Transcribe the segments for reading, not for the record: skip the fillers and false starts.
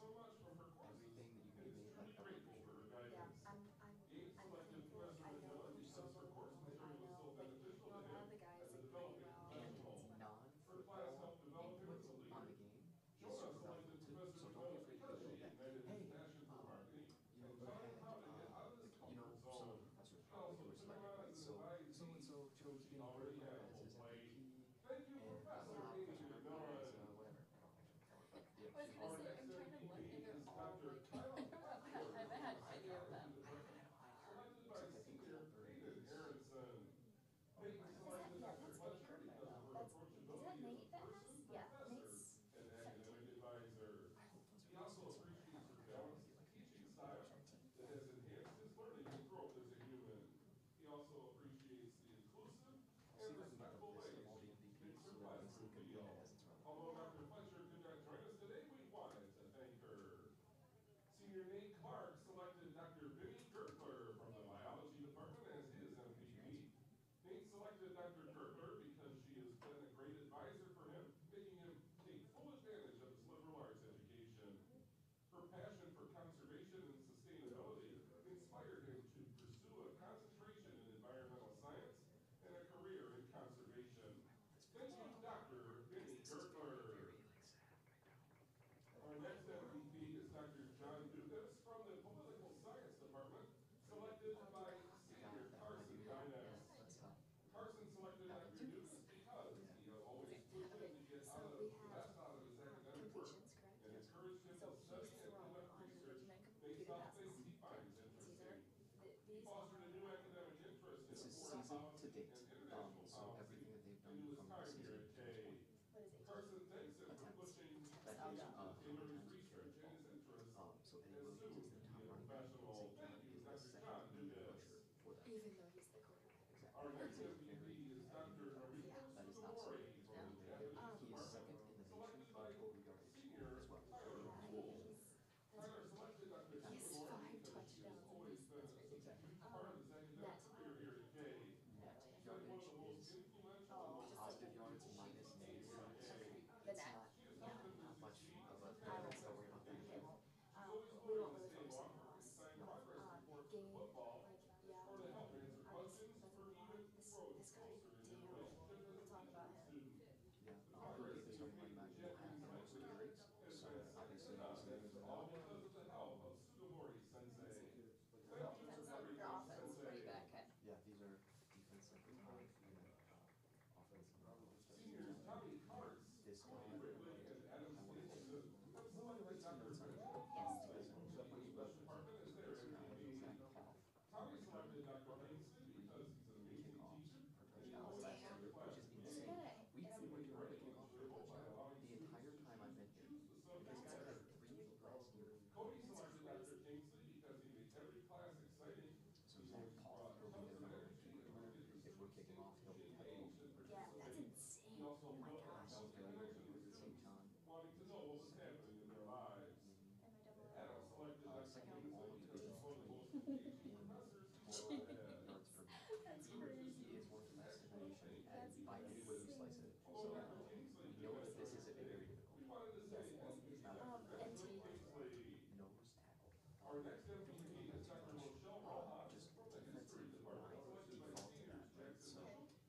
so much from her courses. everything that you can And make it's like truly a grateful for her Yeah, guidance. I'm Gabe selected thankful. Western I know Manila Coach because her Zobo. course I material was so know, like, beneficial a to lot him of the guys as a like play developing well. and professional. Her class non-football helped develop him input as a on the leader. game is Jonah super valuable selected too. Professor So don't be McDonald afraid to because go she that. ignited Hey, his passion for marketing you and had taught him how to get out of his some comfort of the zone. professors She probably also were took him selected, on right? as an So advisee, so chose she Benny already Berger had a as full his plate. MVP, Thank you, and Professor Professor David Berger as Miller. whatever. I don't actually know, but yeah. I was Our gonna say, next I'm trying to look and MVP they're is all Dr. like, Kyle I've had any of them. selected by Except I think senior Colbert Hayden is. Aronson. Peyton Is that, selected yeah, Dr. that's Fletcher Baker. because of her That's, is approachability that as a Nate that person, has? Yeah, professor, Nate's and 17. academic advisor. I hope those He are also results. appreciates her balanced teaching style that has enhanced his learning and growth as a human. He also appreciates the inclusive I'll see and if I can get a respectful list ways of all the she MVPs makes her so that way classroom they can feel. read it as it's relevant. Although Dr. Fletcher could not join us today, we wanted to thank her. Senior Nate Clark selected Dr. Vinnie Gertler from the biology department as his MVP. Nate selected Dr. Gertler because she has been a great advisor for him, making him take full advantage of his liberal arts education. Her passion for conservation and sustainability inspired him to pursue a concentration in environmental science and a career in conservation. Thank you, Dr. Vinnie Gertler. Our next MVP is Dr. John Dugas from the Political Science Department, selected by senior Carson Dynas. Carson selected Dr. Dugas because he always pushed him to get So out we of the have best out of his academic work completions, correct? and encouraged him So to study he's and thrown conduct on research the based computer off things passes. he finds It's either interesting. He these fostered a new academic interest in This is foreign season to policy date. and international So policy everything that they've into done his from time the here season at to K. this point. what is it? Carson thanks him for Attempts. pushing That him is to how continue many his times research he's and his interests So Eddie and Williams soon is to the be top a running back. professional. St. Thank John you, is the Dr. second John leading Dugas. rusher for them. Even though he's the quarterback. Exactly. Our next He's a MVP very is Dr. Narita that is not Sugimori something from the he Japanese is second department, in the nation selected for by total yardage senior as well. Tyler Yeah, Poole. he's, Tyler selected Dr. he has Sugimori 5 because she has touchdowns. always been That's such a crazy. huge part of his academic Net. career here at K. Net She's like one of the most yardage is influential Oh, and most just positive helpful yards people minus she's negative seen yards. here at K. the It's net. not, She has Yeah. helped him to not much succeed of as a a difference, so parent. worry about that. Okay, well, She's always we won't willing to really stay focus long on for us. sign progress reports for Game, football like, yeah. or to help answer I questions just, for even this growth guy, closer in your terrible. relationship We'll as a talk teacher about and him. student. Yeah, Progress the that starting you've running back made will with have the Japanese most language carries, has so been second obviously to none, he's and going it's to all because of the help of Sugimori Sensei. Thank you for Defense, everything, your offense, pretty Sensei. bad, okay. Yeah, these are defensive offensive. Seniors Tommy Hartz, This guy, Cody Ridley, and Adam Stinson have selected Dr. Richard Yes. from the English department as their MVP. Tommy selected Dr. Kingsley because he's an amazing teacher and he always last has year, the which is class. insane. We Yes. haven't been doing Great a kickoff for a touchdown the entire time I've been here. Choose the This subject guy matter. had 3 last year. Cody selected Dr. Kingsley because he made every class exciting. So he's on Paul. He'll be the number 2 returner. If we're kicking off, he'll be head coach. Yeah, that's insane. He also Oh my built gosh. He's very good with St. John. wanting to know what was happening in their lives. Am I double Adam selected Dr. Secondly, all Kingsley of the because he's business one of the most in engaging professors total he's ever had. yards per game. That's He crazy. is one of the best in the nation That's by any way you slice it. So Although Dr. Kingsley we did know miss that this us isn't today, very difficult. we wanted to say thank you to Dr. and Benjamin T. Kingsley. Nose tackle. Our next MVP is Dr. Rochelle Rojas Just from the history defensive department, line selected by default to seniors that, right? Jackson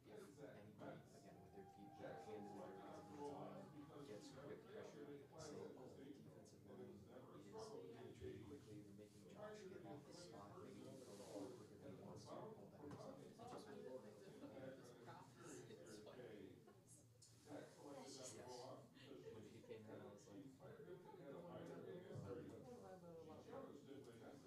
So and if Zach anybody, Metz. again, with their feet Jackson handed in their selected hands Dr. in the Rojas line, because gets he had quick a pressure, family plan say, of oh, the distinct, defensive and it line was never a is struggle to penetrating engage. quickly, they're making We Josh tried to get do off his spot, maybe he throw the ball quicker than he wants to, all that kind of stuff. It's just people make Zach selected Dr. Rojas because When he came in, I was like, inspired him to add a minor in history. She challenged him to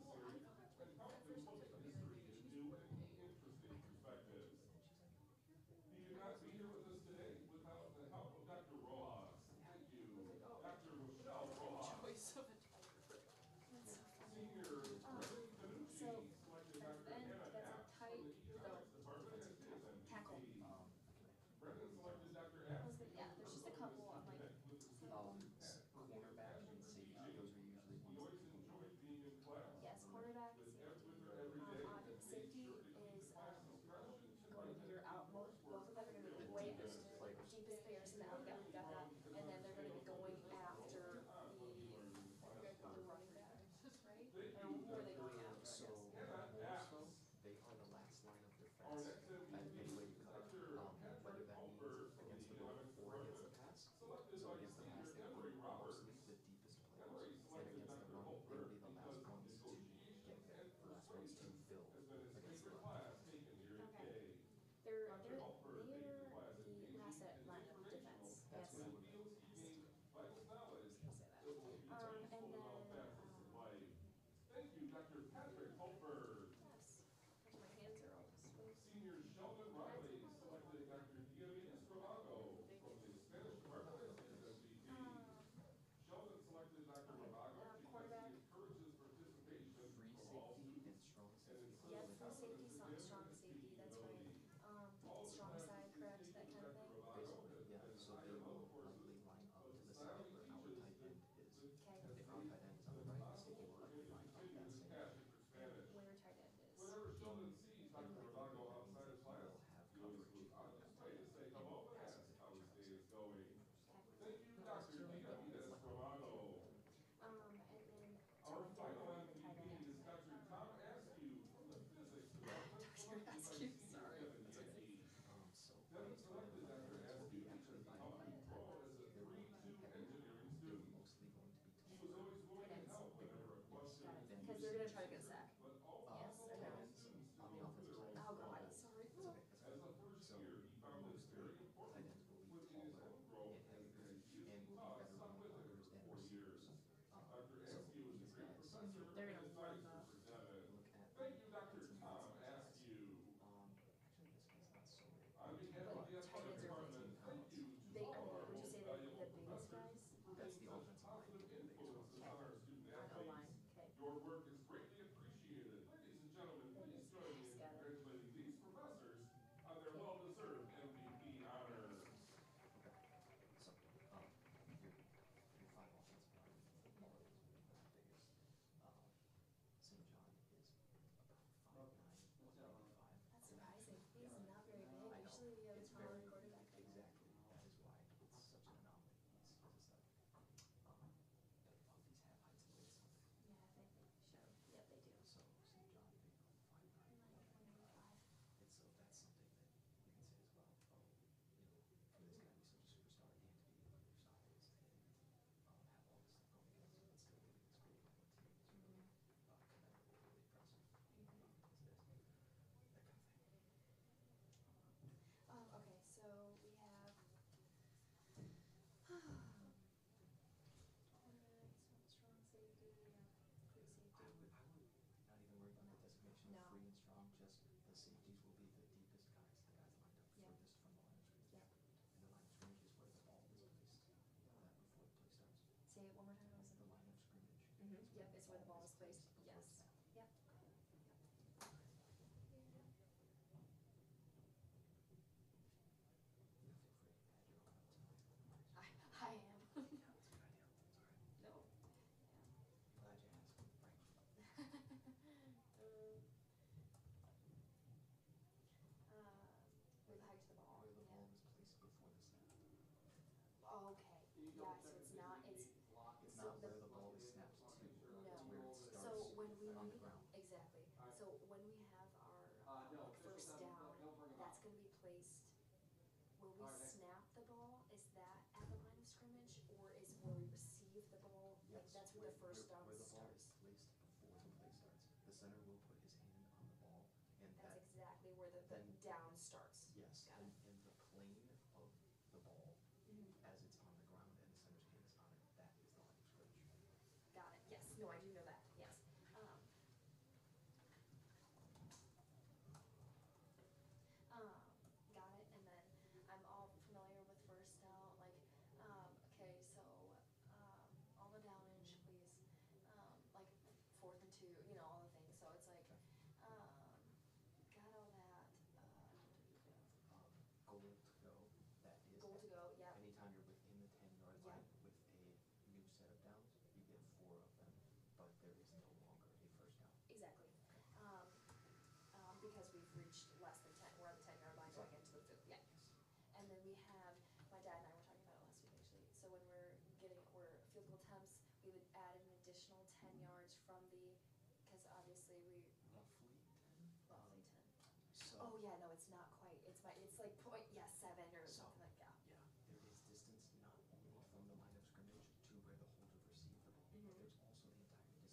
Sheldon Riley selected Dr. Rambo from the Spanish department as his MVP. Sheldon selected Dr. Ravago because quarterback. he encourages participation Free from all safety and students strong and safety. Yep, instills free confidence safety, in him strong and his safety, speaking that's ability. right. All the Strong classes side, is correct, taken that kind of Dr. thing. Ravago Basically, yeah. has So assigned they him other will courses, likely line up but to the style side he where our teaches tight end is. Okay. If our tight end is on the right, the safety will likely line up that same way. passion for Spanish. Where tight end is. Whenever Sheldon In sees in Dr. likelihood, Ravago that outside means of that he class, will have he always coverage moves out of on his that way tight to end say in hello and passing ask the how his picture day of is going. Okay. Thank you, Dr. Ravago. And then Our tight final end, the tight MVP end. is Dr. Tom Askew from the physics department. Dr. Askew, sorry. So Devin basically, selected the Dr. tight ends will Askew be actually because he by helped him height. grow as a There will 3-2 be heavy. engineering They're student. mostly going to be He was always willing to help whenever a question Got it. Then Because you they're gonna see try to get a sack. but also Yes, I tight know. ends students to on the go through offensive their own side. Oh God, struggles. sorry. It's okay. It's As okay. a first So year, he found it mostly very tight important ends will be put in his taller own growth and as the heavier ideas and he will be taught better stuck run with him blockers for and 4 years. receivers. Dr. So Askew was a these great guys, professor They're and gonna run advisor the- for Devin. look at Thank you, the Dr. team Tom defensive guys. Askew. Actually, this one's not so great. On behalf of But the tight athletic ends are department, thank you They to all are, our would you most say the valuable biggest professors guys? for That's being the such offensive line. positive They're the biggest influences ones. on our student On O line, athletes. okay. Your work is greatly appreciated. Ladies and gentlemen, please join me in Got it. congratulating these professors on their well-deserved MVP honors. Okay. So, your five offensive linemen are the biggest. St. John is about 5'9", 195. That's surprising. He's Yeah. not very big. I know. Usually we have a It's taller very- quarterback. than that. Exactly. That is why it's such an anomaly. He's a stud. But these have heights and weights on it. Yeah, I think they show. Yep, they do. So St. John being 5'9", 195. And so that's something that we can say as well. Oh, for this guy to be such a superstar and to be your size and have all this stuff going against him, but still getting this great football team is really commendable, really impressive. That kind of thing. Okay, so we have strong safety, free I safety. would not even worry about the designation No. of free and strong, just the safeties will be the deepest guys, the guys lined up Yeah. furthest from the line of scrimmage. Yeah. And the line of scrimmage is where the ball is placed before the play starts. Say it one more time. What was The it? line of scrimmage. Yep, it's where the ball is placed. before Yes. the snap. Yep. Feel free to add your own notes in there. I am. Yeah, that's a good idea. It's all right. No. Glad you asked, frankly. With the height to the ball. Where the Yeah. ball is placed before the snap. Oh, okay. Yeah, so it's not, it's, It's So not the- where the ball is snapped to. It's where no. it So starts when we, on the ground. exactly. So when we have our No, first officials down, don't bring 'em that's out. gonna be placed, where we Alright, next. snap the ball, is that at the line of scrimmage, or is where we receive the ball? Like, Yes, that's where the first down where the ball starts. is placed before the play starts. The center will put his hand on the ball, and That's that, exactly where the then- down starts. yes, Got and, it. and the plane of the ball, Mhm. as it's on the ground and the center's hand is on it, that is the line of scrimmage. Got it. Yes. No, I do know that. Yes. Got it. And then I'm all familiar with first down. Like, okay, so all the downage, please. Like 4th and 2, all the things. So it's like, got all that. Goal to go, that is. Goal to go, yeah. Anytime you're within the 10-yard Yeah. line with a new set of downs, you get 4 of them, but there is no longer a first down. Exactly. Because we've reached less than 10, we're at the 10-yard line going into the field. Yeah. And then we have, my dad and I were talking about it last week actually. So when we're field goal attempts, we would add an additional 10 yards from the, because obviously we Roughly 10. roughly 10. So. Oh yeah, no, it's not quite. It's like point, yeah, 7 or So, something like that. yeah, there is distance not only from the line of scrimmage to where the holder received the ball, but there's also the entire distance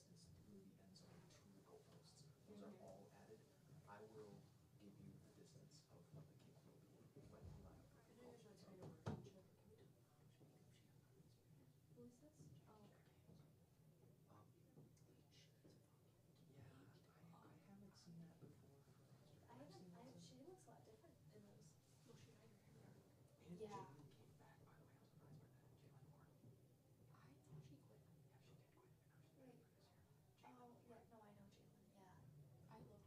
through the end zone to the goalposts. Those are all added. I will give you the distance of what the kick will be when you line up with the goalposts. Who is this? Oh, Yeah, I haven't seen that before. she looks a lot different Yeah. Jalen came back, by the way. I'm surprised by that. Jalen Moore. I thought she quit. Yeah, she did quit. And now she's back for this year. Oh, yeah, no, I know Jalen,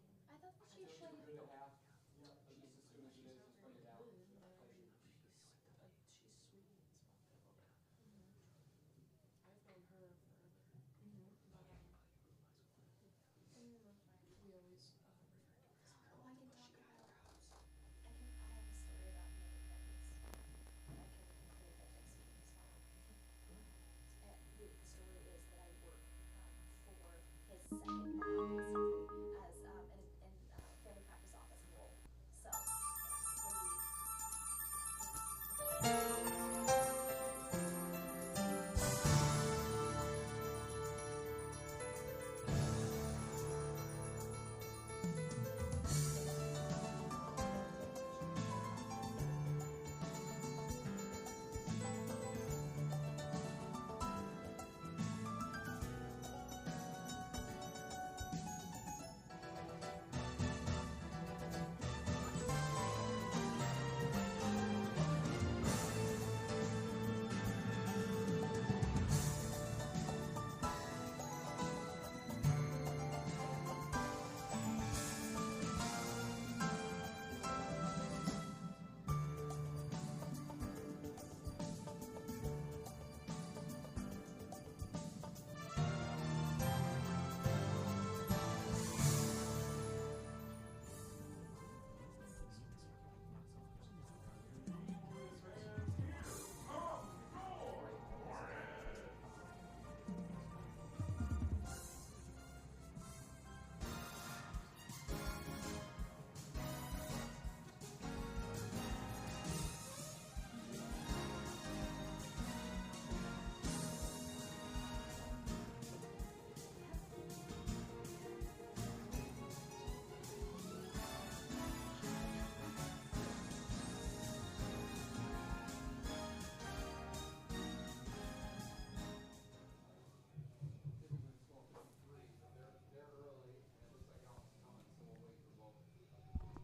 yeah. I thought that she Good played. at half. Yeah, but just as soon as it is, just bring it down. She's sweet and small. I've known her forever. But we always Oh, I can talk about, I have a story about me that is, I can include that next week as well. The story is that I work for his second office as in family practice office role. So that's pretty.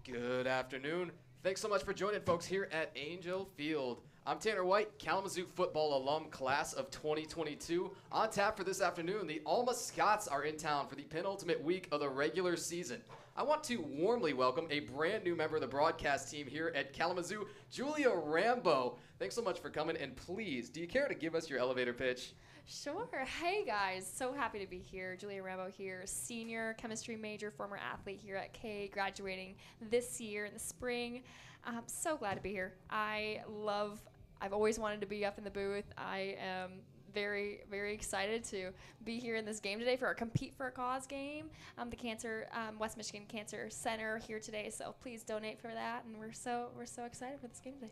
Good afternoon. Thanks so much for joining, folks, here at Angel Field. I'm Tanner White, Kalamazoo football alum, class of 2022. On tap for this afternoon, the Alma Scots are in town for the penultimate week of the regular season. I want to warmly welcome a brand new member of the broadcast team here at Kalamazoo, Julia Rambo. Thanks so much for coming, and please, do you care to give us your elevator pitch? Sure. Hey guys, so happy to be here. Julia Rambo here, senior chemistry major, former athlete here at K, graduating this year in the spring. I'm so glad to be here. I've always wanted to be up in the booth. I am very, very excited to be here in this game today for our Compete for a Cause game. The West Michigan Cancer Center here today, so please donate for that. And we're so excited for this game today.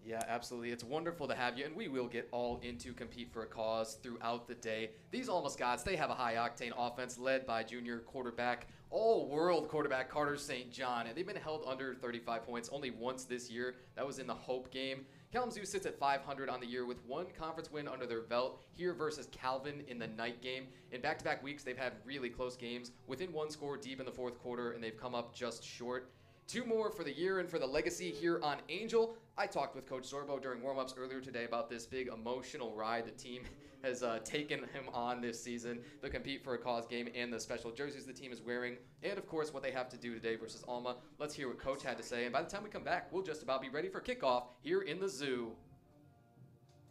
Yeah, absolutely. It's wonderful to have you, and we will get all into Compete for a Cause throughout the day. These Alma Scots, they have a high-octane offense led by junior quarterback, all-world quarterback Carter St. John, and they've been held under 35 points only once this year. That was in the Hope game. Kalamazoo sits at 500 on the year with one conference win under their belt here versus Calvin in the night game. In back-to-back weeks, they've had really close games within one score deep in the fourth quarter, and they've come up just short. Two more for the year and for the legacy here on Angel. I talked with Coach Zobo during warm-ups earlier today about this big emotional ride the team has taken him on this season, the Compete for a Cause game and the special jerseys the team is wearing, and of course what they have to do today versus Alma. Let's hear what Coach had to say, and by the time we come back, we'll just about be ready for kickoff here in the zoo.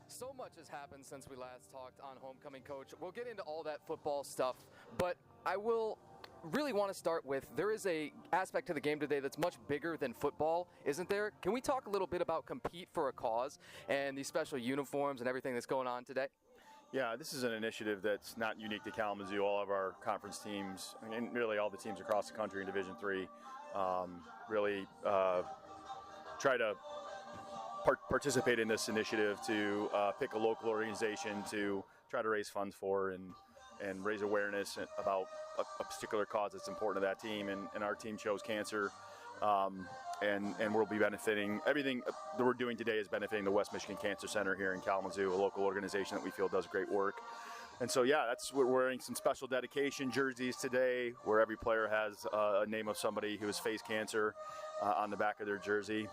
So much has happened since we last talked on Homecoming, Coach. We'll get into all that football stuff, but I will really want to start with, there is a aspect to the game today that's much bigger than football, isn't there? Can we talk a little bit about Compete for a Cause and these special uniforms and everything that's going on today? Yeah, this is an initiative that's not unique to Kalamazoo. All of our conference teams, and really all the teams across the country in Division III, really try to participate in this initiative to pick a local organization to try to raise funds for and raise awareness about a particular cause that's important to that team. And our team chose cancer, and we'll be benefiting. Everything that we're doing today is benefiting the West Michigan Cancer Center here in Kalamazoo, a local organization that we feel does great work. And so, yeah, that's what we're wearing some special dedication jerseys today, where every player has a name of somebody who has faced cancer on the back of their jersey.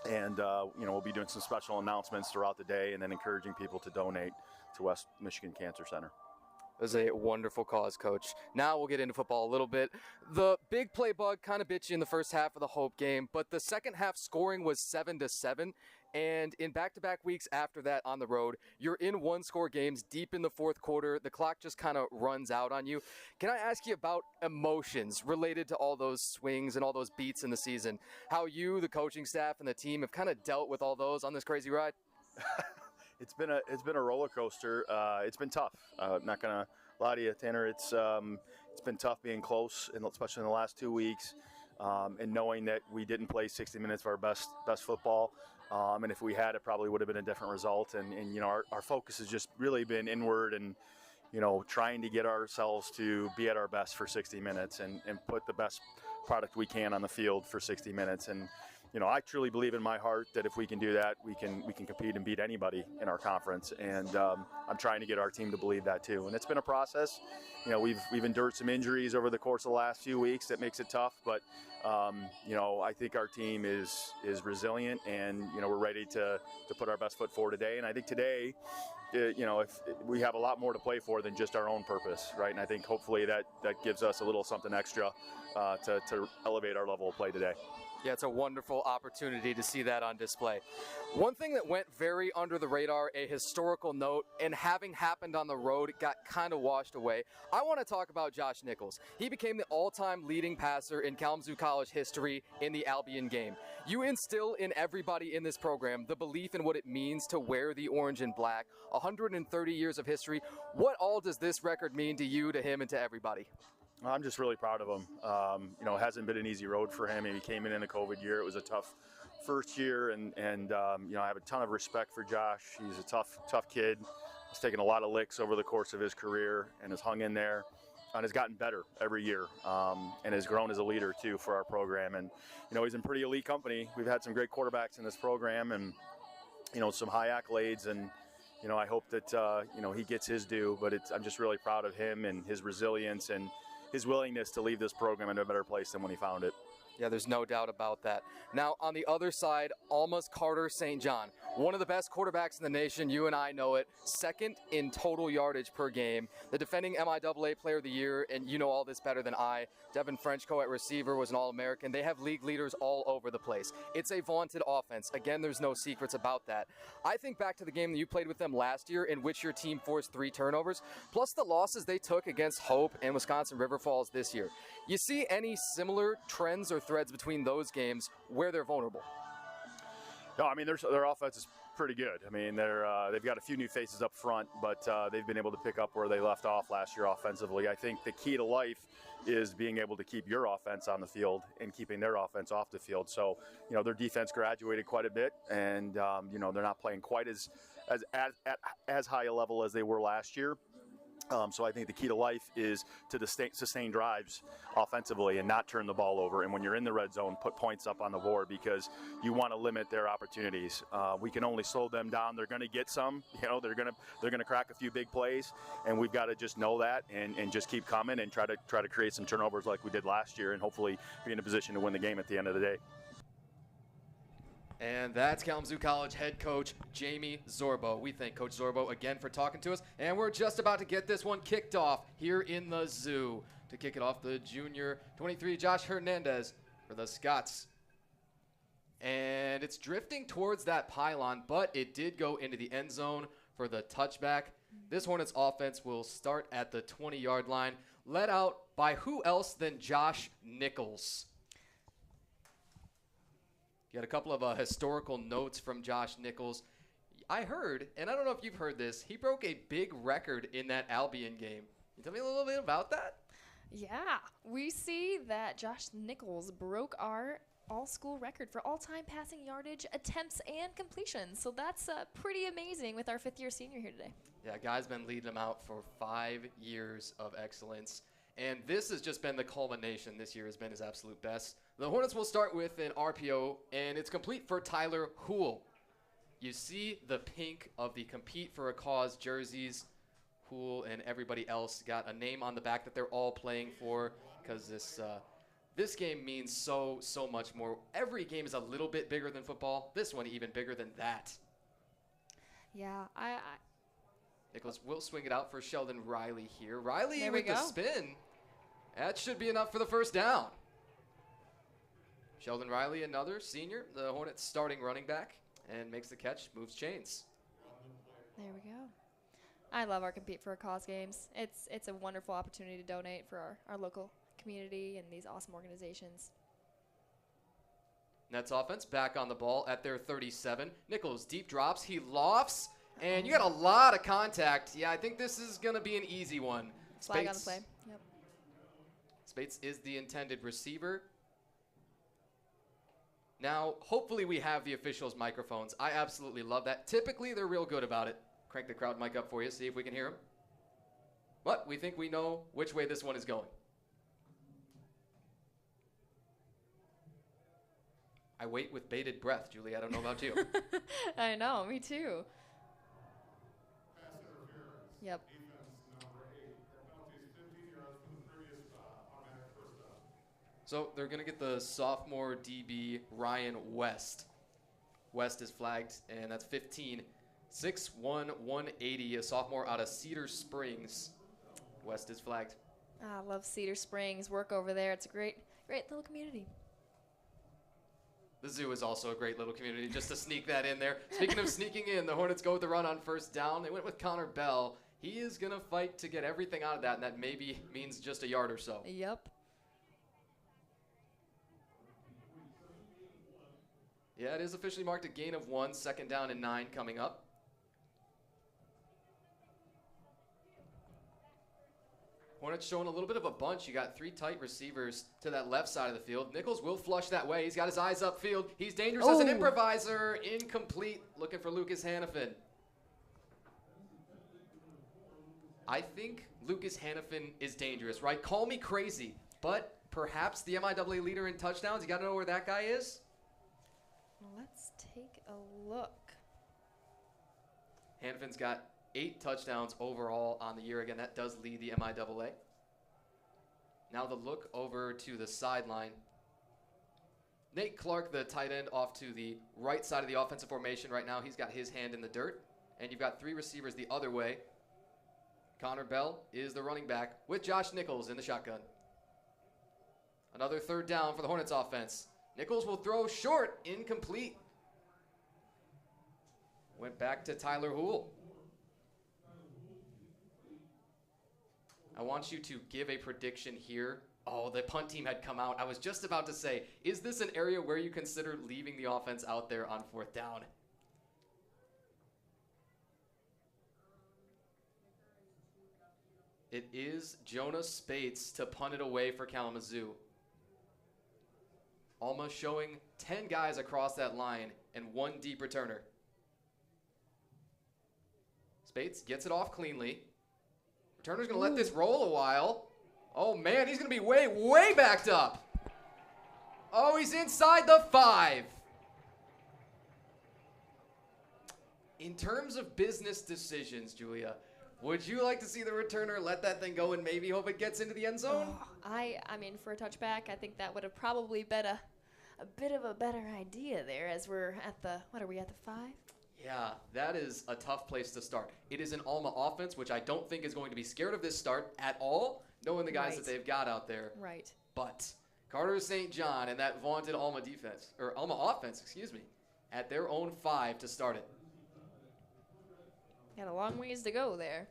And, we'll be doing some special announcements throughout the day and then encouraging people to donate to West Michigan Cancer Center. It was a wonderful cause, Coach. Now we'll get into football a little bit. The big play bug kind of bit you in the first half of the Hope game, but the second half scoring was 7-7. And in back-to-back weeks after that on the road, you're in one-score games deep in the fourth quarter. The clock just kind of runs out on you. Can I ask you about emotions related to all those swings and all those beats in the season? How you, the coaching staff, and the team have kind of dealt with all those on this crazy ride? It's been a roller coaster. It's been tough. Not gonna lie to you, Tanner. It's been tough being close, and especially in the last 2 weeks, and knowing that we didn't play 60 minutes of our best football. And if we had, it probably would have been a different result. And our focus has just really been inward and, trying to get ourselves to be at our best for 60 minutes and put the best product we can on the field for 60 minutes. And, I truly believe in my heart that if we can do that, we can compete and beat anybody in our conference. And I'm trying to get our team to believe that too. And it's been a process. We've endured some injuries over the course of the last few weeks that makes it tough. But I think our team is resilient, and we're ready to put our best foot forward today. And I think today, if we have a lot more to play for than just our own purpose, right? And I think hopefully that gives us a little something extra to elevate our level of play today. Yeah, it's a wonderful opportunity to see that on display. One thing that went very under the radar, a historical note, and having happened on the road, got kind of washed away. I want to talk about Josh Nichols. He became the all-time leading passer in Kalamazoo College history in the Albion game. You instill in everybody in this program the belief in what it means to wear the orange and black. 130 years of history. What all does this record mean to you, to him, and to everybody? I'm just really proud of him. It hasn't been an easy road for him. He came in the COVID year. It was a tough first year, and I have a ton of respect for Josh. He's a tough kid. He's taken a lot of licks over the course of his career and has hung in there and has gotten better every year, and has grown as a leader too for our program. And he's in pretty elite company. We've had some great quarterbacks in this program, and some high accolades, and I hope that he gets his due. But I'm just really proud of him and his resilience and his willingness to leave this program in a better place than when he found it. Yeah, there's no doubt about that. Now, on the other side, Alma's Carter St. John, one of the best quarterbacks in the nation. You and I know it. Second in total yardage per game. The defending MIAA Player of the Year, and you know all this better than I. Devin Frenchco at receiver was an All-American. They have league leaders all over the place. It's a vaunted offense. Again, there's no secrets about that. I think back to the game that you played with them last year, in which your team forced 3 turnovers, plus the losses they took against Hope and Wisconsin River Falls this year. You see any similar trends or threads between those games where they're vulnerable? No, I mean, their offense is pretty good. I mean, they've got a few new faces up front, but they've been able to pick up where they left off last year offensively. I think the key to life is being able to keep your offense on the field and keeping their offense off the field. So, their defense graduated quite a bit, and they're not playing quite as high a level as they were last year. So I think the key to life is to sustain drives offensively and not turn the ball over. And when you're in the red zone, put points up on the board, because you want to limit their opportunities. We can only slow them down. They're going to get some. They're going to crack a few big plays, and we've got to just know that and just keep coming and try to create some turnovers like we did last year, and hopefully be in a position to win the game at the end of the day. And that's Kalamazoo College head coach Jamie Zorbo. We thank Coach Zorbo again for talking to us. And we're just about to get this one kicked off here in the zoo. To kick it off, the junior 23, Josh Hernandez for the Scots. And it's drifting towards that pylon, but it did go into the end zone for the touchback. This Hornets offense will start at the 20-yard line, led out by who else than Josh Nichols. Got a couple of historical notes from Josh Nichols. I heard, and I don't know if you've heard this, he broke a big record in that Albion game. Can you tell me a little bit about that? Yeah, we see that Josh Nichols broke our all-school record for all-time passing yardage, attempts, and completions. So that's pretty amazing with our fifth-year senior here today. Yeah, guy's been leading them out for 5 years of excellence. And this has just been the culmination. This year has been his absolute best. The Hornets will start with an RPO, and it's complete for Tyler Houle. You see the pink of the Compete for a Cause jerseys. Houle and everybody else got a name on the back that they're all playing for, because This game means so much more. Every game is a little bit bigger than football. This one even bigger than that. Yeah, Nichols will swing it out for Sheldon Riley here. Riley There we with the go. spin. That should be enough for the first down. Sheldon Riley, another senior, the Hornets starting running back, and makes the catch, moves chains. there we go. I love our Compete for a Cause games. It's a wonderful opportunity to donate for our local community and these awesome organizations. Nets offense back on the ball at their 37. Nichols deep drops, he lofts, and you got a lot of contact. Yeah, I think this is going to be an easy one. Flag on the play. Yep. Spates is the intended receiver. Now, hopefully we have the officials' microphones. I absolutely love that. Typically, they're real good about it. Crank the crowd mic up for you, see if we can hear them. But we think we know which way this one is going. I wait with bated breath, Julie. I don't know about you. I know, me too. Yep. So they're going to get the sophomore DB, Ryan West. West is flagged, and that's 15. 6'1", 180, a sophomore out of Cedar Springs. West is flagged. I love Cedar Springs. Work over there. It's a great little community. The zoo is also a great little community, just to sneak that in there. Speaking of sneaking in, the Hornets go with the run on first down. They went with Connor Bell. He is going to fight to get everything out of that, and that maybe means just a yard or so. Yep. Yeah, it is officially marked a gain of 1, 2nd down and 9 coming up. Hornets showing a little bit of a bunch. You got 3 tight receivers to that left side of the field. Nichols will flush that way. He's got his eyes upfield. He's dangerous as an improviser. Incomplete. Looking for Lucas Hannafin. I think Lucas Hannafin is dangerous, right? Call me crazy, but perhaps the MIAA leader in touchdowns. You got to know where that guy is? Let's take a look. Hannafin's got 8 touchdowns overall on the year. Again, that does lead the MIAA. Now the look over to the sideline. Nate Clark, the tight end, off to the right side of the offensive formation right now. He's got his hand in the dirt. And you've got 3 receivers the other way. Connor Bell is the running back with Josh Nichols in the shotgun. Another 3rd down for the Hornets offense. Nichols will throw short, incomplete. Went back to Tyler Houle. I want you to give a prediction here. Oh, the punt team had come out. I was just about to say, is this an area where you consider leaving the offense out there on 4th down? It is Jonas Spates to punt it away for Kalamazoo. Alma showing 10 guys across that line and 1 deep returner. Spates gets it off cleanly. Returner's going to let this roll a while. Oh, man, he's going to be way backed up. Oh, he's inside the 5. In terms of business decisions, Julia, would you like to see the returner let that thing go and maybe hope it gets into the end zone? I mean, for a touchback, I think that would have probably been a bit of a better idea there as we're at the, what are we at, the 5? Yeah, that is a tough place to start. It is an Alma offense, which I don't think is going to be scared of this start at all, knowing the guys that they've got out there. Right. But Carter St. John and that vaunted Alma defense, or Alma offense, excuse me, at their own 5 to start it. Got a long ways to go there.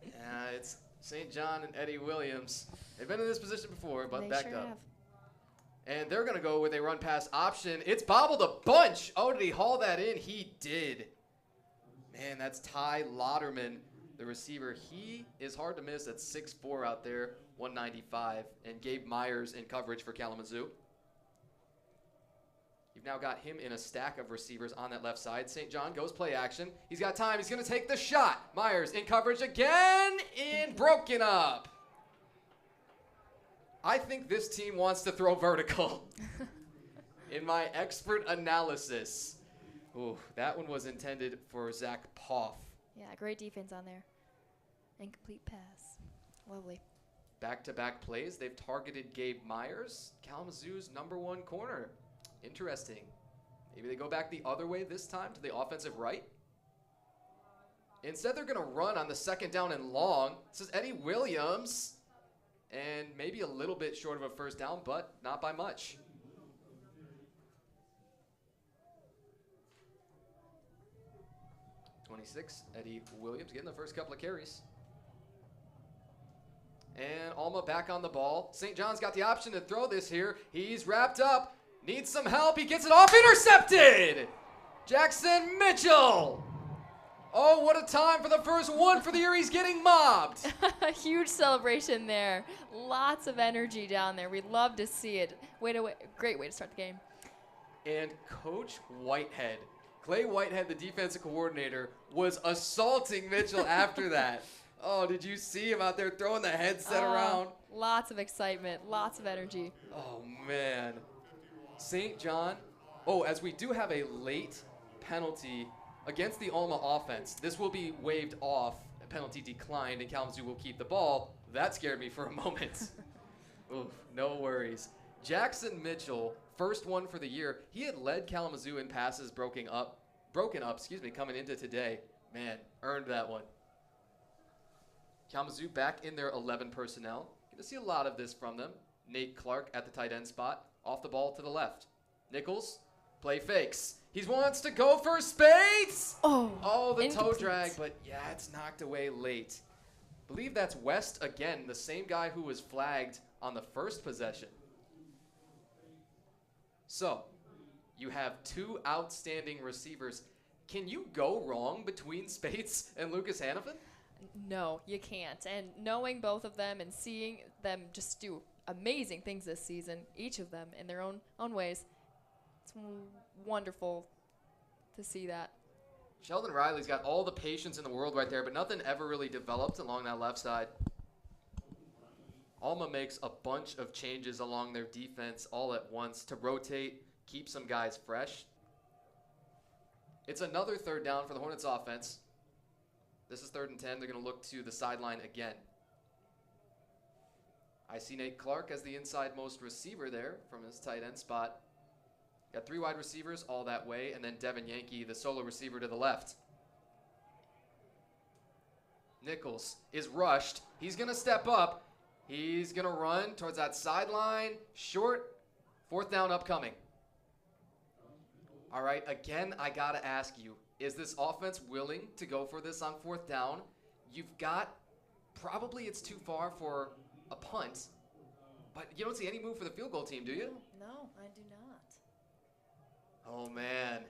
Yeah, it's St. John and Eddie Williams. They've been in this position before, but They backed sure up. have. And they're going to go with a run pass option. It's bobbled a bunch. Oh, did he haul that in? He did. Man, that's Ty Lauderman, the receiver. He is hard to miss at 6'4" out there, 195. And Gabe Myers in coverage for Kalamazoo. You've now got him in a stack of receivers on that left side. St. John goes play action. He's got time. He's going to take the shot. Myers in coverage again and broken up. I think this team wants to throw vertical. In my expert analysis. Ooh, that one was intended for Zach Poff. Yeah, great defense on there. Incomplete pass. Lovely. back-to-back plays, they've targeted Gabe Myers, Kalamazoo's #1 corner. Interesting. Maybe they go back the other way this time to the offensive right. Instead, they're going to run on the 2nd down and long. This is Eddie Williams. And maybe a little bit short of a 1st down, but not by much. Eddie Williams getting the first couple of carries. And Alma back on the ball. St. John's got the option to throw this here. He's wrapped up. Needs some help. He gets it off. Intercepted! Jackson Mitchell! Oh, what a time for the first one for the year. He's getting mobbed. A huge celebration there. Lots of energy down there. We'd love to see it. Great way to start the game. And Coach Whitehead, Clay Whitehead, the defensive coordinator, was assaulting Mitchell after that. Oh, did you see him out there throwing the headset around? Lots of excitement, lots of energy. Oh, man. St. John, as we do have a late penalty against the Alma offense. This will be waived off, a penalty declined, and Kalamazoo will keep the ball. That scared me for a moment. Oof, no worries. Jackson Mitchell, first one for the year. He had led Kalamazoo in passes broken up, coming into today. Man, earned that one. Kalamazoo back in their 11 personnel. Going to see a lot of this from them. Nate Clark at the tight end spot, off the ball to the left. Nichols, play fakes. He wants to go for space. Oh, the toe drag, but yeah, it's knocked away late. Believe that's West again, the same guy who was flagged on the first possession. So, you have two outstanding receivers. Can you go wrong between Spates and Lucas Hannafin? No, you can't. And knowing both of them and seeing them just do amazing things this season, each of them in their own ways, it's wonderful to see that. Sheldon Riley's got all the patience in the world right there, but nothing ever really developed along that left side. Alma makes a bunch of changes along their defense all at once to rotate, keep some guys fresh. It's another 3rd down for the Hornets offense. This is 3rd and 10. They're going to look to the sideline again. I see Nate Clark as the inside-most receiver there from his tight end spot. Got 3 wide receivers all that way, and then Devin Yankee, the solo receiver, to the left. Nichols is rushed. He's going to step up. He's going to run towards that sideline. Short. 4th down upcoming. All right, again, I got to ask you, is this offense willing to go for this on 4th down? You've got, probably it's too far for a punt, but you don't see any move for the field goal team, do you? No, I do not. Oh, man.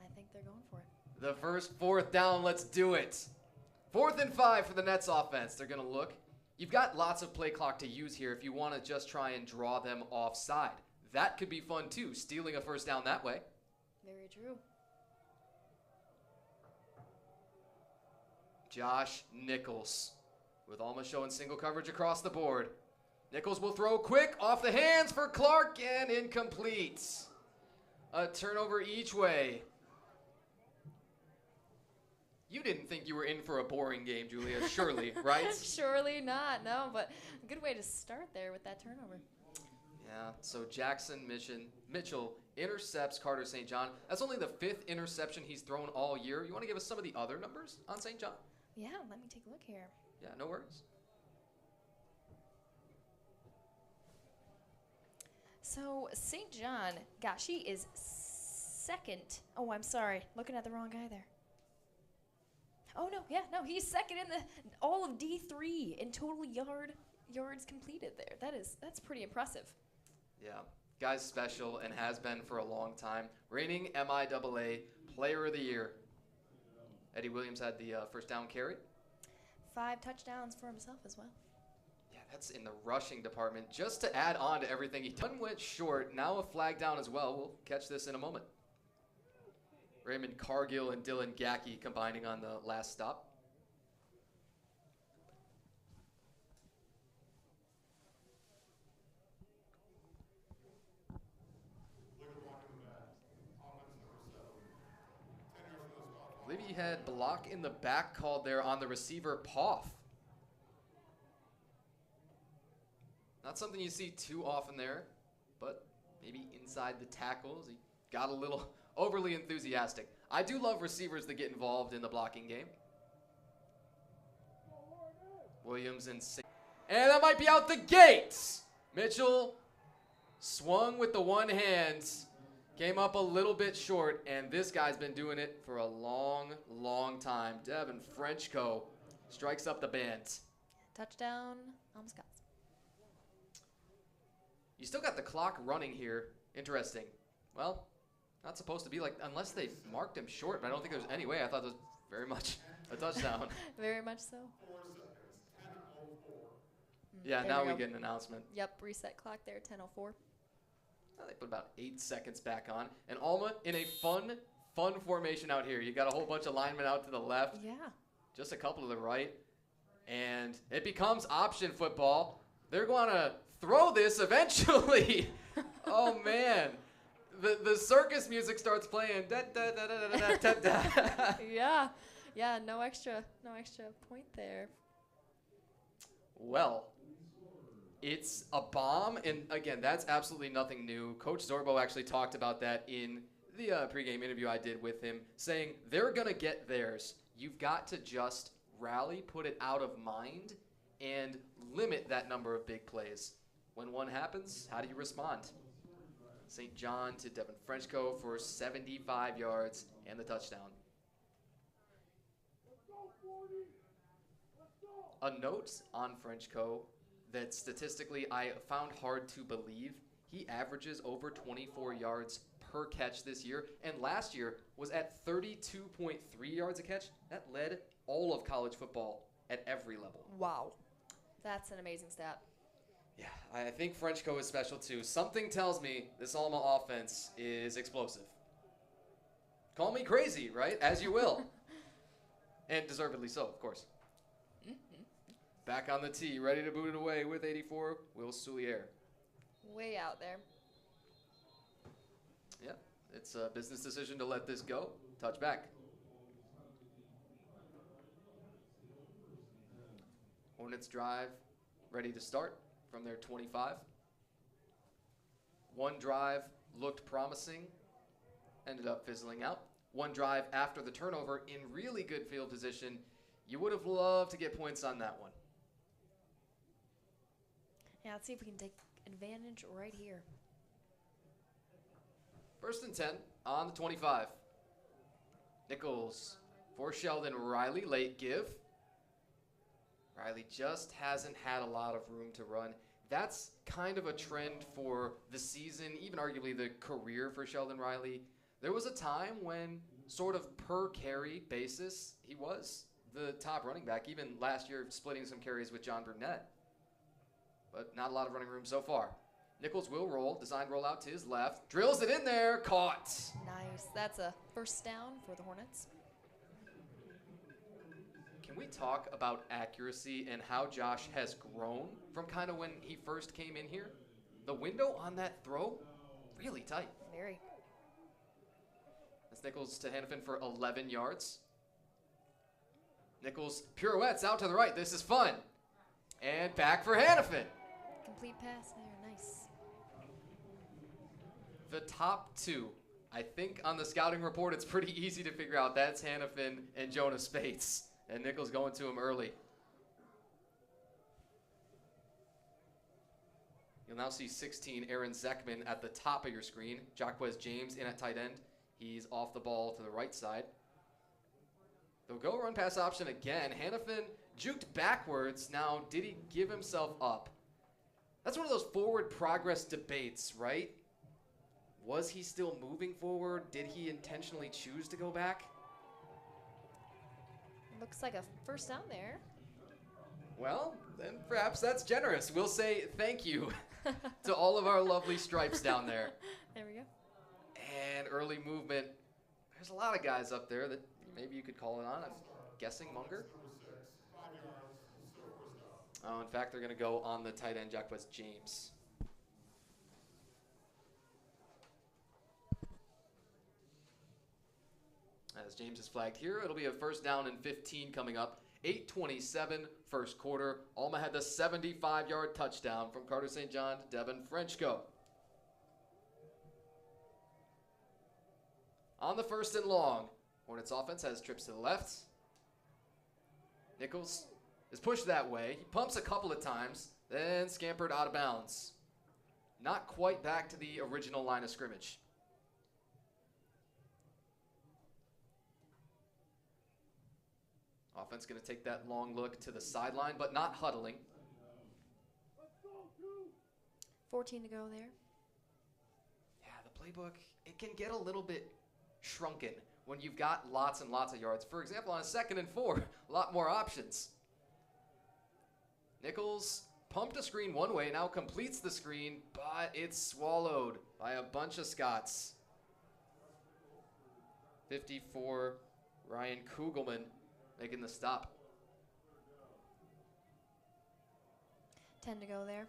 I think they're going for it. The first 4th down, let's do it. 4th and 5 for the Nets offense. They're going to look. You've got lots of play clock to use here if you want to just try and draw them offside. That could be fun, too, stealing a 1st down that way. Very true. Josh Nichols with Alma showing single coverage across the board. Nichols will throw quick off the hands for Clark and incomplete. A turnover each way. You didn't think you were in for a boring game, Julia, surely, right? Surely not, no, but a good way to start there with that turnover. Yeah, so Jackson Mitchell intercepts Carter St. John. That's only the 5th interception he's thrown all year. You want to give us some of the other numbers on St. John? Yeah, let me take a look here. Yeah, no worries. So St. John, gosh, he is 2nd. Oh, I'm sorry, looking at the wrong guy there. Oh no, he's 2nd in all of D3 in total yards completed there. That's pretty impressive. Yeah, guy's special and has been for a long time. Reigning MIAA Player of the Year. Eddie Williams had the 1st down carry. 5 touchdowns for himself as well. Yeah, that's in the rushing department. Just to add on to everything, he done went short. Now a flag down as well. We'll catch this in a moment. Raymond Cargill and Dylan Gackey combining on the last stop. I believe he had block in the back called there on the receiver, Poff. Not something you see too often there, but maybe inside the tackles, he got a little overly enthusiastic. I do love receivers that get involved in the blocking game. Williams and that might be out the gates. Mitchell swung with the one hand, came up a little bit short, and this guy's been doing it for a long, long time. Devin Frenchco strikes up the band. Touchdown, Alma Scots. You still got the clock running here. Interesting. Well, not supposed to be like, unless they marked him short, but I don't think there's any way. I thought it was very much a touchdown. Very much so. Yeah, There now we we go. get an announcement. Yep, reset clock there, 10:04. Well, they put about 8 seconds back on. And Alma in a fun formation out here. You got a whole bunch of linemen out to the left, Yeah. just a couple to the right. And it becomes option football. They're going to throw this eventually. Oh, man. The circus music starts playing. Da, da, da, da, da, da, da, da. Yeah, no extra point there. Well, it's a bomb, and again, that's absolutely nothing new. Coach Zobo actually talked about that in the pregame interview I did with him, saying they're going to get theirs. You've got to just rally, put it out of mind, and limit that number of big plays. When one happens, how do you respond? St. John to Devin Frenchco for 75 yards and the touchdown. A note on Frenchco that statistically I found hard to believe. He averages over 24 yards per catch this year, and last year was at 32.3 yards a catch. That led all of college football at every level. Wow. That's an amazing stat. Yeah, I think Frenchco is special too. Something tells me this Alma offense is explosive. Call me crazy, right? As you will. And deservedly so, of course. Back on the tee, ready to boot it away with 84, Will Soulier. Way out there. Yeah, it's a business decision to let this go. Touch back. Hornets drive, ready to start from their 25. One drive looked promising, ended up fizzling out. One drive after the turnover in really good field position. You would have loved to get points on that one. Yeah, let's see if we can take advantage right here. 1st and 10 on the 25. Nichols for Sheldon Riley, late give. Riley just hasn't had a lot of room to run. That's kind of a trend for the season, even arguably the career for Sheldon Riley. There was a time when, sort of per carry basis, he was the top running back, even last year splitting some carries with John Burnett. But not a lot of running room so far. Nichols will roll, designed rollout to his left, drills it in there, caught. Nice. That's a first down for the Hornets. Can we talk about accuracy and how Josh has grown from kind of when he first came in here? The window on that throw, really tight. Very. That's Nichols to Hannafin for 11 yards. Nichols pirouettes out to the right. This is fun. And back for Hannafin. Complete pass there. Nice. The top two. I think on the scouting report, it's pretty easy to figure out. That's Hannafin and Jonah Spates. And Nichols going to him early. You'll now see 16, Aaron Zeckman at the top of your screen. Jacquez James in at tight end. He's off the ball to the right side. They'll go run pass option again. Hannafin juked backwards. Now, did he give himself up? That's one of those forward progress debates, right? Was he still moving forward? Did he intentionally choose to go back? Looks like a first down there. Well, then perhaps that's generous. We'll say thank you to all of our lovely stripes down there. There we go. And early movement. There's a lot of guys up there that maybe you could call it on. I'm guessing Munger. Oh, in fact, they're going to go on the tight end, Jacquez James. As James is flagged here, it'll be a first down and 15 coming up. 8:27 first quarter. Alma had the 75-yard touchdown from Carter St. John to Devin Frenchko. On the first and long, Hornets offense has trips to the left. Nichols is pushed that way. He pumps a couple of times, then scampered out of bounds. Not quite back to the original line of scrimmage. Offense going to take that long look to the sideline, but not huddling. 14 to go there. Yeah, the playbook, it can get a little bit shrunken when you've got lots and lots of yards. For example, on a 2nd and 4, a lot more options. Nichols pumped a screen one way, now completes the screen, but it's swallowed by a bunch of Scots. 54, Ryan Kugelman making the stop. 10 to go there.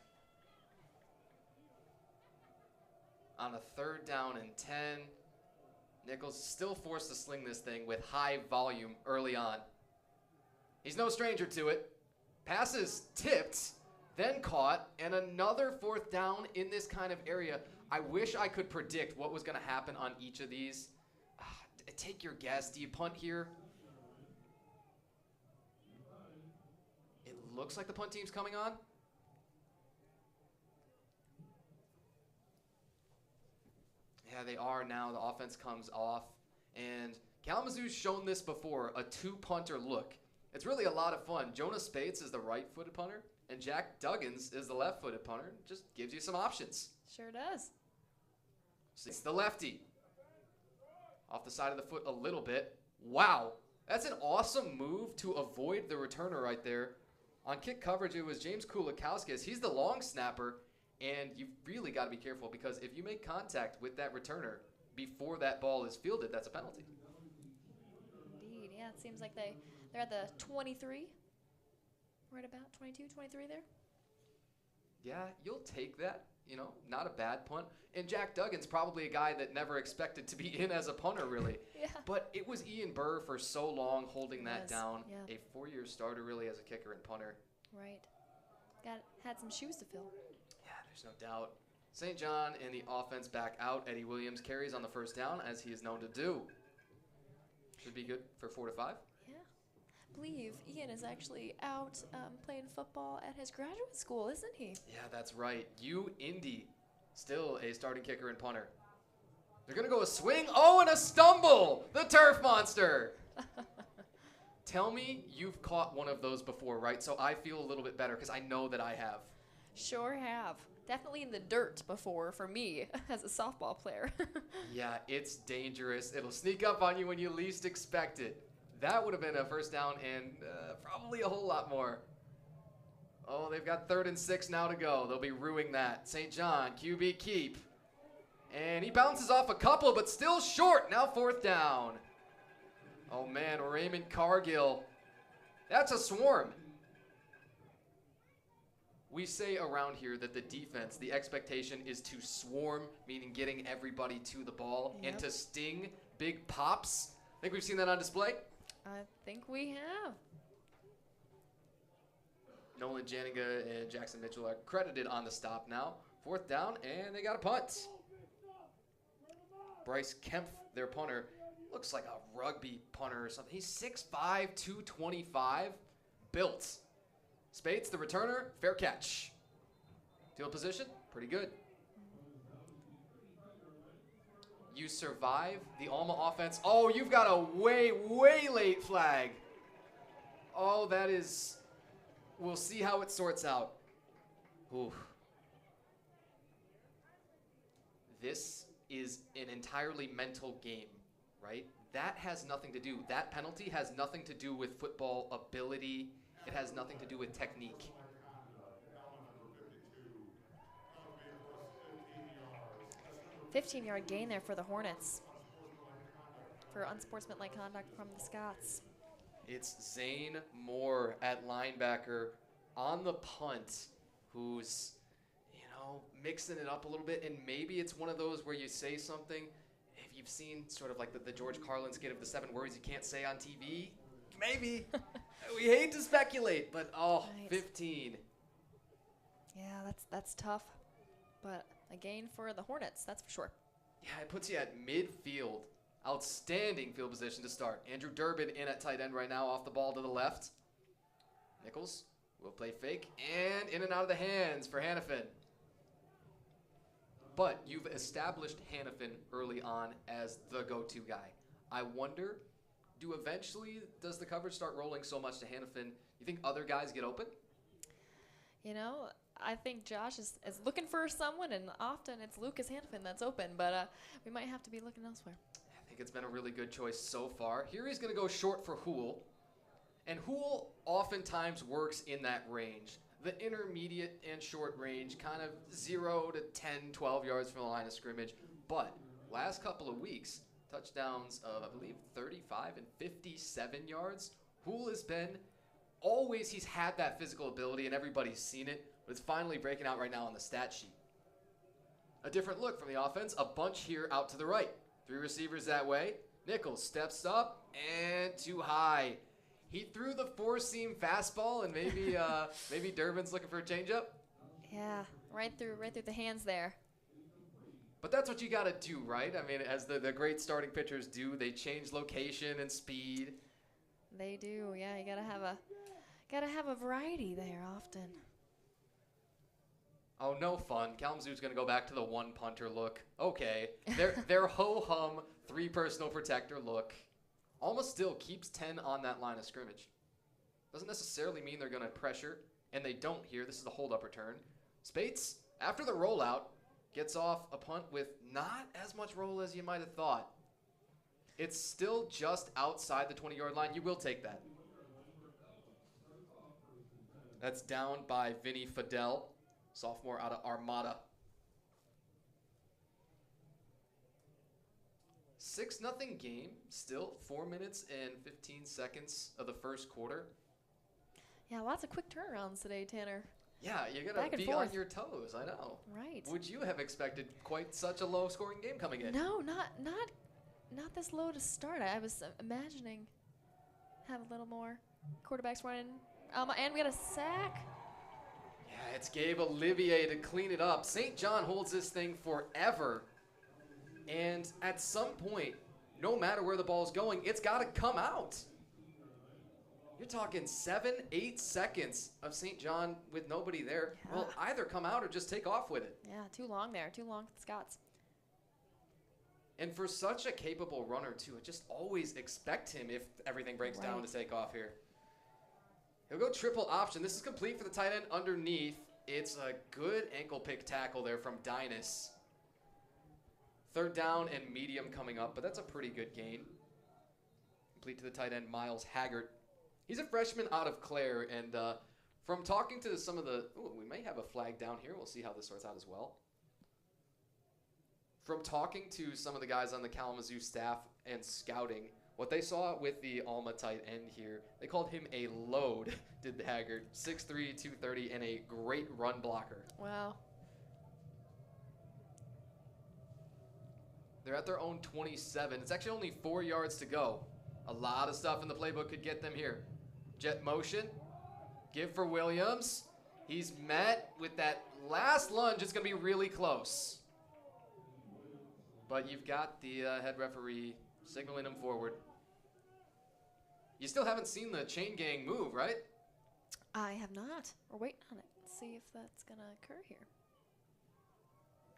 On a 3rd down and 10, Nichols still forced to sling this thing with high volume early on. He's no stranger to it. Passes tipped, then caught, and another 4th down in this kind of area. I wish I could predict what was going to happen on each of these. Take your guess. Do you punt here? It looks like the punt team's coming on. Yeah, they are now. The offense comes off. And Kalamazoo's shown this before, a 2-punter look. It's really a lot of fun. Jonah Spates is the right-footed punter, and Jack Duggins is the left-footed punter. Just gives you some options. Sure does. It's the lefty. Off the side of the foot a little bit. Wow. That's an awesome move to avoid the returner right there. On kick coverage, it was James Kulikowskis. He's the long snapper, and you've really got to be careful because if you make contact with that returner before that ball is fielded, that's a penalty. Indeed, yeah. It seems like they're at the 23. Right about 22, 23 there. Yeah, you'll take that. You know, not a bad punt. And Jack Duggan's probably a guy that never expected to be in as a punter, really. Yeah. But it was Ian Burr for so long holding that down. Yeah. A 4-year starter, really, as a kicker and punter. Right. Had some shoes to fill. Yeah, there's no doubt. St. John and the offense back out. Eddie Williams carries on the first down, as he is known to do. Should be good for 4 to 5. Yeah. I believe Ian is actually out playing football at his graduate school, isn't he? Yeah, that's right. Indy, still a starting kicker and punter. They're going to go a swing. Oh, and a stumble. The turf monster. Tell me you've caught one of those before, right? So I feel a little bit better because I know that I have. Sure have. Definitely in the dirt before for me as a softball player. Yeah, it's dangerous. It'll sneak up on you when you least expect it. That would have been a first down and probably a whole lot more. Oh, they've got 3rd and 6 now to go. They'll be ruining that. St. John, QB keep. And he bounces off a couple, but still short. Now 4th down. Oh, man, Raymond Cargill. That's a swarm. We say around here that the defense, the expectation is to swarm, meaning getting everybody to the ball, and to sting big pops. I think we've seen that on display. I think we have. Nolan Janiga and Jackson Mitchell are credited on the stop now. 4th down, and they got a punt. Bryce Kempf, their punter, looks like a rugby punter or something. He's 6'5", 225, built. Spates, the returner, fair catch. Field position, pretty good. You survive the Alma offense. Oh, you've got a way, way late flag. Oh, that is... We'll see how it sorts out. Ooh. This is an entirely mental game, right? That has nothing to do. That penalty has nothing to do with football ability. It has nothing to do with technique. A 15-yard gain there for the Hornets for unsportsmanlike conduct from the Scots. It's Zane Moore at linebacker on the punt who's, mixing it up a little bit. And maybe it's one of those where you say something. If you've seen sort of like the George Carlin skit of the 7 words you can't say on TV, maybe. We hate to speculate, but Right. 15. Yeah, that's tough. But a gain for the Hornets, that's for sure. Yeah, it puts you at midfield. Outstanding field position to start. Andrew Durbin in at tight end right now, off the ball to the left. Nichols will play fake, and in and out of the hands for Hannafin. But you've established Hannafin early on as the go-to guy. I wonder, does the coverage start rolling so much to Hannafin? You think other guys get open? You know, I think Josh is looking for someone, and often it's Lucas Hannafin that's open, but we might have to be looking elsewhere. I think it's been a really good choice so far. Here he's going to go short for Hool. And Hool oftentimes works in that range. The intermediate and short range, kind of 0 to 10, 12 yards from the line of scrimmage. But last couple of weeks, touchdowns of, I believe, 35 and 57 yards. Hool has been, he's had that physical ability, and everybody's seen it, but it's finally breaking out right now on the stat sheet. A different look from the offense, a bunch here out to the right. 3 receivers that way. Nichols steps up, and too high. He threw the 4-seam fastball, and maybe Durbin's looking for a changeup. Yeah, right through the hands there. But that's what you got to do, right? I mean, as the great starting pitchers do, they change location and speed. They do, yeah. You gotta have a variety there often. Oh, no fun. Kalamazoo's going to go back to the one punter look. Okay, their ho-hum 3 personal protector look. Alma still keeps 10 on that line of scrimmage. Doesn't necessarily mean they're going to pressure, and they don't here. This is the hold-up return. Spates, after the rollout, gets off a punt with not as much roll as you might have thought. It's still just outside the 20-yard line. You will take that. That's down by Vinny Fidel, sophomore out of Armada. 6-0 game, still 4 minutes and 15 seconds of the first quarter. Yeah, lots of quick turnarounds today, Tanner. Yeah, you got to be on your toes, I know. Right. Would you have expected quite such a low-scoring game coming in? No, not this low to start. I was imagining have a little more quarterbacks running. And we got a sack. Yeah, it's Gabe Olivier to clean it up. St. John holds this thing forever. And at some point, no matter where the ball's going, it's got to come out. You're talking 7, 8 seconds of St. John with nobody there. Yeah. Will either come out or just take off with it. Yeah, too long there. Too long for the Scots. And for such a capable runner, too, I just always expect him, if everything breaks down, to take off here. He'll go triple option. This is complete for the tight end underneath. It's a good ankle pick tackle there from Dynas. 3rd down and medium coming up, but that's a pretty good gain. Complete to the tight end, Miles Haggart. He's a freshman out of Clare, and from talking to some of the... Ooh, we may have a flag down here. We'll see how this sorts out as well. From talking to some of the guys on the Kalamazoo staff and scouting, what they saw with the Alma tight end here, they called him a load, did Haggart. 6'3", 230, and a great run blocker. Wow. They're at their own 27. It's actually only 4 yards to go. A lot of stuff in the playbook could get them here. Jet motion. Give for Williams. He's met with that last lunge. It's going to be really close. But you've got the head referee signaling him forward. You still haven't seen the chain gang move, right? I have not. We're waiting on it. See if that's going to occur here.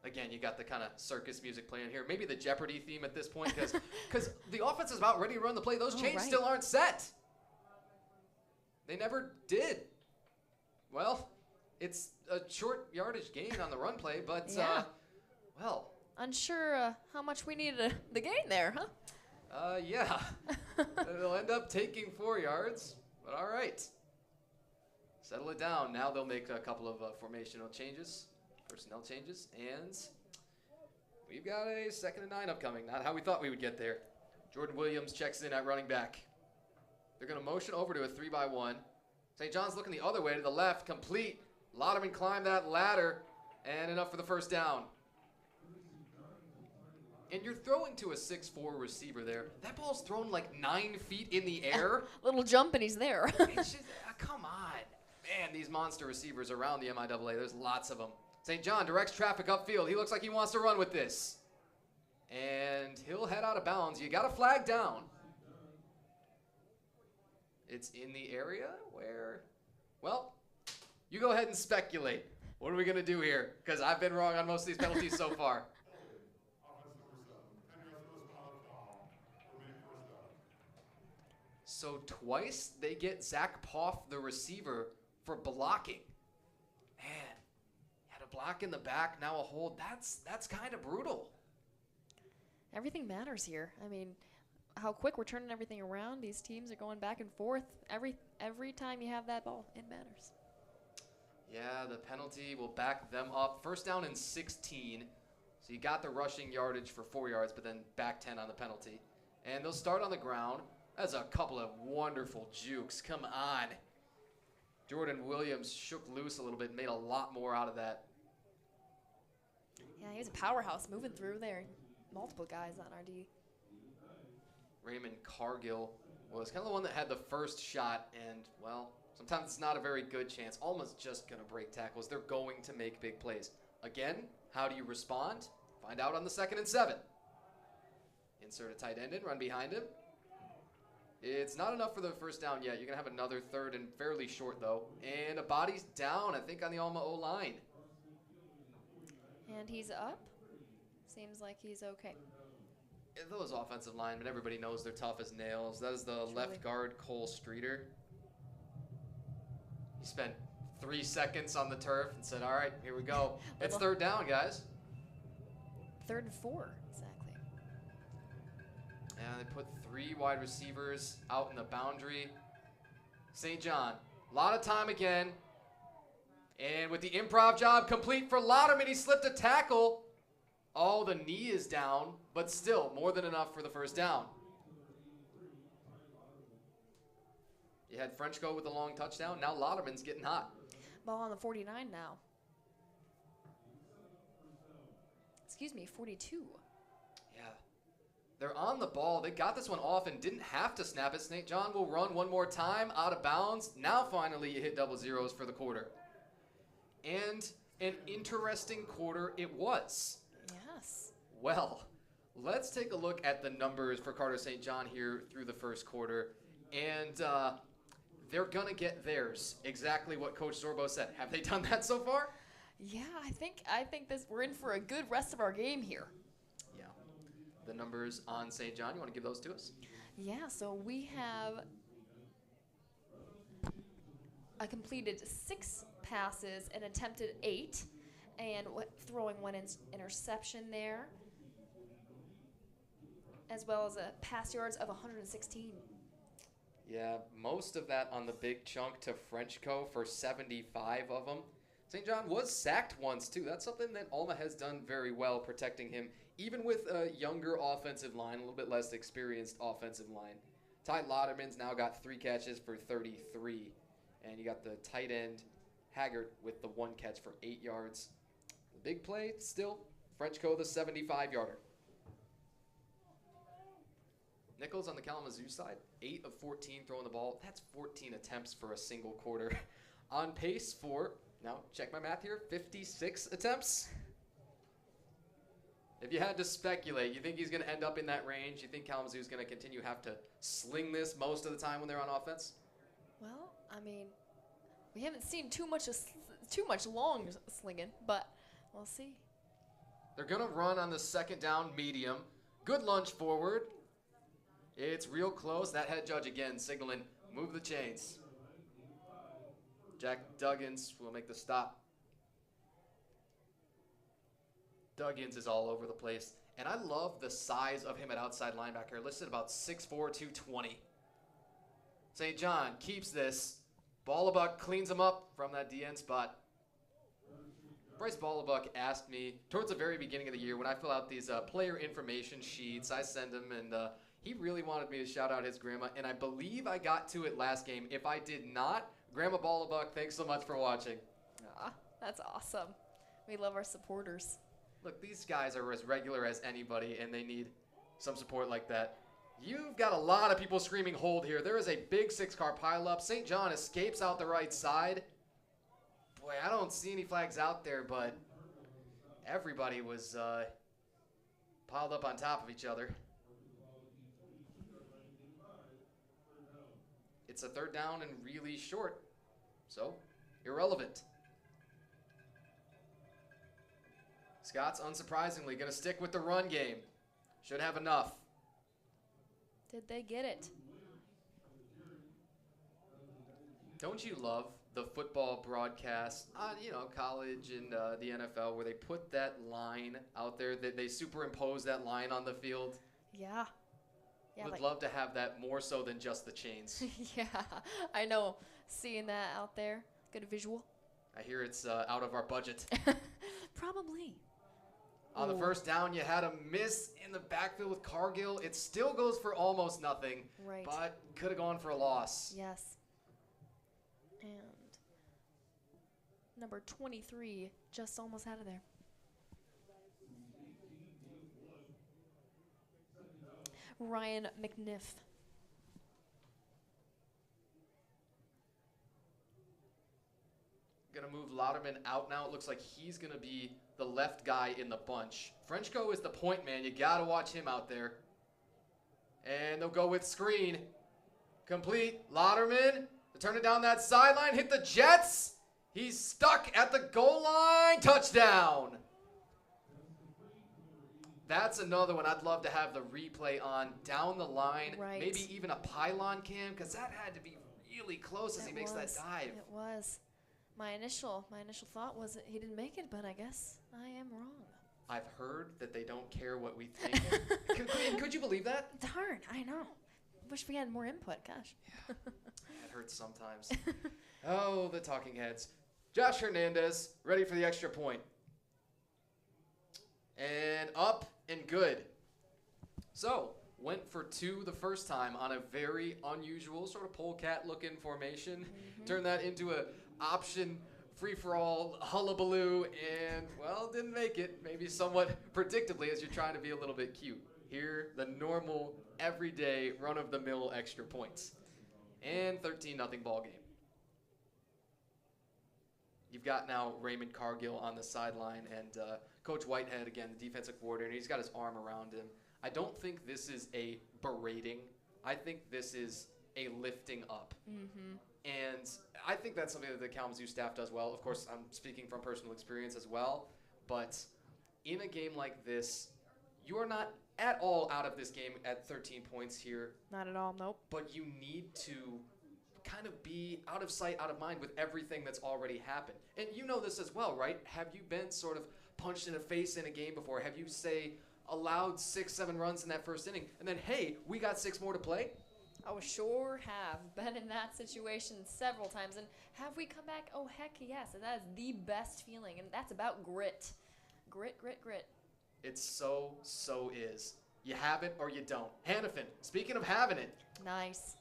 Again, you got the kind of circus music playing here. Maybe the Jeopardy theme at this point, because the offense is about ready to run the play. Those chains still aren't set. They never did. Well, it's a short yardage gain on the run play, but, yeah. Well. Unsure how much we needed the gain there, huh? Yeah. They'll end up taking 4 yards, but all right. Settle it down. Now they'll make a couple of formational changes. Personnel changes, and we've got a 2nd and 9 upcoming. Not how we thought we would get there. Jordan Williams checks in at running back. They're going to motion over to a 3-by-1. St. John's looking the other way to the left, complete. Lauderman climbed that ladder, and enough for the 1st down. and you're throwing to a 6'4" receiver there. That ball's thrown like 9 feet in the air. Little jump and he's there. It's just, come on. Man, these monster receivers around the MIAA, there's lots of them. St. John directs traffic upfield. He looks like he wants to run with this. And he'll head out of bounds. You got a flag down. It's in the area where, well, you go ahead and speculate. What are we going to do here? Because I've been wrong on most of these penalties so far. So twice they get Zach Poff, the receiver, for blocking. Man, had a block in the back, now a hold. That's kind of brutal. Everything matters here. I mean, how quick we're turning everything around. These teams are going back and forth. Every time you have that ball, it matters. Yeah, the penalty will back them up. First down and 16. So you got the rushing yardage for 4 yards, but then back 10 on the penalty. And they'll start on the ground. That's a couple of wonderful jukes. Come on. Jordan Williams shook loose a little bit, made a lot more out of that. Yeah, he was a powerhouse moving through there. Multiple guys on RD. Raymond Cargill was kind of the one that had the first shot, and, well, sometimes it's not a very good chance. Alma's just going to break tackles. They're going to make big plays. Again, how do you respond? Find out on the 2nd and 7. Insert a tight end in, run behind him. It's not enough for the first down yet. You're going to have another 3rd and fairly short, though. And a body's down, I think, on the Alma O-line. And he's up. Seems like he's okay. Those offensive linemen, everybody knows they're tough as nails. That is the left guard, Cole Streeter. He spent 3 seconds on the turf and said, all right, here we go. It's 3rd down, guys. 3rd and 4, exactly. And they put 3 wide receivers out in the boundary. St. John, a lot of time again. And with the improv job complete for Lauderman, he slipped a tackle. Oh, the knee is down, but still more than enough for the first down. You had Frenchco with a long touchdown. Now Lauderman's getting hot. Ball on the 49 now. Excuse me, 42. Yeah. They're on the ball. They got this one off and didn't have to snap it. St. John will run one more time out of bounds. Now finally you hit double zeros for the quarter. And an interesting quarter it was. Yes. Well, let's take a look at the numbers for Carter St. John here through the first quarter. And they're going to get theirs. Exactly what Coach Zobo said. Have they done that so far? Yeah, I think we're in for a good rest of our game here. Yeah. The numbers on St. John, you want to give those to us? Yeah, so we have completed 6 passes and attempted 8. And throwing 1 interception there, as well as a pass yards of 116. Yeah, most of that on the big chunk to Frenchco for 75 of them. St. John was sacked once, too. That's something that Alma has done very well, protecting him, even with a younger offensive line, a little bit less experienced offensive line. Ty Lauderman's now got 3 catches for 33. And you got the tight end, Haggard, with the 1 catch for 8 yards. Big play still. Frenchco, the 75-yarder. Nichols on the Kalamazoo side, 8 of 14 throwing the ball. That's 14 attempts for a single quarter. On pace for, now check my math here, 56 attempts. If you had to speculate, you think he's going to end up in that range? You think Kalamazoo's going to continue have to sling this most of the time when they're on offense? Well, I mean, we haven't seen too much long slinging, but we'll see. They're going to run on the 2nd down medium. Good lunge forward. It's real close. That head judge again signaling, move the chains. Jack Duggins will make the stop. Duggins is all over the place. And I love the size of him at outside linebacker. Listed about 6'4", 220. St. John keeps this. Ballabuck cleans him up from that DN spot. Bryce Ballabuck asked me towards the very beginning of the year when I fill out these player information sheets, I send him, and he really wanted me to shout out his grandma, and I believe I got to it last game. If I did not, Grandma Ballabuck, thanks so much for watching. Aw, that's awesome. We love our supporters. look, these guys are as regular as anybody, and they need some support like that. You've got a lot of people screaming hold here. There is a big 6-car pileup. St. John escapes out the right side. Boy, I don't see any flags out there, but everybody was piled up on top of each other. It's a 3rd down and really short, so irrelevant. Scott's unsurprisingly going to stick with the run game. Should have enough. Did they get it? Don't you love the football broadcast on, college and the NFL where they put that line out there, that they superimpose that line on the field? Yeah. Yeah, Would love to have that more so than just the chains. Yeah, I know. Seeing that out there, good visual. I hear it's out of our budget. Probably. On the first down, you had a miss in the backfield with Cargill. It still goes for almost nothing, Right. but could have gone for a loss. Yes. And number 23 just almost out of there. Ryan McNiff. Gonna move Lauderman out now. It looks like he's gonna be the left guy in the bunch. Frenchco is the point man. You gotta watch him out there. And they'll go with screen. Complete. Lauderman to turn it down that sideline. Hit the Jets. He's stuck at the goal line. Touchdown. That's another one I'd love to have the replay on down the line. Right. Maybe even a pylon cam, because that had to be really close as he makes that dive. It was. My initial thought was that he didn't make it, but I guess I am wrong. I've heard that they don't care what we think. could you believe that? Darn, I know. Wish we had more input, gosh. Yeah, that hurts sometimes. Oh, the talking heads. Josh Hernandez, ready for the extra point. And up and good. So, went for 2 the first time on a very unusual sort of polecat-looking formation. Turned that into a option free-for-all hullabaloo and, well, didn't make it. Maybe somewhat predictably as you're trying to be a little bit cute. Here, the normal, everyday, run-of-the-mill extra points. And 13-0 ball game. You've got now Raymond Cargill on the sideline and Coach Whitehead, again, the defensive coordinator. He's got his arm around him. I don't think this is a berating. I think this is a lifting up. And I think that's something that the Kalamazoo staff does well. Of course, I'm speaking from personal experience as well. But in a game like this, you are not at all out of this game at 13 points here. Not at all, nope. But you need to kind of be out of sight, out of mind with everything that's already happened. And you know this as well, right? Have you been sort of punched in the face in a game before? Have you, say, allowed 6-7 runs in that first inning, and then, hey, we got 6 more to play? Oh, sure have been in that situation several times. And have we come back? Oh, heck yes. And that is the best feeling. And that's about grit. Grit, grit, grit. It so is. You have it or you don't. Hannafin, speaking of having it. Nice.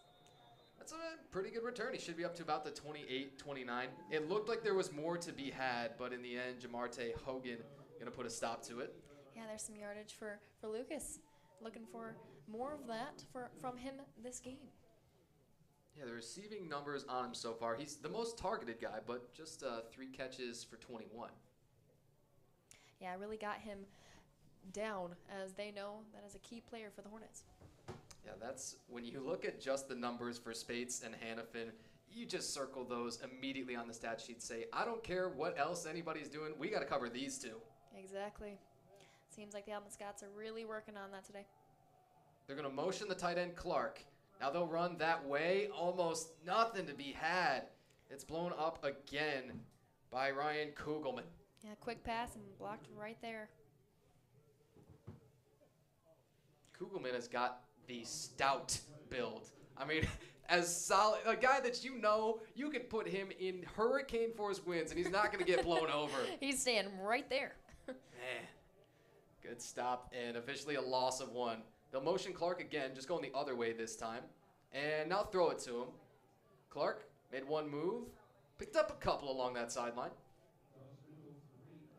That's a pretty good return. He should be up to about the 28-29. It looked like there was more to be had, but in the end, Jamarte Hogan going to put a stop to it. Yeah, there's some yardage for Lucas. Looking for more of that from him this game. Yeah, the receiving numbers on him so far. He's the most targeted guy, but just 3 catches for 21. Yeah, I really got him down, as they know that is a key player for the Hornets. Yeah, that's when you look at just the numbers for Spates and Hannafin, you just circle those immediately on the stat sheet. Say, I don't care what else anybody's doing. We got to cover these 2. Exactly. Seems like the Alma Scots are really working on that today. They're going to motion the tight end Clark. Now they'll run that way. Almost nothing to be had. It's blown up again by Ryan Kugelman. Yeah, quick pass and blocked right there. Kugelman has got the stout build. I mean, as solid, a guy that you could put him in hurricane force winds and he's not going to get blown over. He's staying right there. Man, good stop and officially a loss of 1. They'll motion Clark again, just going the other way this time. And now throw it to him. Clark made 1 move, picked up a couple along that sideline.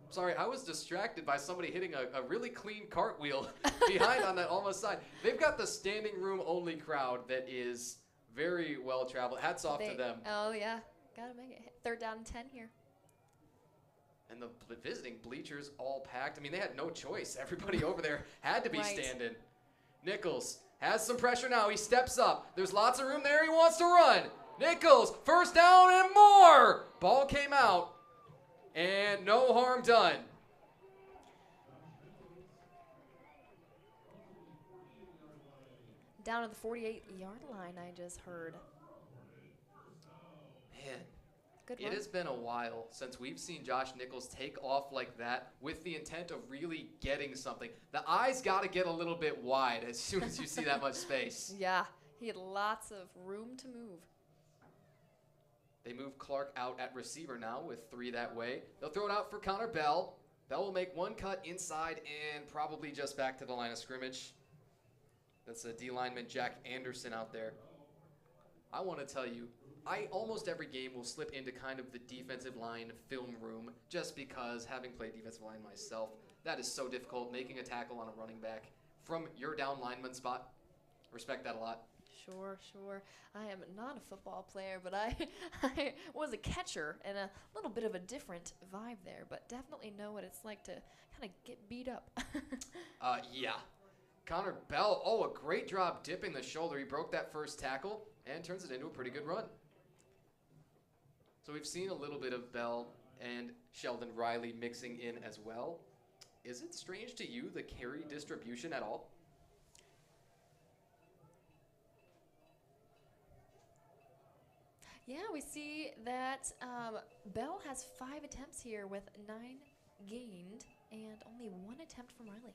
Sorry, I was distracted by somebody hitting a really clean cartwheel behind on that Alma side. They've got the standing room only crowd that is very well traveled. Hats off to them. Oh, yeah. Got to make it. 3rd down and 10 here. And the visiting bleachers all packed. I mean, they had no choice. Everybody over there had to be standing. Nichols has some pressure now. He steps up. There's lots of room there. He wants to run. Nichols, 1st down and more. Ball came out, and no harm done. Down to the 48-yard line, I just heard. Man. Good It one. has been a while since we've seen Josh Nichols take off like that with the intent of really getting something. The eyes got to get a little bit wide as soon as you see that much space. Yeah, he had lots of room to move. They move Clark out at receiver now with 3 that way. They'll throw it out for Connor Bell. Bell will make 1 cut inside and probably just back to the line of scrimmage. That's a D lineman, Jack Anderson, out there. I want to tell you, I almost every game will slip into kind of the defensive line film room just because, having played defensive line myself, that is so difficult, making a tackle on a running back from your down lineman spot. Respect that a lot. Sure. I am not a football player, but I was a catcher, and a little bit of a different vibe there, but definitely know what it's like to kind of get beat up. Yeah. Connor Bell, a great job dipping the shoulder. He broke that first tackle and turns it into a pretty good run. So we've seen a little bit of Bell and Sheldon Riley mixing in as well. Is it strange to you, the carry distribution at all? Yeah, we see that Bell has 5 attempts here with 9 gained and only 1 attempt from Riley.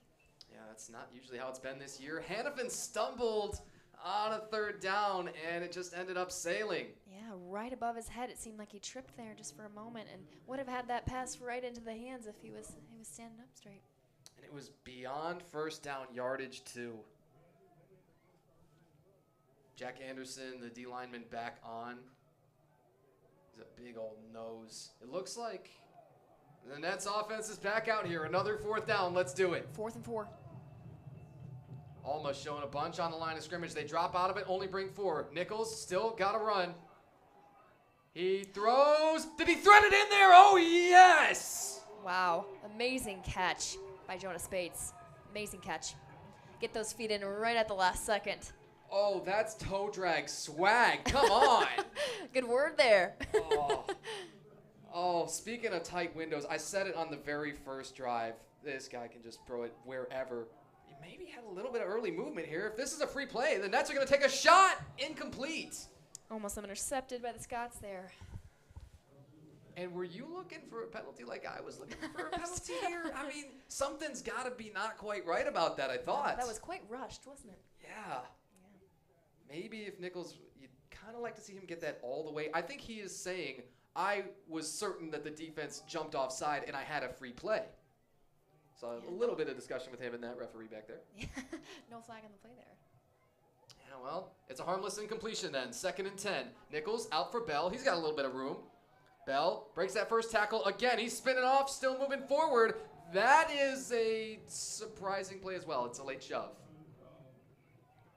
Yeah, that's not usually how it's been this year. Hannafin stumbled on a 3rd down, and it just ended up sailing. Yeah, right above his head. It seemed like he tripped there just for a moment and would have had that pass right into the hands if he was standing up straight. And it was beyond 1st down yardage, too. Jack Anderson, the D lineman, back on. He's a big old nose. It looks like the Nets offense is back out here. Another 4th down. Let's do it. 4th and 4. Alma showing a bunch on the line of scrimmage. They drop out of it, only bring 4. Nichols still got to run. He throws. Did he thread it in there? Oh, yes! Wow. Amazing catch by Jonah Spates. Amazing catch. Get those feet in right at the last second. Oh, that's toe drag swag. Come on. Good word there. Oh, speaking of tight windows, I said it on the very first drive. This guy can just throw it wherever. He maybe had a little bit of early movement here. If this is a free play, the Nets are going to take a shot. Incomplete. Almost intercepted by the Scots there. And were you looking for a penalty like I was looking for a penalty here? I mean, something's got to be not quite right about that, I thought. That was quite rushed, wasn't it? Yeah. Maybe if Nichols, you'd kind of like to see him get that all the way. I think he is saying, I was certain that the defense jumped offside and I had a free play. So a little bit of discussion with him and that referee back there. Yeah. No flag on the play there. Yeah, well, it's a harmless incompletion then. 2nd and 10. Nichols out for Bell. He's got a little bit of room. Bell breaks that first tackle again. He's spinning off, still moving forward. That is a surprising play as well. It's a late shove.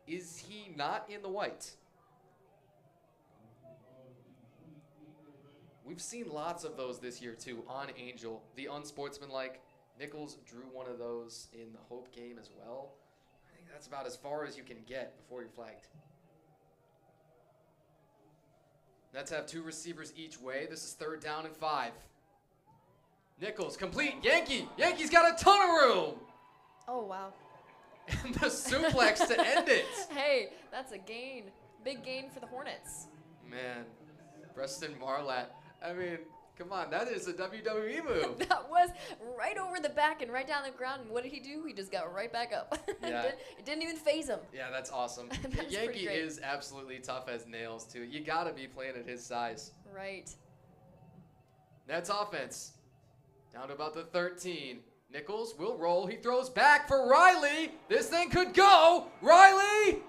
Is he not in the white? We've seen lots of those this year too on Angel. The unsportsmanlike. Nichols drew one of those in the Hope game as well. I think that's about as far as you can get before you're flagged. Nets have 2 receivers each way. This is 3rd down and 5. Nichols, complete. Yankee's got a ton of room. Oh, wow. And the suplex to end it. Hey, that's a gain. Big gain for the Hornets. Man, Preston Marlatt. I mean, come on, that is a WWE move. That was right over the back and right down the ground. And what did he do? He just got right back up. Yeah. It didn't even phase him. Yeah, that's awesome. That's Yankee pretty great. is absolutely tough as nails, too. You got to be playing at his size. Right. Nets offense. Down to about the 13. Nichols will roll. He throws back for Riley. This thing could go. Riley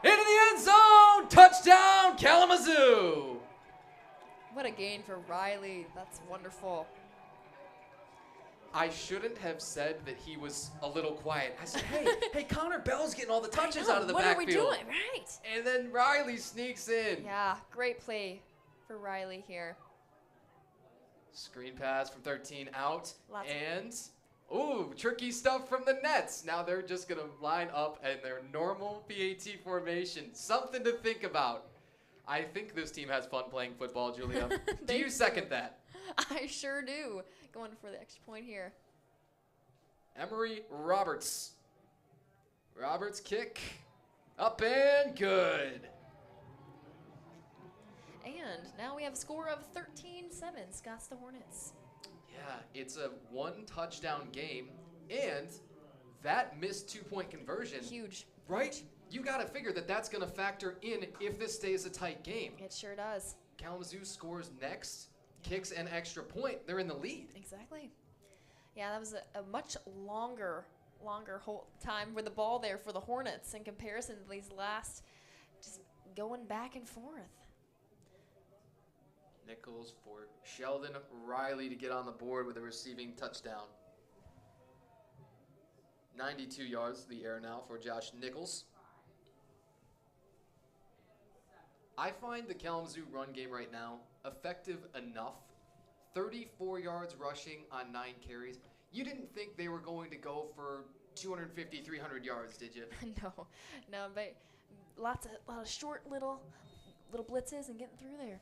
into the end zone. Touchdown, Kalamazoo. What a gain for Riley. That's wonderful. I shouldn't have said that he was a little quiet. I said, hey, Connor Bell's getting all the touches out of the what backfield. What are we doing? Right. And then Riley sneaks in. Yeah, great play for Riley here. Screen pass from 13 out. Lots and, ooh, tricky stuff from the Nets. Now they're just going to line up in their normal PAT formation. Something to think about. I think this team has fun playing football, Julia. Do you second that? I sure do. Going for the extra point here. Emery Roberts. Roberts kick. Up and good. And now we have a score of 13-7. Scott's the Hornets. Yeah, it's a one-touchdown game. And that missed two-point conversion. Huge. Right? You got to figure that that's going to factor in if this stays a tight game. It sure does. Kalamazoo scores next, kicks an extra point. They're in the lead. Exactly. Yeah, that was a much longer whole time with the ball there for the Hornets in comparison to these last, just going back and forth. Nichols for Sheldon Riley to get on the board with a receiving touchdown. 92 yards to the air now for Josh Nichols. I find the Kalamazoo run game right now effective enough. 34 yards rushing on 9 carries. You didn't think they were going to go for 250, 300 yards, did you? No, but a lot of short little blitzes and getting through there.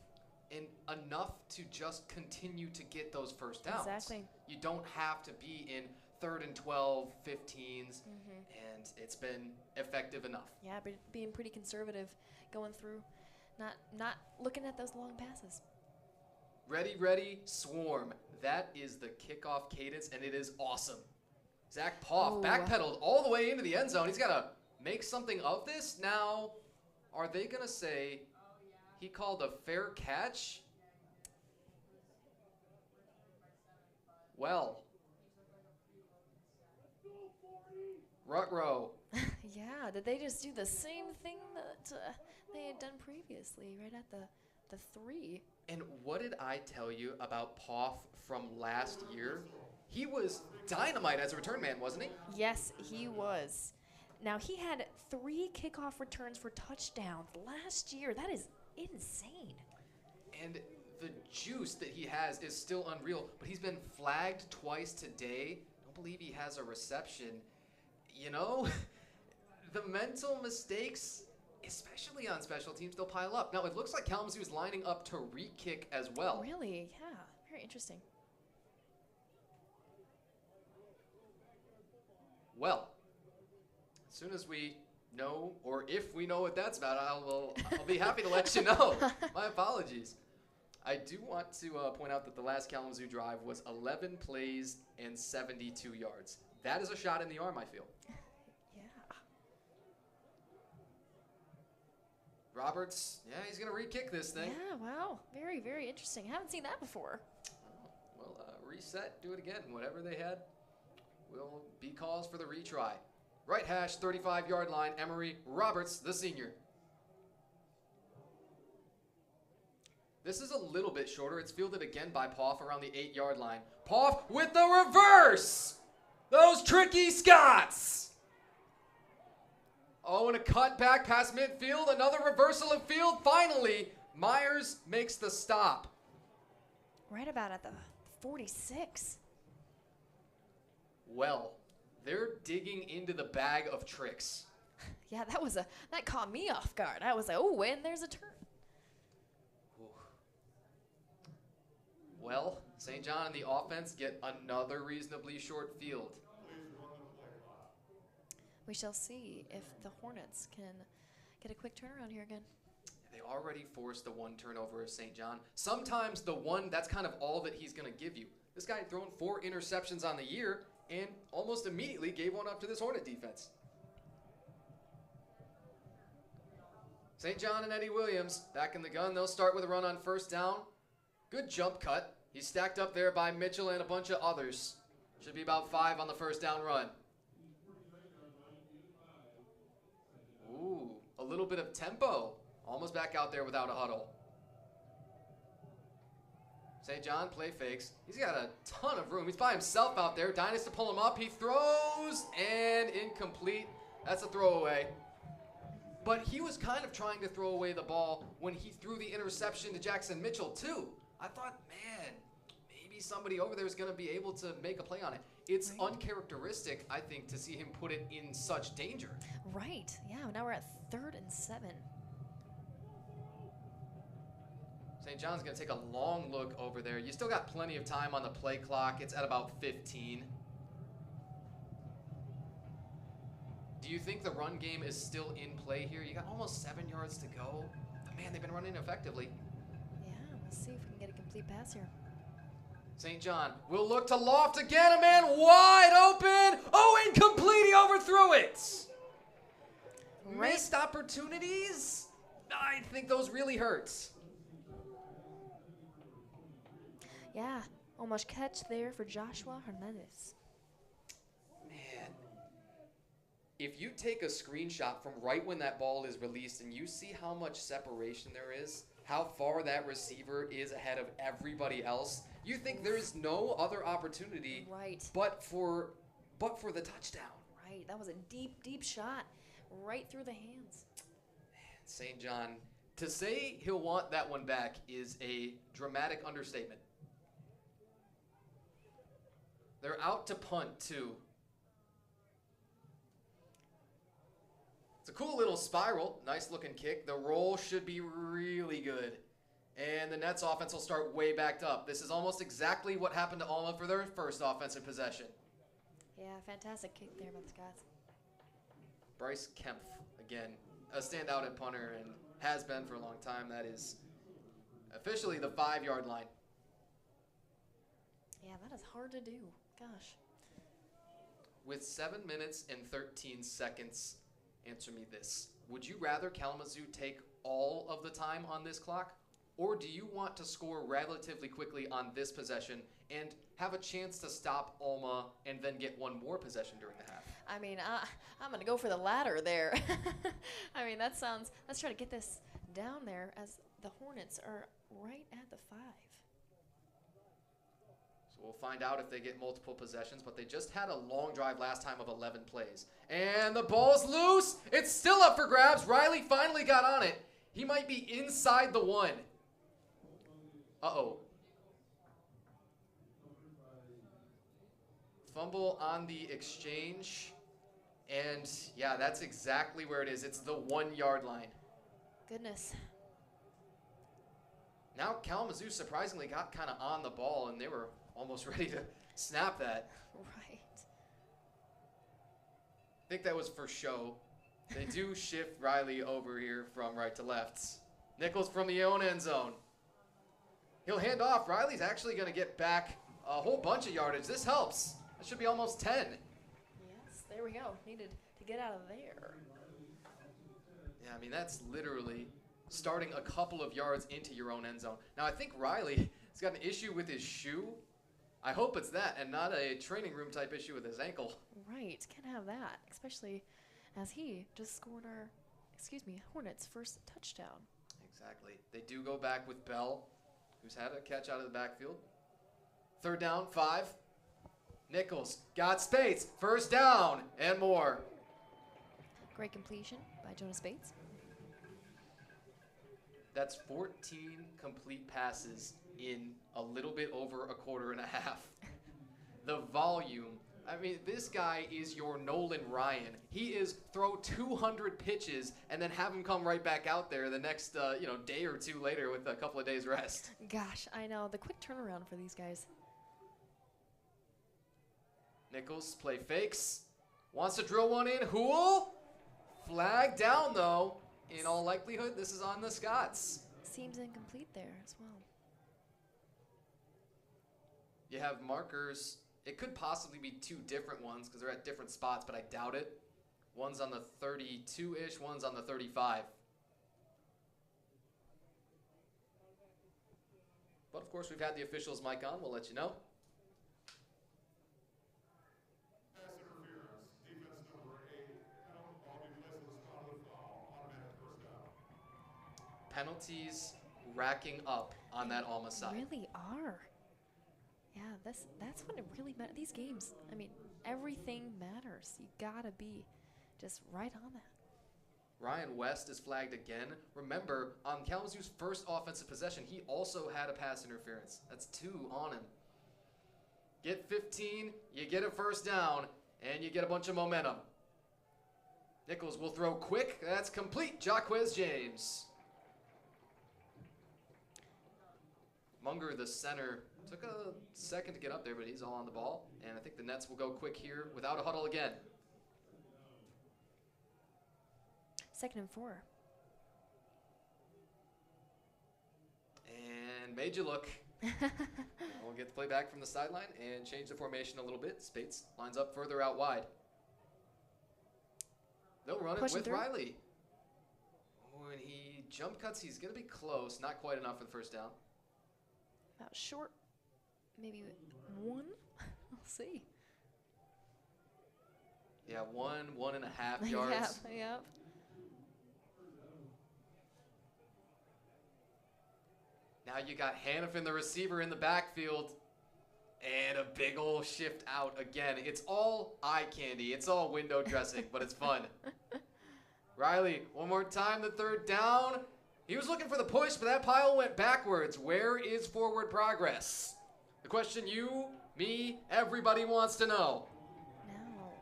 And enough to just continue to get those first downs. Exactly. You don't have to be in 3rd and 12, 15s, and it's been effective enough. Yeah, but being pretty conservative going through, not looking at those long passes. Ready, ready, swarm. That is the kickoff cadence, and it is awesome. Zach Poff backpedaled all the way into the end zone. He's got to make something of this. Now, are they going to say he called a fair catch? Well, Rutrow. Yeah, did they just do the same thing that they had done previously, right at the 3? And what did I tell you about Poff from last year? He was dynamite as a return man, wasn't he? Yes, he was. Now, he had 3 kickoff returns for touchdowns last year. That is insane. And the juice that he has is still unreal, but he's been flagged twice today. I don't believe he has a reception. You know, the mental mistakes, especially on special teams, they'll pile up. Now, it looks like Kalamazoo is lining up to re-kick as well. Really? Yeah. Very interesting. Well, as soon as we know, or if we know what that's about, I'll be happy to let you know. My apologies. I do want to point out that the last Kalamazoo drive was 11 plays and 72 yards. That is a shot in the arm, I feel. Yeah. Roberts, yeah, he's going to re-kick this thing. Yeah, wow. Very, very interesting. Haven't seen that before. Well, reset, do it again. Whatever they had will be calls for the retry. Right hash, 35-yard line, Emery Roberts, the senior. This is a little bit shorter. It's fielded again by Poff around the 8-yard line. Poff with the reverse! Those tricky Scots! Oh, and a cut back past midfield. Another reversal of field. Finally, Myers makes the stop. Right about at the 46. Well, they're digging into the bag of tricks. Yeah, that caught me off guard. I was like, oh, and there's a turn. Ooh. Well, St. John and the offense get another reasonably short field. We shall see if the Hornets can get a quick turnaround here again. They already forced the one turnover of St. John. Sometimes the one, that's kind of all that he's going to give you. This guy had thrown 4 interceptions on the year and almost immediately gave one up to this Hornet defense. St. John and Eddie Williams back in the gun. They'll start with a run on first down. Good jump cut. He's stacked up there by Mitchell and a bunch of others. Should be about 5 on the first down run. Ooh, a little bit of tempo. Almost back out there without a huddle. St. John play fakes. He's got a ton of room. He's by himself out there. Dynas to pull him up. He throws and incomplete. That's a throwaway. But he was kind of trying to throw away the ball when he threw the interception to Jackson Mitchell too. I thought, man, maybe somebody over there is going to be able to make a play on it. It's uncharacteristic, I think, to see him put it in such danger. Right. Yeah, now we're at 3rd and 7. St. John's going to take a long look over there. You still got plenty of time on the play clock. It's at about 15. Do you think the run game is still in play here? You got almost 7 yards to go. Man, they've been running effectively. Yeah, let's see if we can get a complete pass here. St. John will look to loft again. A man wide open. Oh, incomplete. He overthrew it. Missed opportunities. I think those really hurt. Yeah, almost catch there for Joshua Hernandez. Man, if you take a screenshot from right when that ball is released and you see how much separation there is, how far that receiver is ahead of everybody else, you think there is no other opportunity but for the touchdown. Right, that was a deep, deep shot right through the hands. Man, St. John, to say he'll want that one back is a dramatic understatement. They're out to punt, too. It's a cool little spiral. Nice looking kick. The roll should be really good. And the Nets offense will start way backed up. This is almost exactly what happened to Alma for their first offensive possession. Yeah, fantastic kick there by the Scots. Bryce Kempf, again, a standout at punter and has been for a long time. That is officially the 5-yard line. Yeah, that is hard to do. Gosh. With 7 minutes and 13 seconds, answer me this. Would you rather Kalamazoo take all of the time on this clock? Or do you want to score relatively quickly on this possession and have a chance to stop Alma and then get one more possession during the half? I mean, I'm going to go for the latter there. I mean, let's try to get this down there as the Hornets are right at the 5. We'll find out if they get multiple possessions, but they just had a long drive last time of 11 plays. And the ball's loose. It's still up for grabs. Riley finally got on it. He might be inside the 1. Uh-oh. Fumble on the exchange. And, yeah, that's exactly where it is. It's the 1-yard line. Goodness. Now Kalamazoo surprisingly got kind of on the ball, and they were almost ready to snap that. Right. I think that was for show. They do shift Riley over here from right to left. Nichols from the own end zone. He'll hand off. Riley's actually going to get back a whole bunch of yardage. This helps. That should be almost 10. Yes, there we go. Needed to get out of there. Yeah, I mean, that's literally starting a couple of yards into your own end zone. Now, I think Riley has got an issue with his shoe. I hope it's that and not a training room type issue with his ankle. Right, can't have that, especially as he just scored our, Hornets' first touchdown. Exactly. They do go back with Bell, who's had a catch out of the backfield. 3rd down, 5. Nichols got space. 1st down and more. Great completion by Jonas Bates. That's 14 complete passes in a little bit over a quarter and a half. The volume. I mean, this guy is your Nolan Ryan. He is throw 200 pitches and then have him come right back out there the next day or two later with a couple of days rest. Gosh, I know. The quick turnaround for these guys. Nichols play fakes. Wants to drill one in. Hool. Flag down, though. In all likelihood, this is on the Scots. Seems incomplete there as well. You have markers. It could possibly be 2 different ones because they're at different spots, but I doubt it. One's on the 32-ish, one's on the 35. But, of course, we've had the officials' mic on. We'll let you know. Pass interference. Defense number 8. Penalty ball be placed on the foul. Automatic 1st down. Penalties racking up on that Alma side. Really are. Yeah, that's what it really matters. These games, I mean, everything matters. You gotta be just right on that. Ryan West is flagged again. Remember, on Kalamazoo's first offensive possession, he also had a pass interference. That's 2 on him. Get 15, you get a first down, and you get a bunch of momentum. Nichols will throw quick. That's complete. Jaquez James. Munger, the center, took a second to get up there, but he's all on the ball. And I think the Nets will go quick here without a huddle again. 2nd and 4. And made you look. We'll get the play back from the sideline and change the formation a little bit. Spates lines up further out wide. They'll run Pushing it with through. Riley. When he jump cuts, he's going to be close. Not quite enough for the first down. About short, maybe 1. We'll see. Yeah, 1.5 yards. Yep. Now you got Hannafin, the receiver, in the backfield. And a big old shift out again. It's all eye candy. It's all window dressing, but it's fun. Riley, one more time, the 3rd down. He was looking for the push, but that pile went backwards. Where is forward progress? The question you, me, everybody wants to know. Now,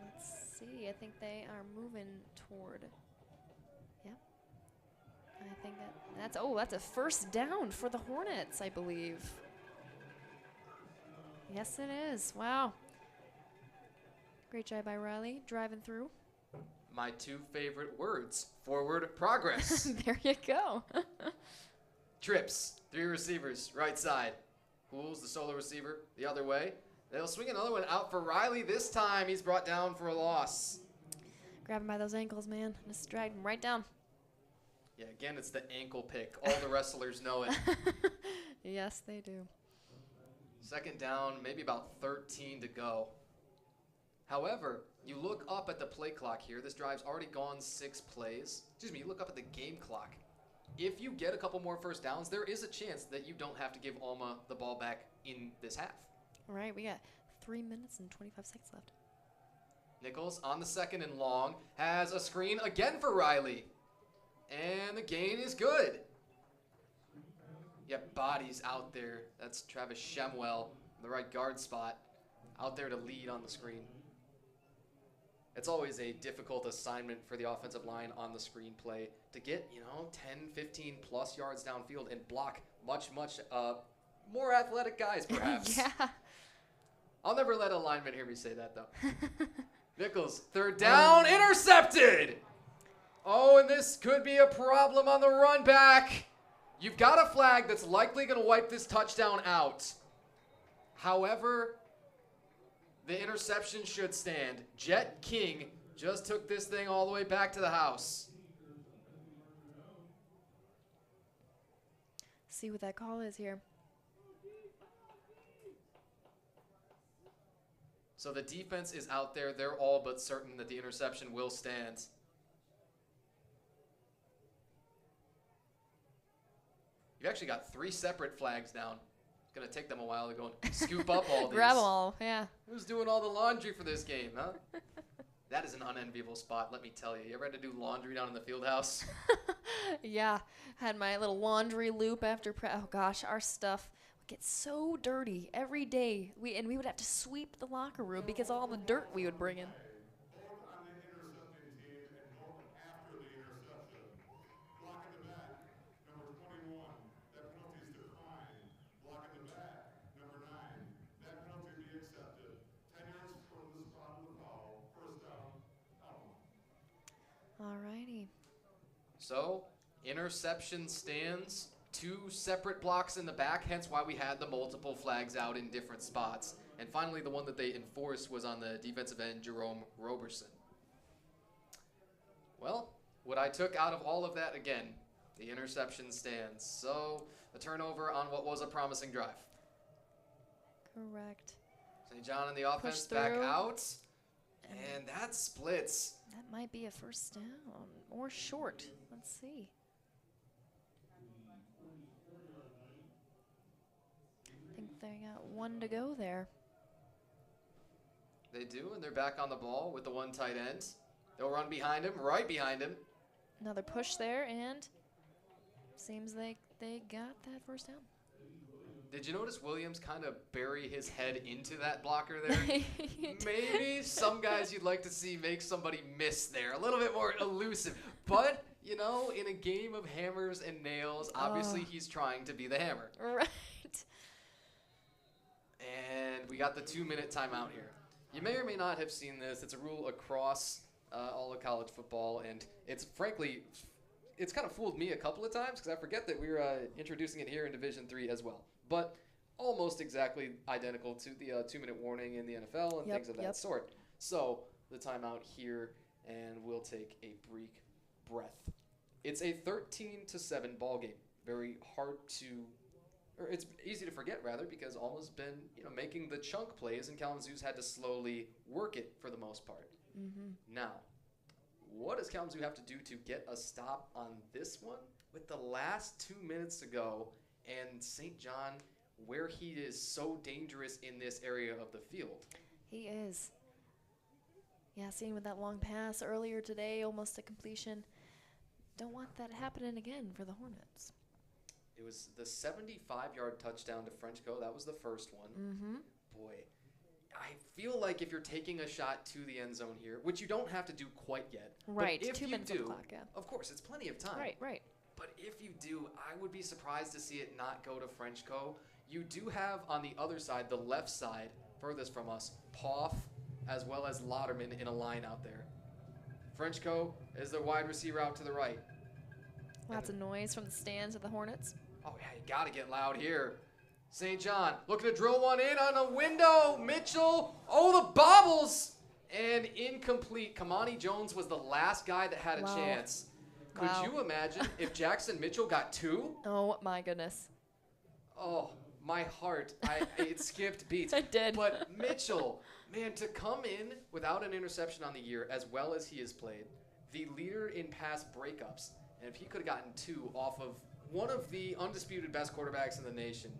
let's see. I think they are moving toward. Yep. I think that's a first down for the Hornets, I believe. Yes, it is. Wow. Great job by Riley, driving through. My 2 favorite words, forward progress. There you go. Trips, 3 receivers, right side. Pools, the solo receiver, the other way. They'll swing another one out for Riley. This time he's brought down for a loss. Grab him by those ankles, man. Just drag him right down. Yeah, again, it's the ankle pick. All the wrestlers know it. Yes, they do. 2nd down, maybe about 13 to go. However, you look up at the play clock here. This drive's already gone 6 plays. Excuse me, you look up at the game clock. If you get a couple more first downs, there is a chance that you don't have to give Alma the ball back in this half. All right, we got 3 minutes and 25 seconds left. Nichols on the 2nd and long has a screen again for Riley. And the gain is good. Yeah, bodies out there. That's Travis Shemwell, the right guard spot, out there to lead on the screen. It's always a difficult assignment for the offensive line on the screen play to get, 10, 15 plus yards downfield and block much more athletic guys, perhaps. Yeah. I'll never let a lineman hear me say that, though. Nichols, 3rd down, intercepted! Oh, and this could be a problem on the run back. You've got a flag that's likely going to wipe this touchdown out. However, the interception should stand. Jet King just took this thing all the way back to the house. See what that call is here. So the defense is out there. They're all but certain that the interception will stand. You've actually got 3 separate flags down. It's going to take them a while to go and scoop up all these. Grab them all, yeah. Who's doing all the laundry for this game, huh? That is an unenviable spot, let me tell you. You ever had to do laundry down in the field house? Yeah, had my little laundry loop after oh gosh, our stuff would get so dirty every day. We would have to sweep the locker room because of all the dirt we would bring in. On the intercepting team and Hope after the interception. Blocking the back, number 21. That penalty's declined. Blocking the back, number 9. That penalty be accepted. 10 yards from the spot of the foul. First down, Alma. Alrighty. So, interception stands. 2 separate blocks in the back, hence why we had the multiple flags out in different spots. And finally, the one that they enforced was on the defensive end, Jerome Roberson. Well, what I took out of all of that, again, the interception stands. So, a turnover on what was a promising drive. Correct. St. John in the offense Push back through. out. And that splits. That might be a first down or short. Let's see. they got 1 to go there. They do, and they're back on the ball with the one tight end. They'll run behind him, right behind him. Another push there, and seems they got that first down. Did you notice Williams kind of bury his head into that blocker there? Maybe some guys you'd like to see make somebody miss there. A little bit more elusive. But, you know, in a game of hammers and nails, obviously he's trying to be the hammer. Right. And we got the 2-minute timeout here. You may or may not have seen this. It's a rule across all of college football, and it's frankly, it's kind of fooled me a couple of times because I forget that we were introducing it here in Division III as well. But almost exactly identical to the 2-minute warning in the NFL and things of that sort. So the timeout here, and we'll take a brief breath. It's a 13-7 ball game. Very hard to, or it's easy to forget rather, because Alma's been making the chunk plays, and Kalamazoo's had to slowly work it for the most part. Now, what does Kalamazoo have to do to get a stop on this one with the last 2 minutes to go? And St. John, where he is so dangerous in this area of the field. He is. Yeah, seeing with that long pass earlier today, almost a completion. Don't want that happening again for the Hornets. It was the 75-yard touchdown to Frenchco. That was the first one. Boy, I feel like if you're taking a shot to the end zone here, which you don't have to do quite yet. Right, but if 2 minutes you do, on the clock, yeah. Of course, it's plenty of time. Right. But if you do, I would be surprised to see it not go to Frenchco. You do have on the other side, the left side, furthest from us, Poff, as well as Lauderman in a line out there. Frenchco is the wide receiver out to the right. Lots of noise from the stands of the Hornets. Oh, yeah, you got to get loud here. St. John looking to drill one in on a window. Mitchell, the bobbles. And incomplete. Kamani Jones was the last guy that had a chance. Could you imagine if Jackson Mitchell got 2? Oh, my goodness. Oh, my heart. It skipped beats. It did. But Mitchell, man, to come in without an interception on the year as well as he has played, the leader in pass breakups, and if he could have gotten 2 off of one of the undisputed best quarterbacks in the nation,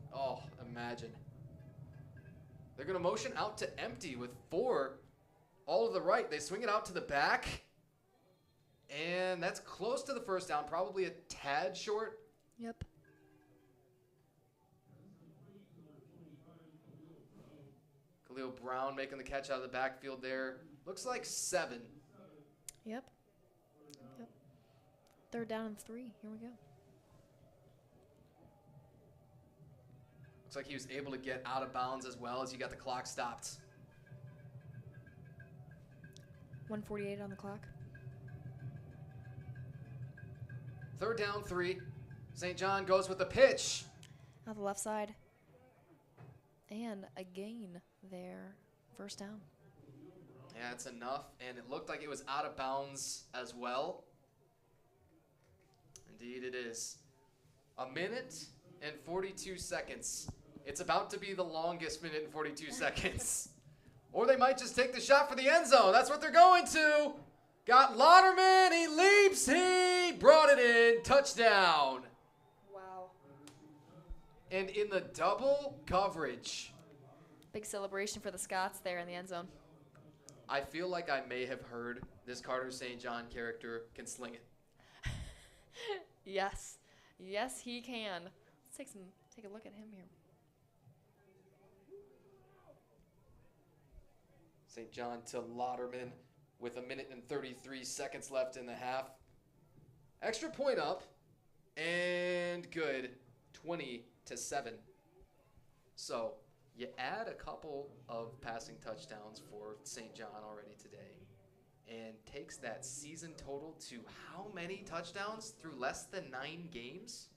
imagine. They're going to motion out to empty with 4 all to the right. They swing it out to the back. And that's close to the first down, probably a tad short. Yep. Khalil Brown making the catch out of the backfield there. Looks like 7. Yep. 3rd down and 3. Here we go. Looks like he was able to get out of bounds as well as you got the clock stopped. 1:48 on the clock. 3rd down, 3. St. John goes with the pitch. On the left side. And a gain there. 1st down. Yeah, it's enough. And it looked like it was out of bounds as well. Indeed it is. 1 minute and 42 seconds. It's about to be the longest minute and 42 seconds. Or they might just take the shot for the end zone. That's what they're going to. Got Lauderman. He leaps. He brought it in. Touchdown. Wow. And in the double coverage. Big celebration for the Scots there in the end zone. I feel like I may have heard this Carter St. John character can sling it. Yes. Yes, he can. Let's take a look at him here. St. John to Lauderman with 1 minute and 33 seconds left in the half. Extra point up and good. 20-7. So you add a couple of passing touchdowns for St. John already today and takes that season total to how many touchdowns through less than 9 games?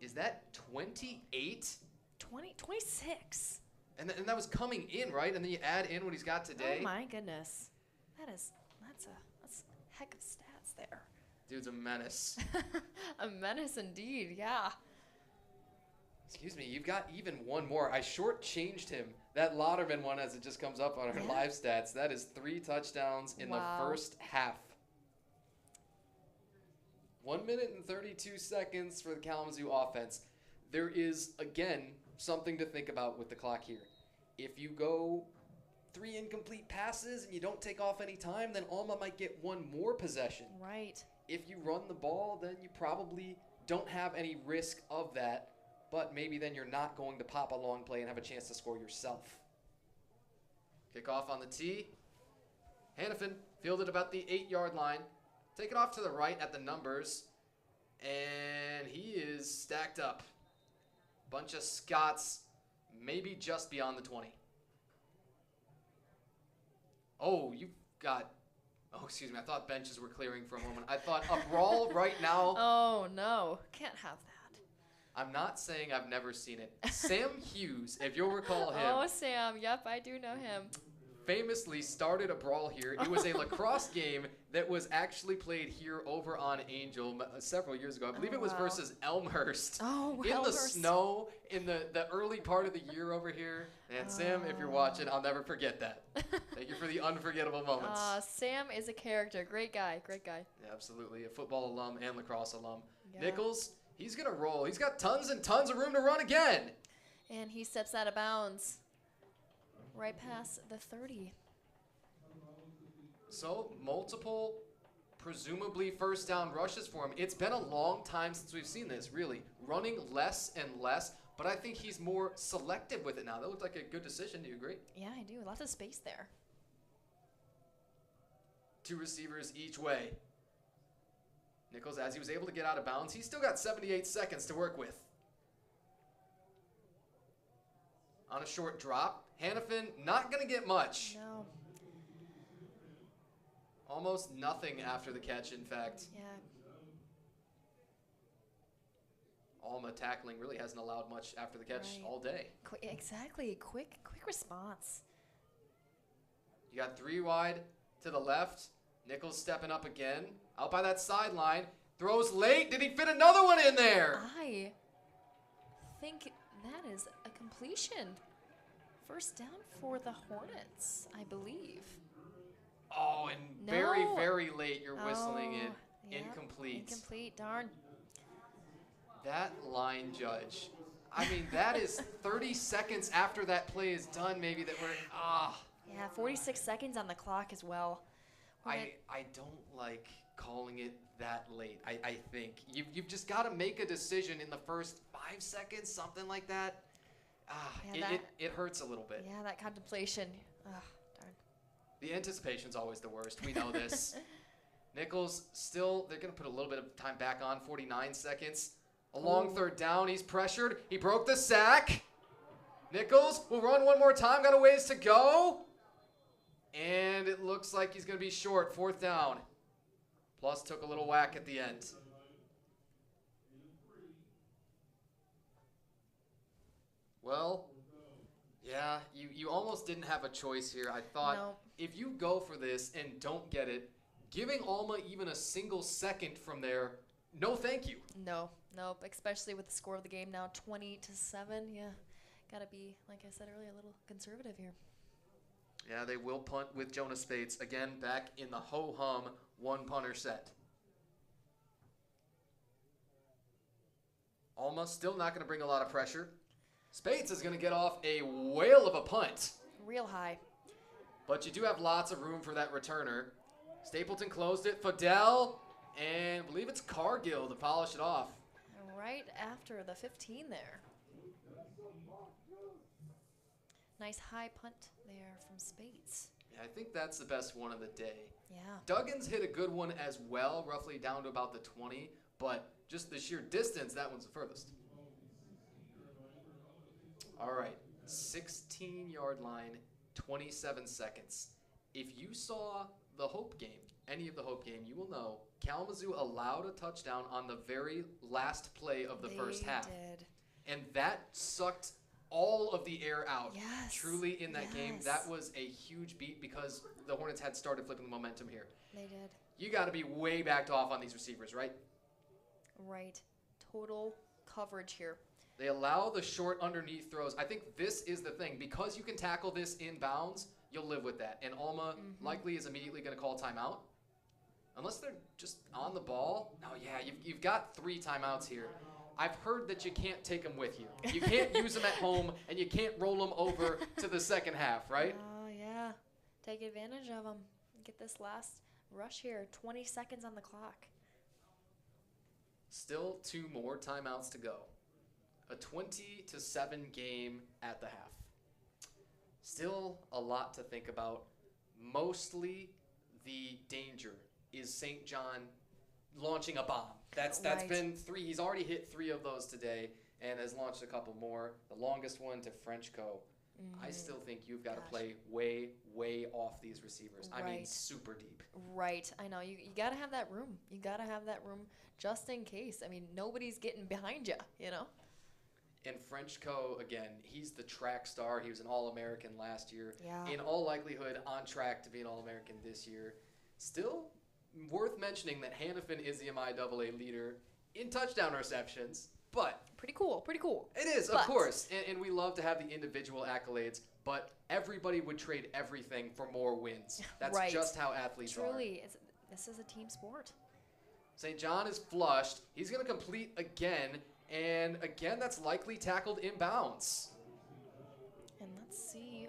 Is that 28? 26. And that was coming in, right? And then you add in what he's got today. Oh my goodness. That's a heck of stats there. Dude's a menace. A menace indeed, yeah. Excuse me, you've got even one more. I shortchanged him. That Lauderman one, as it just comes up on our live stats, that is 3 touchdowns in the first half. 1 minute and 32 seconds for the Kalamazoo offense. there is, again, something to think about with the clock here. If you go 3 incomplete passes and you don't take off any time, then Alma might get 1 more possession. Right. If you run the ball, then you probably don't have any risk of that, but maybe then you're not going to pop a long play and have a chance to score yourself. Kickoff on the tee. Hannafin fielded about the 8-yard line. Take it off to the right at the numbers, and he is stacked up. Bunch of Scots, maybe just beyond the 20. Oh, you've got... Oh, excuse me. I thought benches were clearing for a moment. I thought a brawl right now. Oh, no. Can't have that. I'm not saying I've never seen it. Sam Hughes, if you'll recall him. Oh, Sam. Yep, I do know him. Famously started a brawl here. It was a lacrosse game that was actually played here over on Angel several years ago. I believe it was versus Elmhurst. Oh, in Elmhurst. the snow in the early part of the year over here. And Sam, if you're watching, I'll never forget that. Thank you for the unforgettable moments. Sam is a character. Great guy. Great guy. Yeah, absolutely. A football alum and lacrosse alum. Yeah. Nichols, he's going to roll. He's got tons and tons of room to run again. And he steps out of bounds. Right past the 30. So, multiple, presumably first down rushes for him. It's been a long time since we've seen this, really. Running less and less, but I think he's more selective with it now. That looked like a good decision. Do you agree? Yeah, I do. Lots of space there. 2 receivers each way. Nichols, as he was able to get out of bounds, he's still got 78 seconds to work with. On a short drop. Hannafin, not going to get much. No. Almost nothing after the catch, in fact. Yeah. Alma tackling really hasn't allowed much after the catch all day. Exactly. Quick response. You got 3 wide to the left. Nichols stepping up again. Out by that sideline. Throws late. Did he fit another one in there? I think that is a completion. First down for the Hornets, I believe. Oh, and No. very, very late you're whistling it. Yep, Incomplete. Incomplete, darn. That line judge. I mean, that is 30 seconds after that play is done, maybe, that we're, Yeah, 46 seconds on the clock as well. I don't like calling it that late, I think. You've just got to make a decision in the first 5 seconds, something like that. It hurts a little bit. Yeah, that contemplation. Darn. The anticipation's always the worst. We know this. Nichols still, they're going to put a little bit of time back on, 49 seconds. A long third down. He's pressured. He broke the sack. Nichols will run one more time. Got a ways to go. And it looks like he's going to be short. 4th down. Plus took a little whack at the end. Well, yeah, you almost didn't have a choice here. I thought if you go for this and don't get it, giving Alma even a single second from there, no thank you. No, especially with the score of the game now, 20-7. Yeah, got to be, like I said earlier, a little conservative here. Yeah, they will punt with Jonas Spates. Again, back in the ho-hum 1-punter set. Alma still not going to bring a lot of pressure. Spates is going to get off a whale of a punt. Real high. But you do have lots of room for that returner. Stapleton closed it. Fidel, and I believe it's Cargill to polish it off. Right after the 15 there. Nice high punt there from Spates. Yeah, I think that's the best one of the day. Yeah. Duggins hit a good one as well, roughly down to about the 20, but just the sheer distance, that one's the furthest. All right, 16-yard line, 27 seconds. If you saw the Hope game, any of the Hope game, you will know Kalamazoo allowed a touchdown on the very last play of the first half. Did. And that sucked all of the air out. Yes. Truly in that game, that was a huge beat because the Hornets had started flipping the momentum here. They did. You got to be way backed off on these receivers, right? Right. Total coverage here. They allow the short underneath throws. I think this is the thing. Because you can tackle this in bounds, you'll live with that. And Alma likely is immediately going to call timeout. Unless they're just on the ball. Oh, yeah, you've got 3 timeouts here. I've heard that you can't take them with you. You can't use them at home, and you can't roll them over to the second half, right? Oh, yeah. Take advantage of them. Get this last rush here. 20 seconds on the clock. Still 2 more timeouts to go. A 20-7 game at the half. Still a lot to think about. Mostly the danger is St. John launching a bomb. That's Right. been 3. He's already hit 3 of those today and has launched a couple more. The longest one to Frenchco. I still think you've got to Gosh. play way, way off these receivers. I mean, Right. super deep. Right. I know. You got to have that room. You got to have that room just in case. I mean, nobody's getting behind you, you know? And Frenchco, again, he's the track star. He was an All-American last year. Yeah. In all likelihood, on track to be an All-American this year. Still worth mentioning that Hannafin is the MIAA leader in touchdown receptions, but Pretty cool. Pretty cool. it is, of But- course, and we love to have the individual accolades, but everybody would trade everything for more wins. That's Right. just how athletes are. Truly, this is a team sport. St. John is flushed. He's going to complete again, and again, that's likely tackled inbounds. And let's see.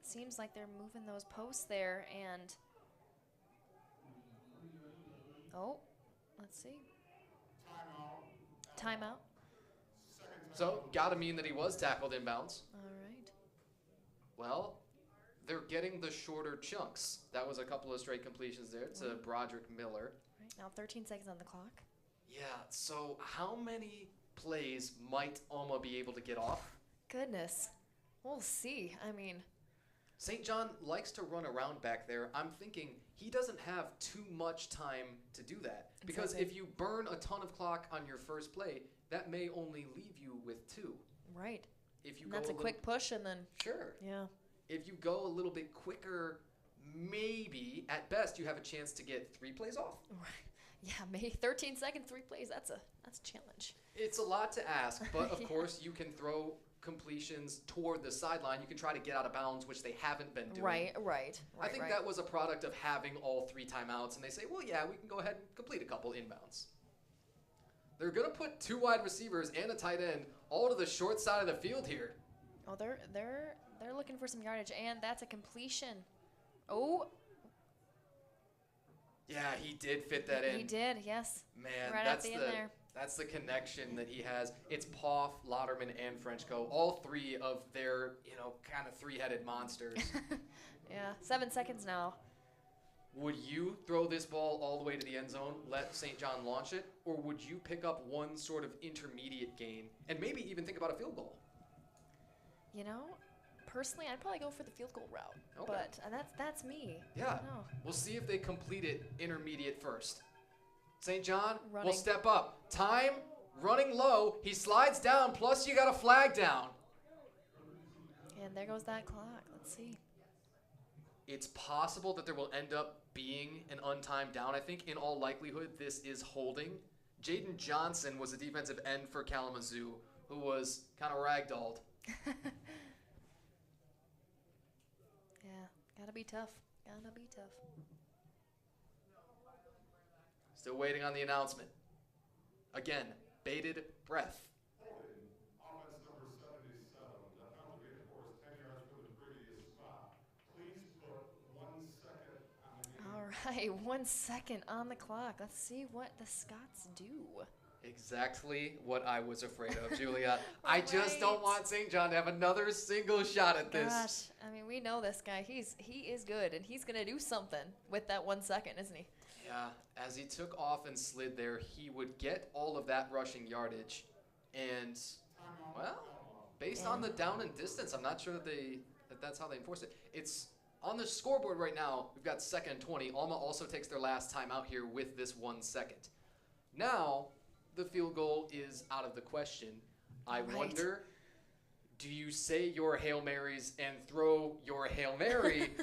Seems like they're moving those posts there, and let's see. Timeout. So, gotta mean that he was tackled inbounds. All right. Well, they're getting the shorter chunks. That was a couple of straight completions there to Broderick Miller. Right now, 13 seconds on the clock. Yeah, so how many plays might Alma be able to get off? Goodness, we'll see. I mean, St. John likes to run around back there. I'm thinking he doesn't have too much time to do that. Because Exactly. if you burn a ton of clock on your first play, that may only leave you with 2. right. If you And go that's a quick push, and then Sure. yeah. If you go a little bit quicker, maybe at best you have a chance to get 3 plays off. Right. Yeah, maybe 13 seconds, 3 plays. That's a challenge. It's a lot to ask, but of Yeah. course you can throw completions toward the sideline. You can try to get out of bounds, which they haven't been doing. Right. I think that was a product of having all 3 timeouts, and they say, well, yeah, we can go ahead and complete a couple inbounds. They're going to put 2 wide receivers and a tight end all to the short side of the field here. Oh, they're looking for some yardage, and that's a completion. Oh, Yeah, he did fit that in. he did. Yes. Man, Right at that's the end there. that's the connection that he has. It's Poff, Lauderman, and Frenchco, all 3 of their, kind of 3-headed monsters. Yeah. 7 seconds now. Would you throw this ball all the way to the end zone, let St. John launch it, or would you pick up one sort of intermediate gain and maybe even think about a field goal? You know, personally, I'd probably go for the field goal route. Okay. But that's me. I Yeah. don't know. We'll see if they complete it intermediate first. St. John will Running. step up. Time, running low. He slides down, plus you got a flag down. And there goes that clock. Let's see. It's possible that there will end up being an untimed down. I think in all likelihood this is holding. Jaden Johnson was a defensive end for Kalamazoo who was kind of ragdolled. Yeah. Gotta be tough. Gotta be tough. Still waiting on the announcement. Again, bated breath. Offense number 77, the penalty, of course, 10 yards from the previous spot. Please put 1 second on the game. All right. 1 second on the clock. Let's see what the Scots do. Exactly what I was afraid of, Julia. I just don't Right. want St. John to have another single shot at this. Gosh, I mean, we know this guy. He is good, and he's gonna do something with that 1 second, isn't he? Yeah, as he took off and slid there, he would get all of that rushing yardage. And, well, based on the down and distance, I'm not sure that that's how they enforce it. It's on the scoreboard right now. We've got 2nd and 20. Alma also takes their last time out here with this 1 second. Now, the field goal is out of the question. I Right. wonder, do you say your Hail Marys and throw your Hail Mary,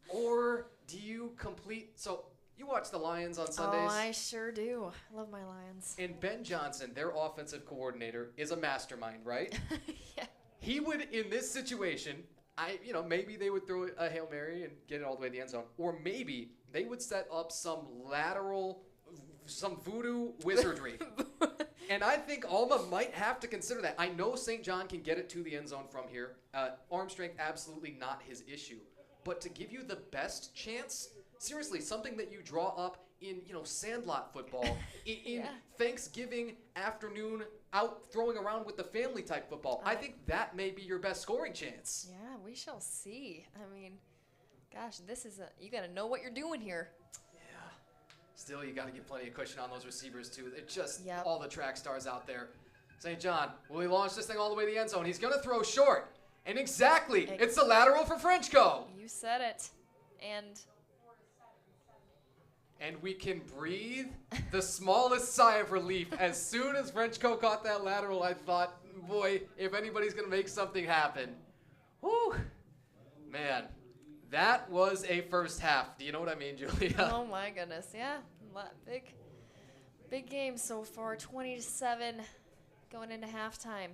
or do you complete? So you watch the Lions on Sundays. Oh, I sure do. I love my Lions. And Ben Johnson, their offensive coordinator, is a mastermind, right? Yeah. He would, in this situation, maybe they would throw a Hail Mary and get it all the way to the end zone. Or maybe they would set up some voodoo wizardry. And I think Alma might have to consider that. I know St. John can get it to the end zone from here. Arm strength, absolutely not his issue. But to give you the best chance, seriously, something that you draw up in, sandlot football, in Thanksgiving afternoon, out throwing around with the family type football, I think that may be your best scoring chance. Yeah, we shall see. I mean, gosh, you got to know what you're doing here. Still, you got to get plenty of cushion on those receivers, too. It's just all the track stars out there. St. John, will he launch this thing all the way to the end zone? He's going to throw short. And exactly, it's the lateral for Frenchco. You said it. And we can breathe the smallest sigh of relief. As soon as Frenchco caught that lateral, I thought, boy, if anybody's going to make something happen. Whew. Man. That was a first half. Do you know what I mean, Julia? Oh, my goodness. Yeah. Big game so far. 20-7 going into halftime.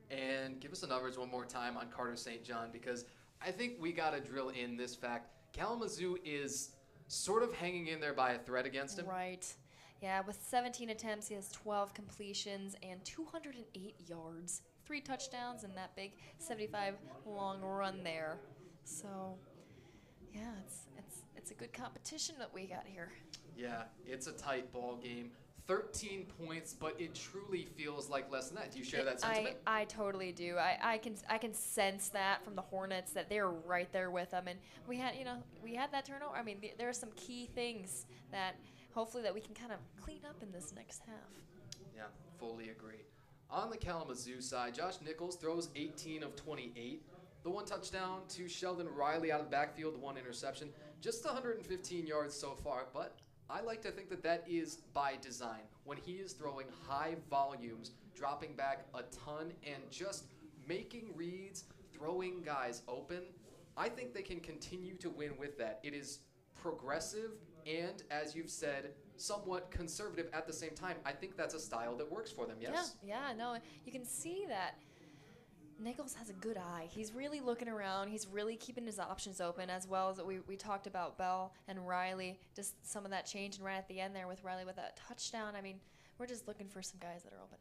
And give us the numbers one more time on Carter St. John, because I think we got to drill in this fact. Kalamazoo is sort of hanging in there by a thread against him. Right. Yeah, with 17 attempts, he has 12 completions and 208 yards. 3 touchdowns and that big 75 long run there. So, yeah, it's a good competition that we got here. Yeah, it's a tight ball game. 13 points, but it truly feels like less than that. Do you share that sentiment? I totally do. I can sense that from the Hornets that they're right there with them, and we had that turnover. I mean, there are some key things that hopefully that we can kind of clean up in this next half. Yeah, fully agree. On the Kalamazoo side, Josh Nichols throws 18 of 28. The 1 touchdown to Sheldon Riley out of the backfield, the 1 interception. Just 115 yards so far, but I like to think that that is by design. When he is throwing high volumes, dropping back a ton, and just making reads, throwing guys open, I think they can continue to win with that. It is progressive and, as you've said, somewhat conservative at the same time. I think that's a style that works for them, yes? Yeah, no, you can see that Nichols has a good eye. He's really looking around. He's really keeping his options open, as well as we talked about Bell and Riley, just some of that change and right at the end there with Riley with that touchdown. I mean, we're just looking for some guys that are open.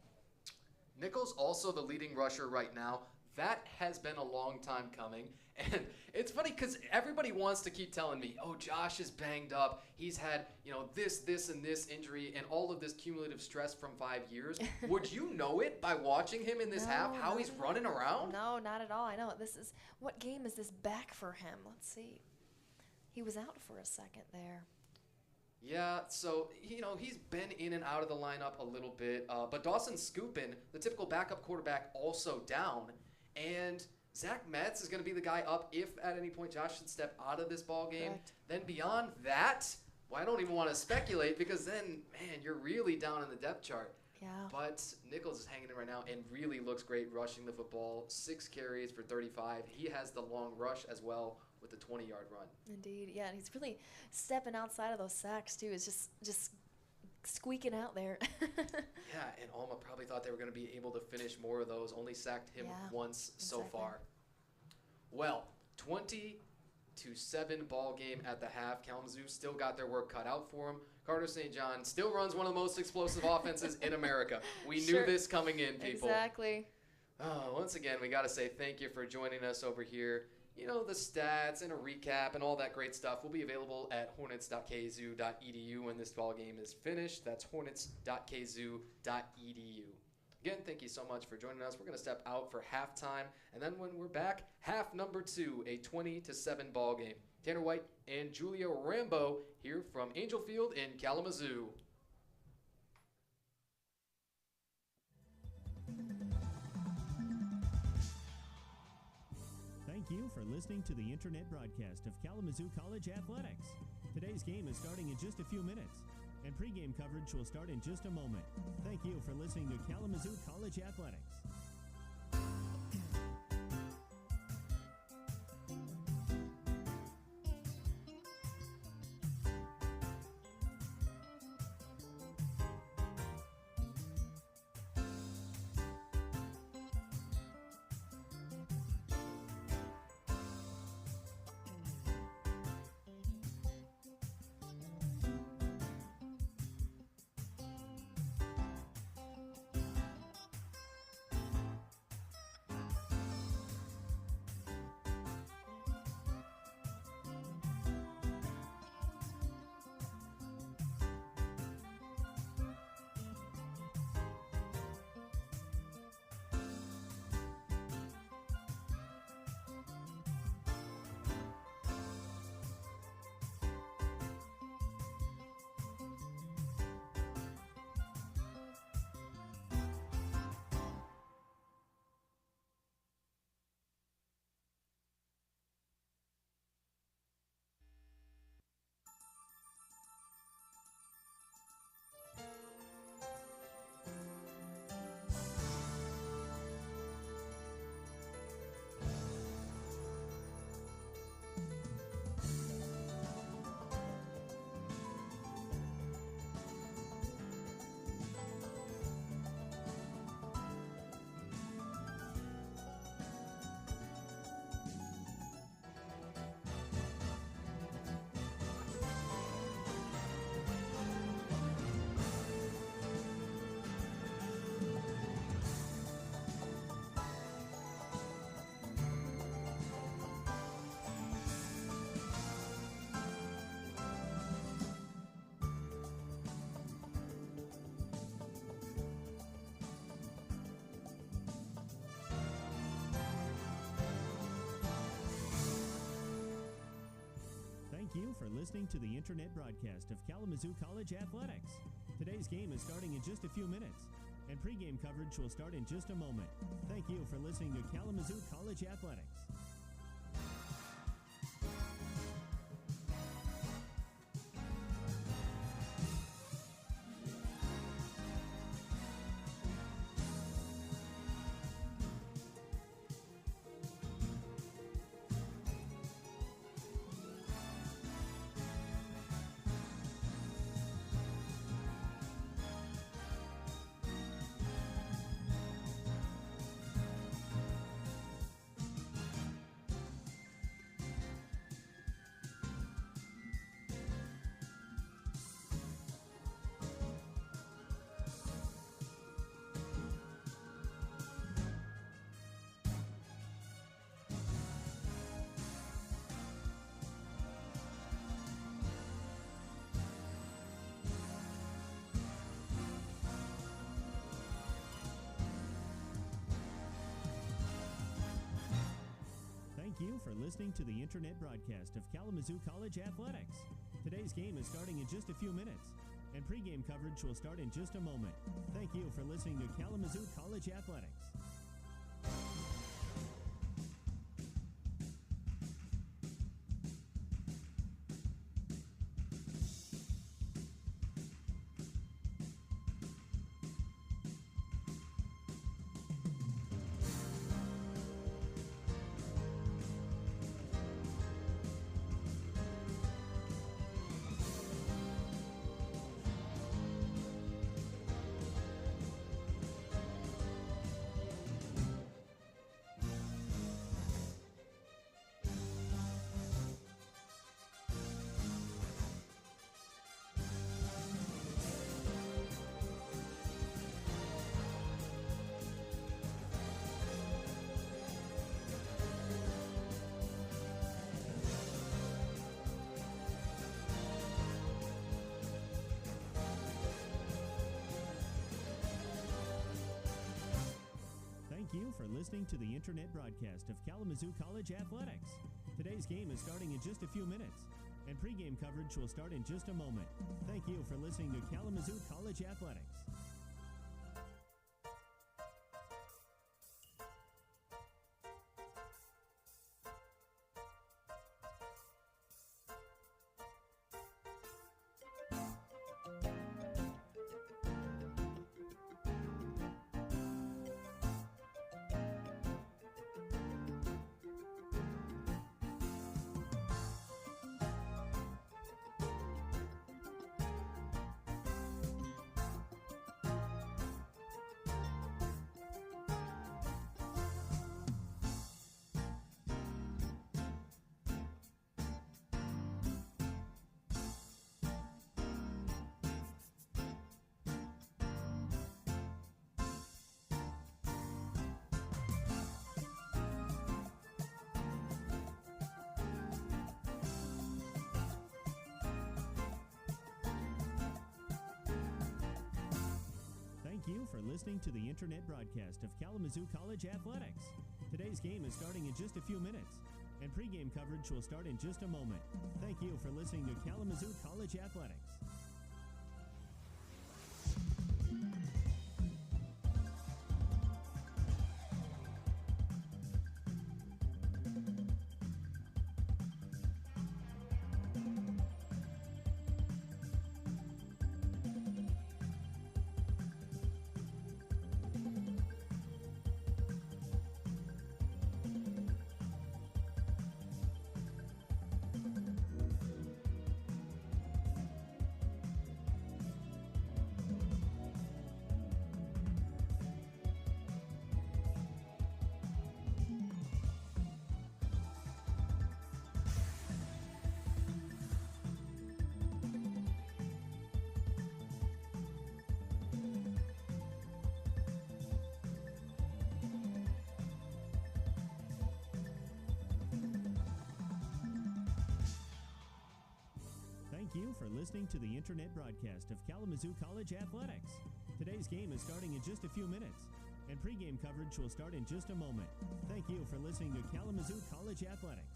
Nichols also the leading rusher right now. That has been a long time coming. And it's funny because everybody wants to keep telling me, oh, Josh is banged up. He's had, this, and this injury and all of this cumulative stress from 5 years. Would you know it by watching him in this half, how he's running around? No, not at all. I know. What game is this back for him? Let's see. He was out for a second there. Yeah, so, he's been in and out of the lineup a little bit. But Dawson Scoopin, the typical backup quarterback, also down. And Zach Metz is going to be the guy up if at any point Josh should step out of this ball game. Correct. Then beyond that, I don't even want to speculate because then, man, you're really down in the depth chart. Yeah. But Nichols is hanging in right now and really looks great rushing the football. 6 carries for 35. He has the long rush as well with the 20-yard run. Indeed, yeah, and he's really stepping outside of those sacks too. It's just squeaking out there. Yeah, and Alma probably thought they were going to be able to finish more of those. Only sacked him once so far. Well, 20-7 ball game at the half. Kalamazoo still got their work cut out for them. Carter St. John still runs one of the most explosive offenses in America. We knew this coming in, people. Exactly. Once again, we got to say thank you for joining us over here. The stats and a recap and all that great stuff will be available at hornets.kzu.edu when this ball game is finished. That's hornets.kzu.edu. Again, thank you so much for joining us. We're going to step out for halftime, and then when we're back, half number 2, a 20-7 ball game. Tanner White and Julia Rambo here from Angel Field in Kalamazoo. Thank you for listening to the internet broadcast of Kalamazoo College Athletics. Today's game is starting in just a few minutes, and pregame coverage will start in just a moment. Thank you for listening to Kalamazoo College Athletics. you for listening to the internet broadcast of Kalamazoo College Athletics. Today's game is starting in just a few minutes, and pregame coverage will start in just a moment. Thank you for listening to Kalamazoo College Athletics. Thank you for listening to the internet broadcast of Kalamazoo College Athletics. Today's game is starting in just a few minutes, and pregame coverage will start in just a moment. Thank you for listening to Kalamazoo College Athletics. Thank you for listening to the internet broadcast of Kalamazoo College Athletics. Today's game is starting in just a few minutes, and pregame coverage will start in just a moment. Thank you for listening to Kalamazoo College Athletics. Thank you for listening to the internet broadcast of Kalamazoo College Athletics. Today's game is starting in just a few minutes, and pregame coverage will start in just a moment. Thank you for listening to Kalamazoo College Athletics. Thank you for listening to the internet broadcast of Kalamazoo College Athletics. Today's game is starting in just a few minutes, and pregame coverage will start in just a moment. Thank you for listening to Kalamazoo College Athletics.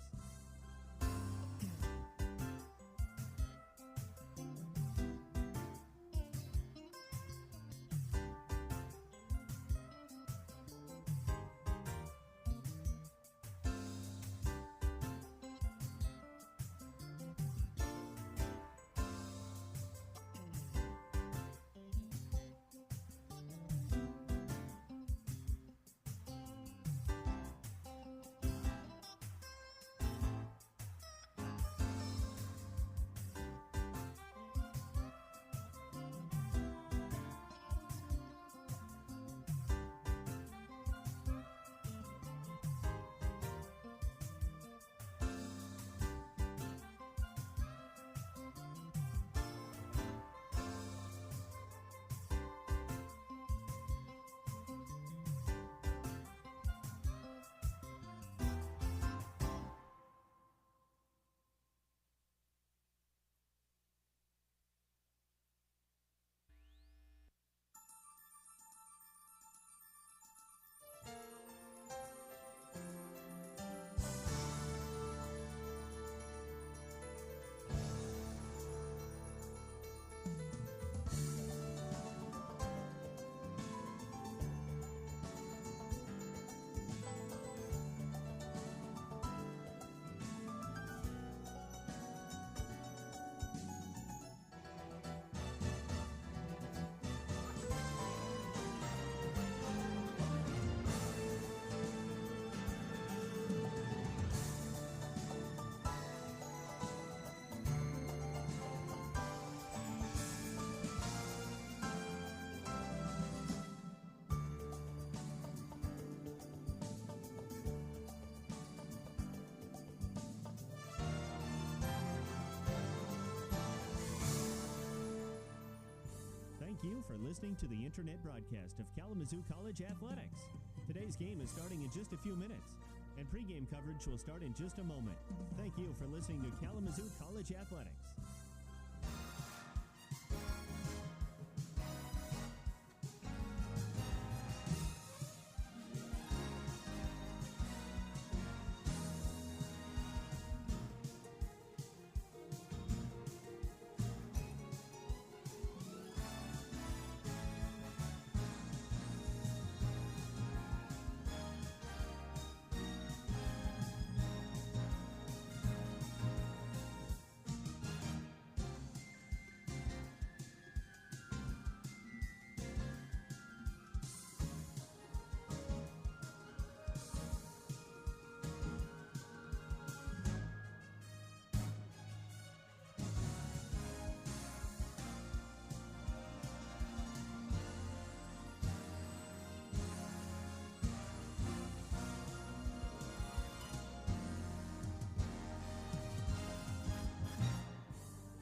Thank you for listening to the internet broadcast of Kalamazoo College Athletics. Today's game is starting in just a few minutes, and pregame coverage will start in just a moment. Thank you for listening to Kalamazoo College Athletics.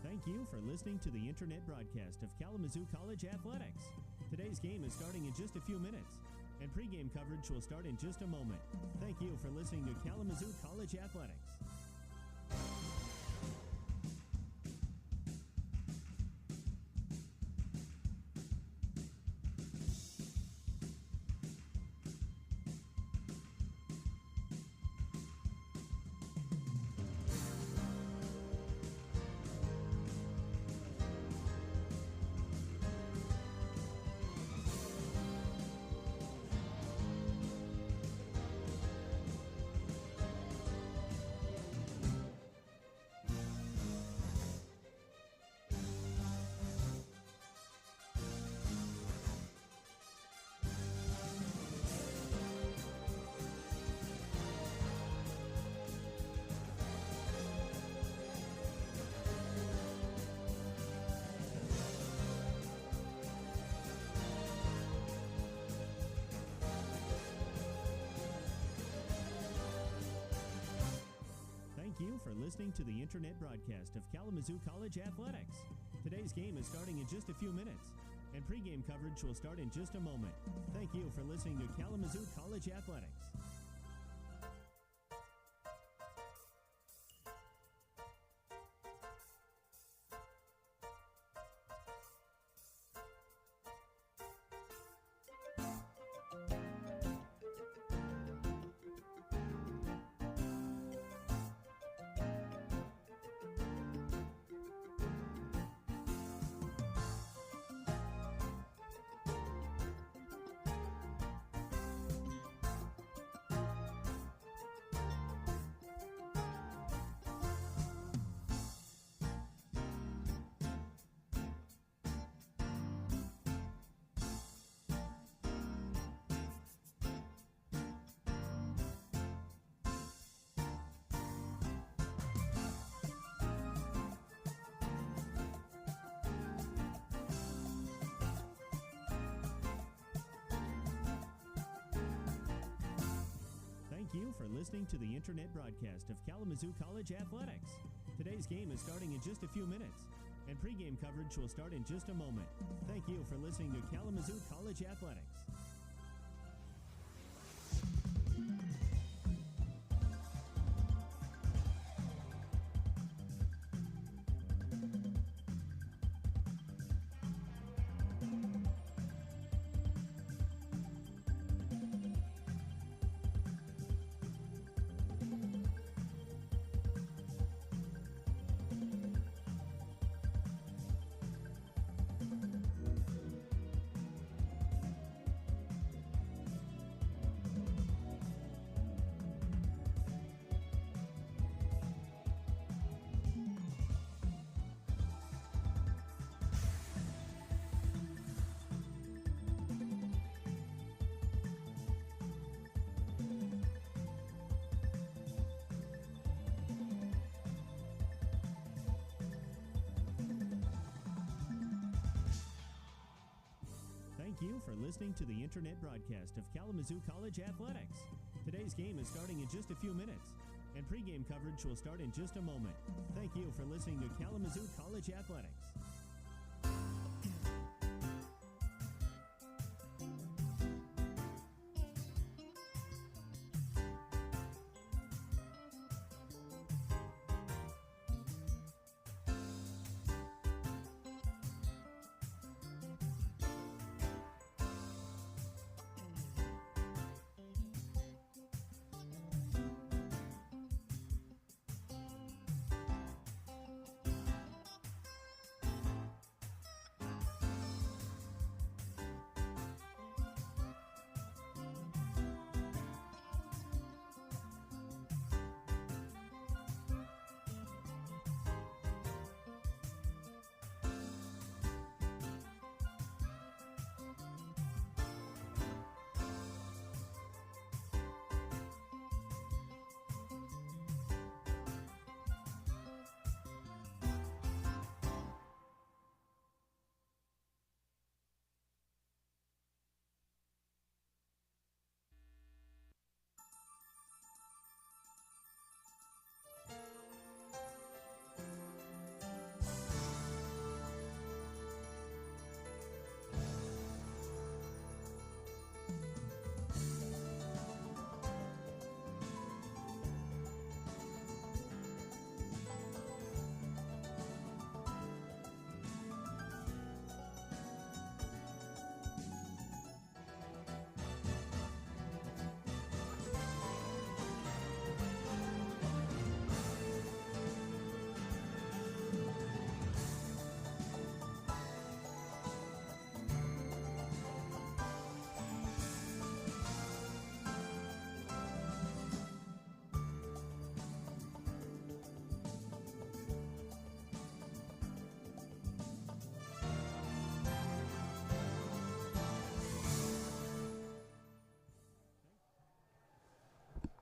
Thank you for listening to the internet broadcast of Kalamazoo College Athletics. Today's game is starting in just a few minutes, and pregame coverage will start in just a moment. Thank you for listening to Kalamazoo College Athletics. Thank you for listening to the internet broadcast of Kalamazoo College Athletics. Today's game is starting in just a few minutes, and pregame coverage will start in just a moment. Thank you for listening to Kalamazoo College Athletics. Thank you for listening to the internet broadcast of Kalamazoo College Athletics. Today's game is starting in just a few minutes, and pregame coverage will start in just a moment. Thank you for listening to Kalamazoo College Athletics. Thank you for listening to the internet broadcast of Kalamazoo College Athletics. Today's game is starting in just a few minutes, and pregame coverage will start in just a moment. Thank you for listening to Kalamazoo College Athletics.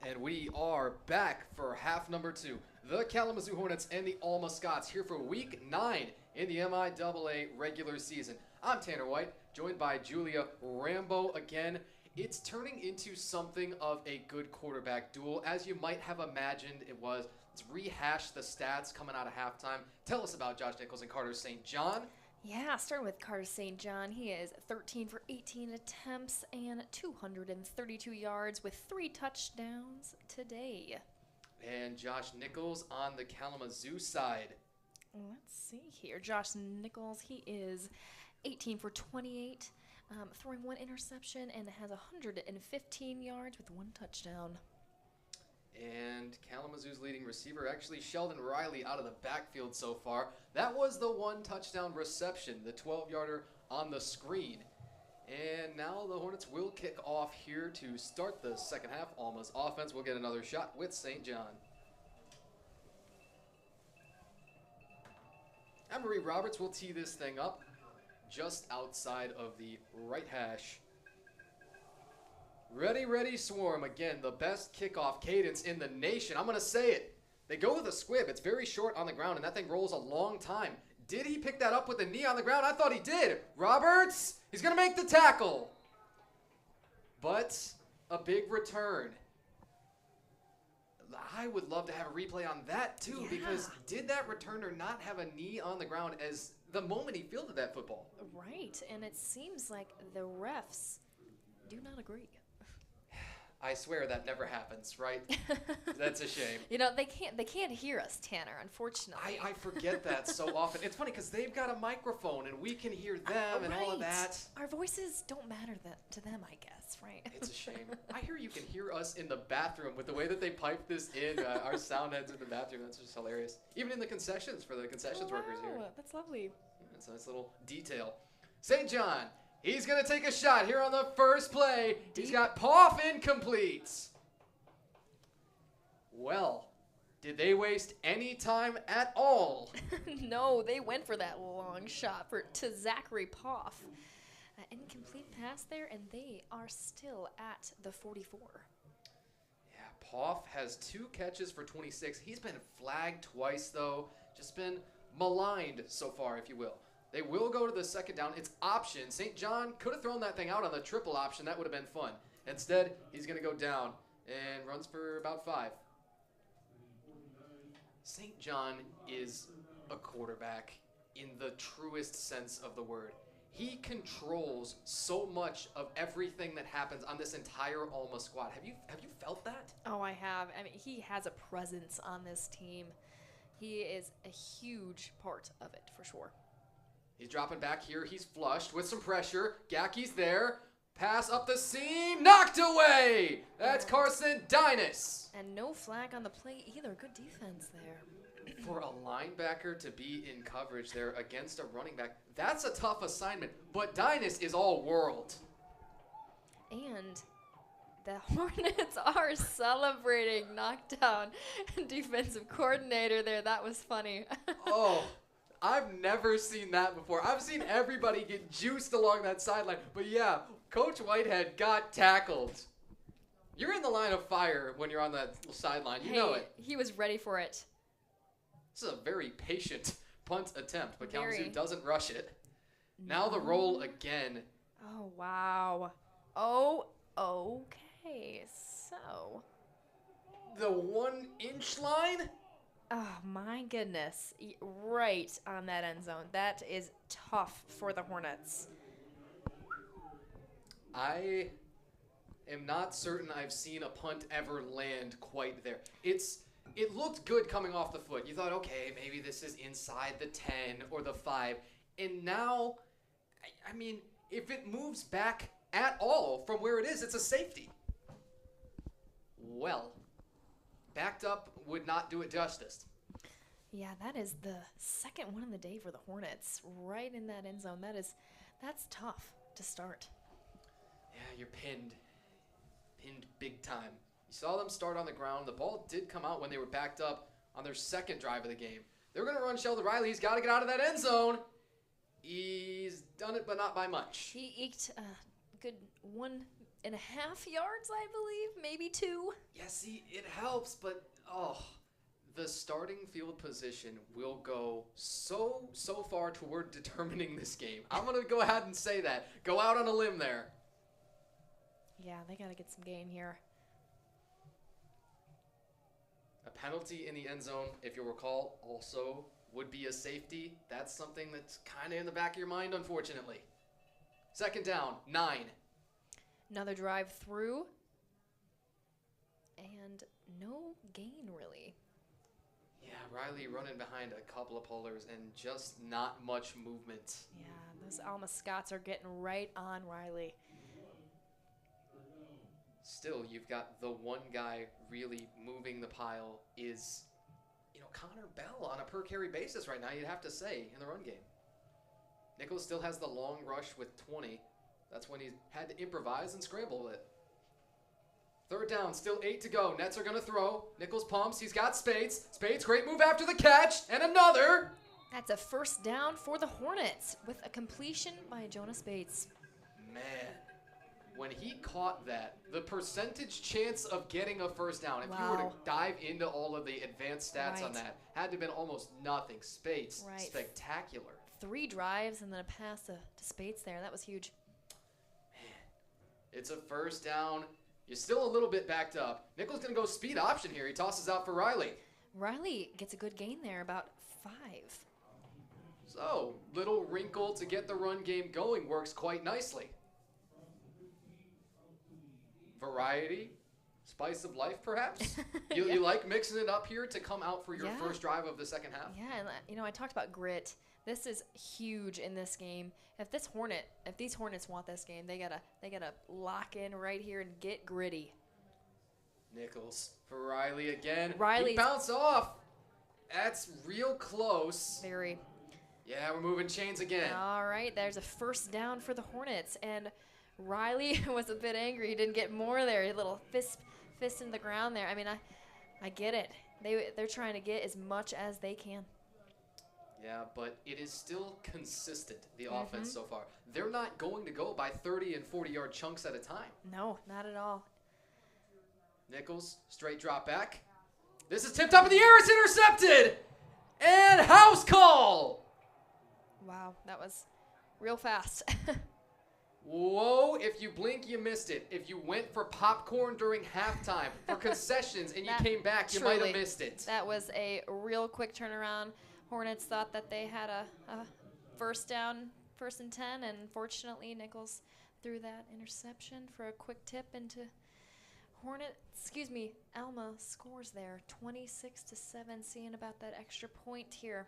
And we are back for half number 2. The Kalamazoo Hornets and the Alma Scots here for week 9 in the MIAA regular season. I'm Tanner White, joined by Julia Rambo again. It's turning into something of a good quarterback duel, as you might have imagined it was. Let's rehash the stats coming out of halftime. Tell us about Josh Nichols and Carter St. John. Yeah, starting with Carter St. John. He is 13 for 18 attempts and 232 yards with 3 touchdowns today. And Josh Nichols on the Kalamazoo side. Let's see here. Josh Nichols, he is 18 for 28, throwing 1 interception and has 115 yards with 1 touchdown. And Kalamazoo's leading receiver, actually Sheldon Riley, out of the backfield so far. That was the 1 touchdown reception, the 12-yarder on the screen. And now the Hornets will kick off here to start the second half. Alma's offense will get another shot with St. John. Anne-Marie Roberts will tee this thing up just outside of the right hash. Ready, ready, swarm. Again, the best kickoff cadence in the nation. I'm going to say it. They go with a squib. It's very short on the ground, and that thing rolls a long time. Did he pick that up with a knee on the ground? I thought he did. Roberts, he's going to make the tackle. But a big return. I would love to have a replay on that, too, because did that returner not have a knee on the ground as the moment he fielded that football? Right, and it seems like the refs do not agree. I swear that never happens, right? That's a shame. You know, they can't hear us, Tanner, unfortunately. I forget that so often. It's funny because they've got a microphone and we can hear them and all of that. Our voices don't matter to them, I guess, right? It's a shame. I hear you can hear us in the bathroom with the way that they pipe this in. Our sound heads in the bathroom. That's just hilarious. Even in the concessions for the concessions workers here. That's lovely. That's a nice little detail. St. John. He's going to take a shot here on the first play. He's got Poff incomplete. Well, did they waste any time at all? No, they went for that long shot to Zachary Poff. Incomplete pass there, and they are still at the 44. Yeah, Poff has 2 catches for 26. He's been flagged twice, though. Just been maligned so far, if you will. They will go to the second down. It's option. St. John could have thrown that thing out on the triple option. That would have been fun. Instead, he's going to go down and runs for about 5. St. John is a quarterback in the truest sense of the word. He controls so much of everything that happens on this entire Alma squad. Have you felt that? Oh, I have. I mean, he has a presence on this team. He is a huge part of it, for sure. He's dropping back here. He's flushed with some pressure. Gackey's there. Pass up the seam. Knocked away. That's Carson Dynas. And no flag on the play either. Good defense there. For a linebacker to be in coverage there against a running back, that's a tough assignment. But Dynas is all world. And the Hornets are celebrating knockdown defensive coordinator there. That was funny. Oh. I've never seen that before. I've seen everybody get juiced along that sideline. But yeah, Coach Whitehead got tackled. You're in the line of fire when you're on that sideline. You know it. He was ready for it. This is a very patient punt attempt, but Kalamazoo doesn't rush it. Now the roll again. Oh, wow. Oh, okay. So. The 1-inch line? Oh, my goodness. Right on that end zone. That is tough for the Hornets. I am not certain I've seen a punt ever land quite there. It looked good coming off the foot. You thought, okay, maybe this is inside the 10 or the 5. And now, I mean, if it moves back at all from where it is, it's a safety. Well, backed up would not do it justice. Yeah, that is the second one of the day for the Hornets, right in that end zone. That's tough to start. Yeah, you're pinned big time. You saw them start on the ground. The ball did come out when they were backed up on their second drive of the game. They're going to run Sheldon Riley. He's got to get out of that end zone. He's done it, but not by much. He eked a good 1 yards, I believe, maybe 2. Yeah, see, it helps, but the starting field position will go so far toward determining this game. I'm going to go ahead and say that. Go out on a limb there. Yeah, they got to get some gain here. A penalty in the end zone, if you'll recall, also would be a safety. That's something that's kind of in the back of your mind, unfortunately. Second down, 9. Another drive through. And no gain, really. Yeah, Riley running behind a couple of pullers and just not much movement. Yeah, those Alma Scots are getting right on Riley. Still, you've got the one guy really moving the pile is, Connor Bell on a per carry basis right now, you'd have to say, in the run game. Nichols still has the long rush with 20. That's when he's had to improvise and scramble with it. Third down, still 8 to go. Nets are going to throw. Nichols pumps. He's got Spades. Spades, great move after the catch. And another. That's a first down for the Hornets with a completion by Jonah Spades. Man, when he caught that, the percentage chance of getting a first down, if you were to dive into all of the advanced stats on that, had to have been almost nothing. Spades, spectacular. 3 drives and then a pass to Spades there. That was huge. Man, it's a first down. You're still a little bit backed up. Nichols going to go speed option here. He tosses out for Riley. Riley gets a good gain there, about 5. So, little wrinkle to get the run game going works quite nicely. Variety, spice of life, perhaps? You like mixing it up here to come out for your first drive of the second half? Yeah, and I talked about grit. This is huge in this game. If these Hornets want this game, they gotta lock in right here and get gritty. Nichols for Riley again. Riley bounce off. That's real close. Very. Yeah, we're moving chains again. All right, there's a first down for the Hornets, and Riley was a bit angry. He didn't get more there. A little fist in the ground there. I mean, I get it. They're trying to get as much as they can. Yeah, but it is still consistent, the offense so far. They're not going to go by 30 and 40-yard chunks at a time. No, not at all. Nichols, straight drop back. This is tipped up in the air. It's intercepted. And house call. Wow, that was real fast. Whoa, if you blink, you missed it. If you went for popcorn during halftime for concessions and you came back, you might have missed it. That was a real quick turnaround. Hornets thought that they had a first down, 1st and 10, and unfortunately Nichols threw that interception for a quick tip into Alma scores there, 26-7, seeing about that extra point here.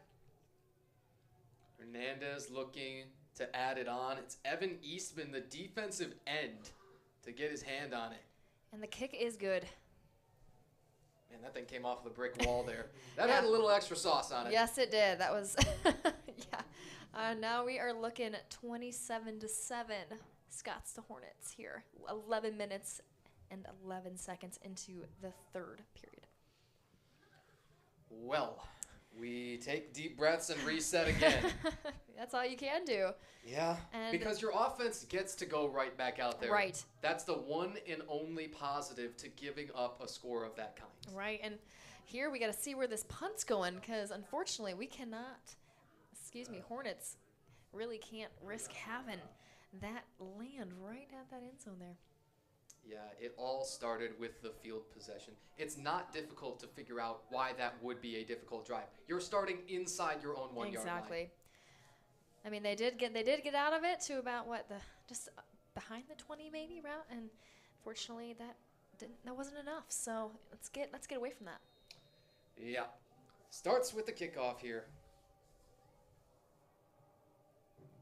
Hernandez looking to add it on. It's Evan Eastman, the defensive end, to get his hand on it. And the kick is good. Man, that thing came off the brick wall there. That had a little extra sauce on it. Yes, it did. That was, yeah. Now we are looking at 27-7. Scots to Hornets here. 11 minutes and 11 seconds into the 3rd period. Well, we take deep breaths and reset again. That's all you can do. Yeah, because your offense gets to go right back out there. Right. That's the one and only positive to giving up a score of that kind. Right, and here we got to see where this punt's going because unfortunately we cannot, Hornets really can't risk having that land right at that end zone there. Yeah, it all started with the field possession. It's not difficult to figure out why that would be a difficult drive. You're starting inside your own 1 yard line. Exactly. I mean, they did get out of it to about just behind the 20 maybe route, and fortunately that wasn't enough. So let's get away from that. Yeah, starts with the kickoff here.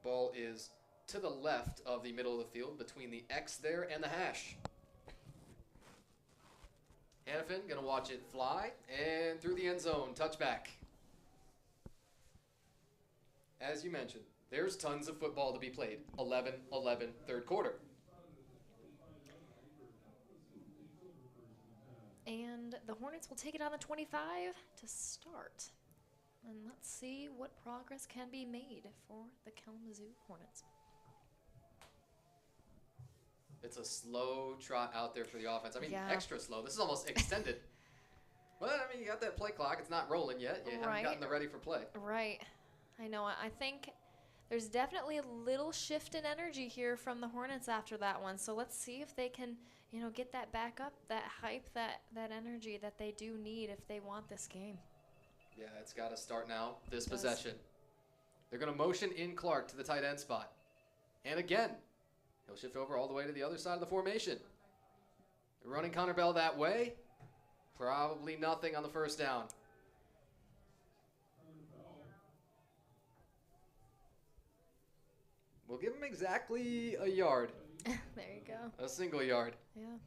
Ball is to the left of the middle of the field between the X there and the hash. Hannafin gonna watch it fly and through the end zone, touchback. As you mentioned, there's tons of football to be played. 11-11 3rd quarter. And the Hornets will take it on the 25 to start. And let's see what progress can be made for the Kalamazoo Hornets. It's a slow trot out there for the offense. I mean, Yeah. extra slow. This is almost extended. But, I mean, you got that play clock. It's not rolling yet. You haven't gotten the ready for play. Right. I know. I think there's definitely a little shift in energy here from the Hornets after that one. So let's see if they can, get that back up, that hype, that energy that they do need if they want this game. Yeah, it's got to start now, this possession. They're going to motion in Clark to the tight end spot. And again, he'll shift over all the way to the other side of the formation. They're running Connor Bell that way. Probably nothing on the first down. We'll give him exactly a yard. There you go. A single yard. Yeah.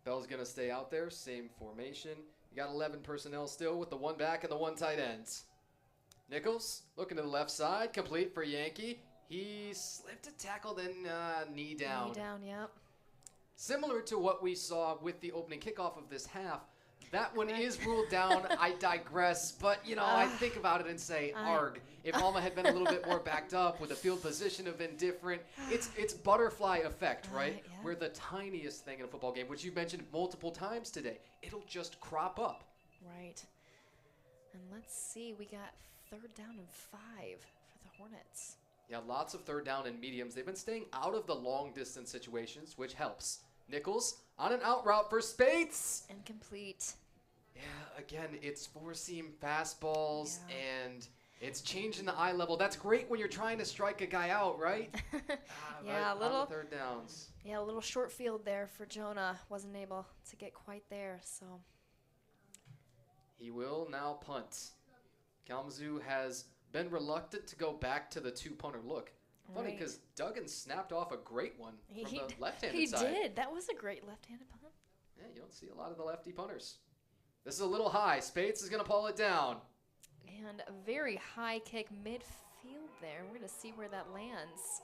Bell's going to stay out there, same formation. You got 11 personnel still with the one back and the one tight ends. Nichols looking to the left side, complete for Yankee. He slipped a tackle, then knee down. Knee down, yep. Similar to what we saw with the opening kickoff of this half. That one is ruled down. I digress, but I think about it and say, arg. If Alma had been a little bit more backed up, with the field position have been different, it's butterfly effect, right? Yeah. Where the tiniest thing in a football game, which you've mentioned multiple times today, it'll just crop up. Right. And let's see, we got 3rd down and 5 for the Hornets. Yeah, lots of 3rd down and mediums. They've been staying out of the long distance situations, which helps. Nichols on an out route for Spates. Incomplete. Yeah, again, it's 4-seam fastballs, and it's changing the eye level. That's great when you're trying to strike a guy out, right? Yeah, right a little on the 3rd downs. Yeah, a little short field there for Jonah. Wasn't able to get quite there, so. He will now punt. Kalamazoo has been reluctant to go back to the 2-punter look. Funny, because Duggan snapped off a great one from the left-handed side. He did. That was a great left-handed punt. Yeah, you don't see a lot of the lefty punters. This is a little high. Spates is going to pull it down. And a very high kick midfield there. We're going to see where that lands.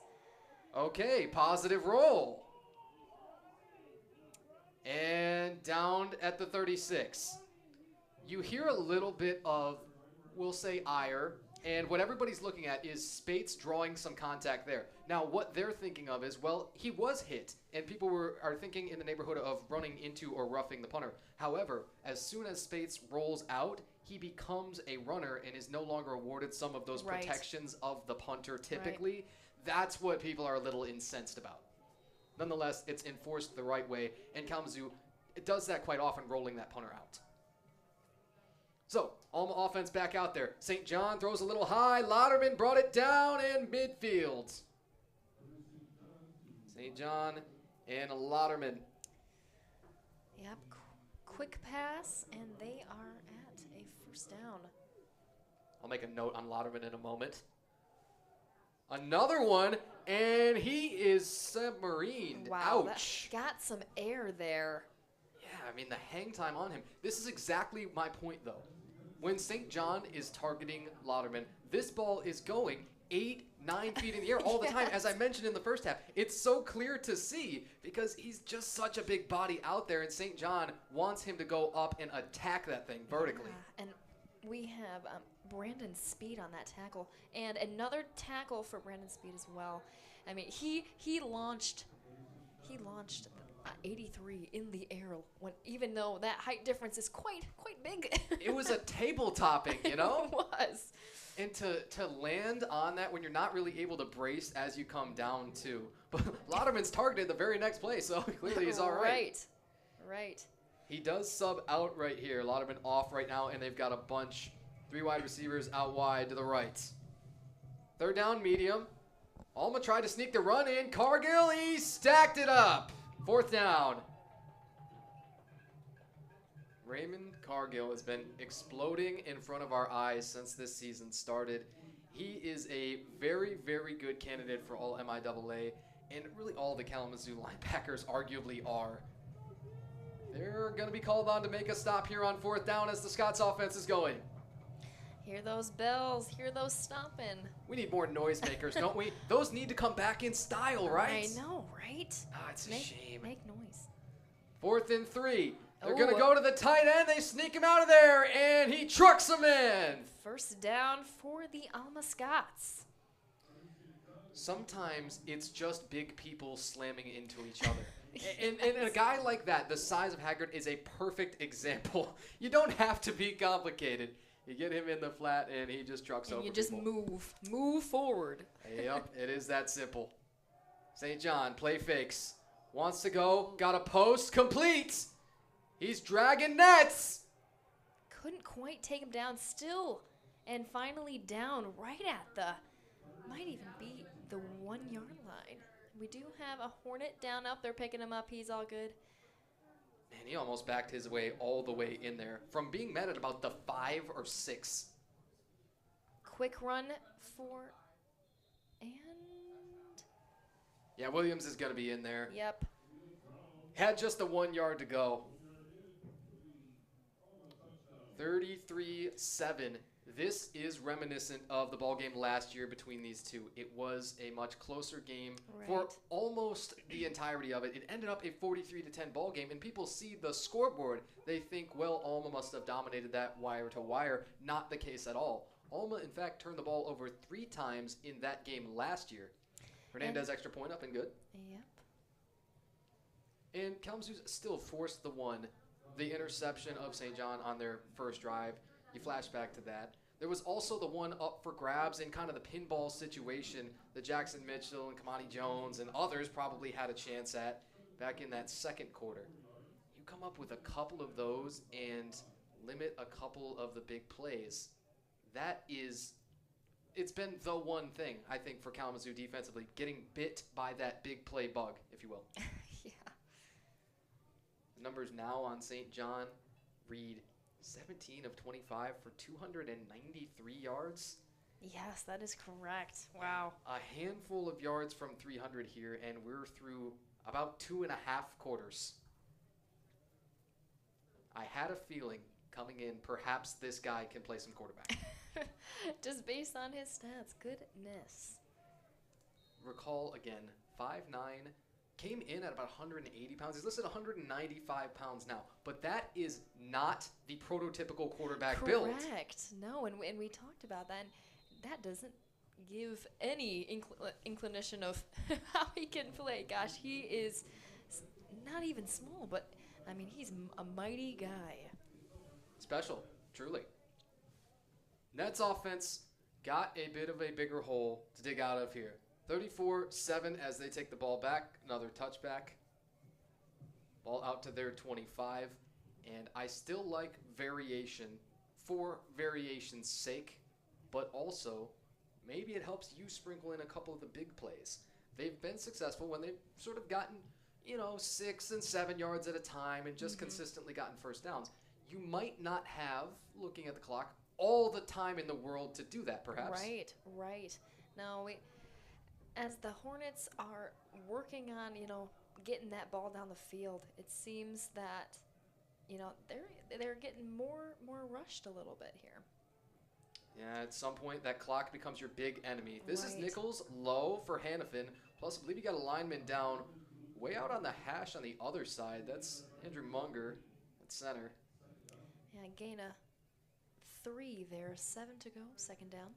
Okay, positive roll. And down at the 36. You hear a little bit of, we'll say, ire. And what everybody's looking at is Spates drawing some contact there. Now, what they're thinking of is, well, he was hit, and people are thinking in the neighborhood of running into or roughing the punter. However, as soon as Spates rolls out, he becomes a runner and is no longer awarded some of those protections of the punter typically. Right. That's what people are a little incensed about. Nonetheless, it's enforced the right way, and Kalamazoo does that quite often, rolling that punter out. So, Alma offense back out there. St. John throws a little high. Lauderman brought it down in midfield. St. John and Lauderman. Yep, quick pass, and they are at a 1st down. I'll make a note on Lauderman in a moment. Another one, and he is submarined. Wow, ouch. That got some air there. Yeah, I mean, the hang time on him. This is exactly my point, though. When St. John is targeting Lauderman, this ball is going 8, 9 feet in the air all the time. As I mentioned in the first half, it's so clear to see because he's just such a big body out there, and St. John wants him to go up and attack that thing vertically. Yeah, and we have Brandon Speed on that tackle, and another tackle for Brandon Speed as well. I mean, he launched 83 in the air, even though that height difference is quite big. It was a table topping, you know? It was. And to land on that when you're not really able to brace as you come down too. But Lauderman's targeted the very next play, so clearly he's all right. Right. He does sub out right here. Lauderman off right now, and they've got a bunch. 3 wide receivers out wide to the right. 3rd down, medium. Alma tried to sneak the run in. Cargill, he stacked it up. 4th down. Raymond Cargill has been exploding in front of our eyes since this season started. He is a very, very good candidate for all MIAA, and really all the Kalamazoo linebackers arguably are. They're going to be called on to make a stop here on 4th down as the Scots offense is going. Hear those bells, hear those stomping. We need more noisemakers, don't we? Those need to come back in style, right? I know, right? Ah, it's a shame. Make noise. 4th and 3. They're going to go to the tight end. They sneak him out of there, and he trucks him in. 1st down for the Alma Scots. sometimes it's just big people slamming into each other. And a guy like that, the size of Haggard, is a perfect example. You don't have to be complicated. You get him in the flat, and he just trucks over And you just people. move forward. Yep, it is that simple. St. John, play fakes. Wants to go, got a post, complete. He's dragging nets. Couldn't quite take him down still. And finally down right at the, might even be the 1-yard line. We do have a Hornet down up. They're picking him up. He's all good. Man, he almost backed his way all the way in there from being met at about the 5 or 6. Quick run for, and Yeah, Williams is going to be in there. yep. Had just the 1 yard to go. 33-7. This is reminiscent of the ball game last year between these two. It was a much closer game for Right. almost the entirety of it. It ended up a 43-10 ball game, and people see the scoreboard. They think, well, Alma must have dominated that wire to wire. Not the case at all. Alma, in fact, turned the ball over 3 times in that game last year. Hernandez extra point up and good. Yep. And Kalamazoo still forced the interception of St. John on their first drive. You flash back to that. There was also the one up for grabs in kind of the pinball situation that Jackson Mitchell and Kamani Jones and others probably had a chance at back in that second quarter. You come up with a couple of those and limit a couple of the big plays. It's been the one thing, I think, for Kalamazoo defensively, getting bit by that big play bug, if you will. Yeah. The numbers now on St. John read 17 of 25 for 293 yards. Yes, that is correct. Wow. A handful of yards from 300 here, and we're through about 2.5 quarters. I had a feeling coming in, perhaps this guy can play some quarterback. Just based on his stats. Goodness. Recall again, 5'9", came in at about 180 pounds. He's listed 195 pounds now, but that is not the prototypical quarterback build. Correct. No, and we talked about that. And that doesn't give any inclination of how he can play. Gosh, he is not even small, but, I mean, he's a mighty guy. Special, truly. Nets offense got a bit of a bigger hole to dig out of here. 34-7 as they take the ball back. Another touchback. Ball out to their 25. And I still like variation for variation's sake, but also maybe it helps you sprinkle in a couple of the big plays. They've been successful when they've sort of gotten, 6 and 7 yards at a time and just consistently gotten first downs. You might not have, looking at the clock, all the time in the world to do that, perhaps. Right. Now, as the Hornets are working on, getting that ball down the field, it seems that, they're getting more rushed a little bit here. Yeah, at some point, that clock becomes your big enemy. This is Right. Nichols low for Hannafin. Plus, I believe you got a lineman down way out on the hash on the other side. That's Andrew Munger at center. Yeah, gain a 3 there, 7 to go, second down.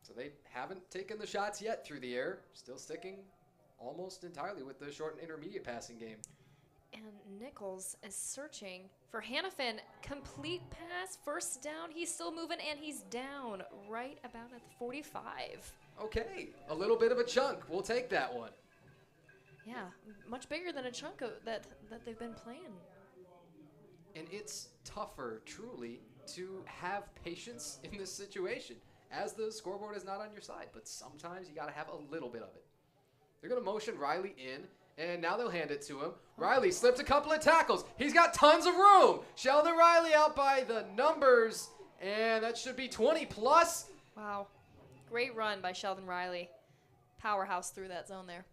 So they haven't taken the shots yet through the air. Still sticking almost entirely with the short and intermediate passing game. And Nichols is searching for Hannafin. Complete pass, first down. He's still moving, and he's down right about at the 45. Okay, a little bit of a chunk. We'll take that one. Yeah, much bigger than a chunk of that they've been playing. And it's tougher, truly, to have patience in this situation, as the scoreboard is not on your side. But sometimes you got to have a little bit of it. They're going to motion Riley in, and now they'll hand it to him. Riley slips a couple of tackles. He's got tons of room. Sheldon Riley out by the numbers, and that should be 20 plus. Wow. Great run by Sheldon Riley. Powerhouse through that zone there.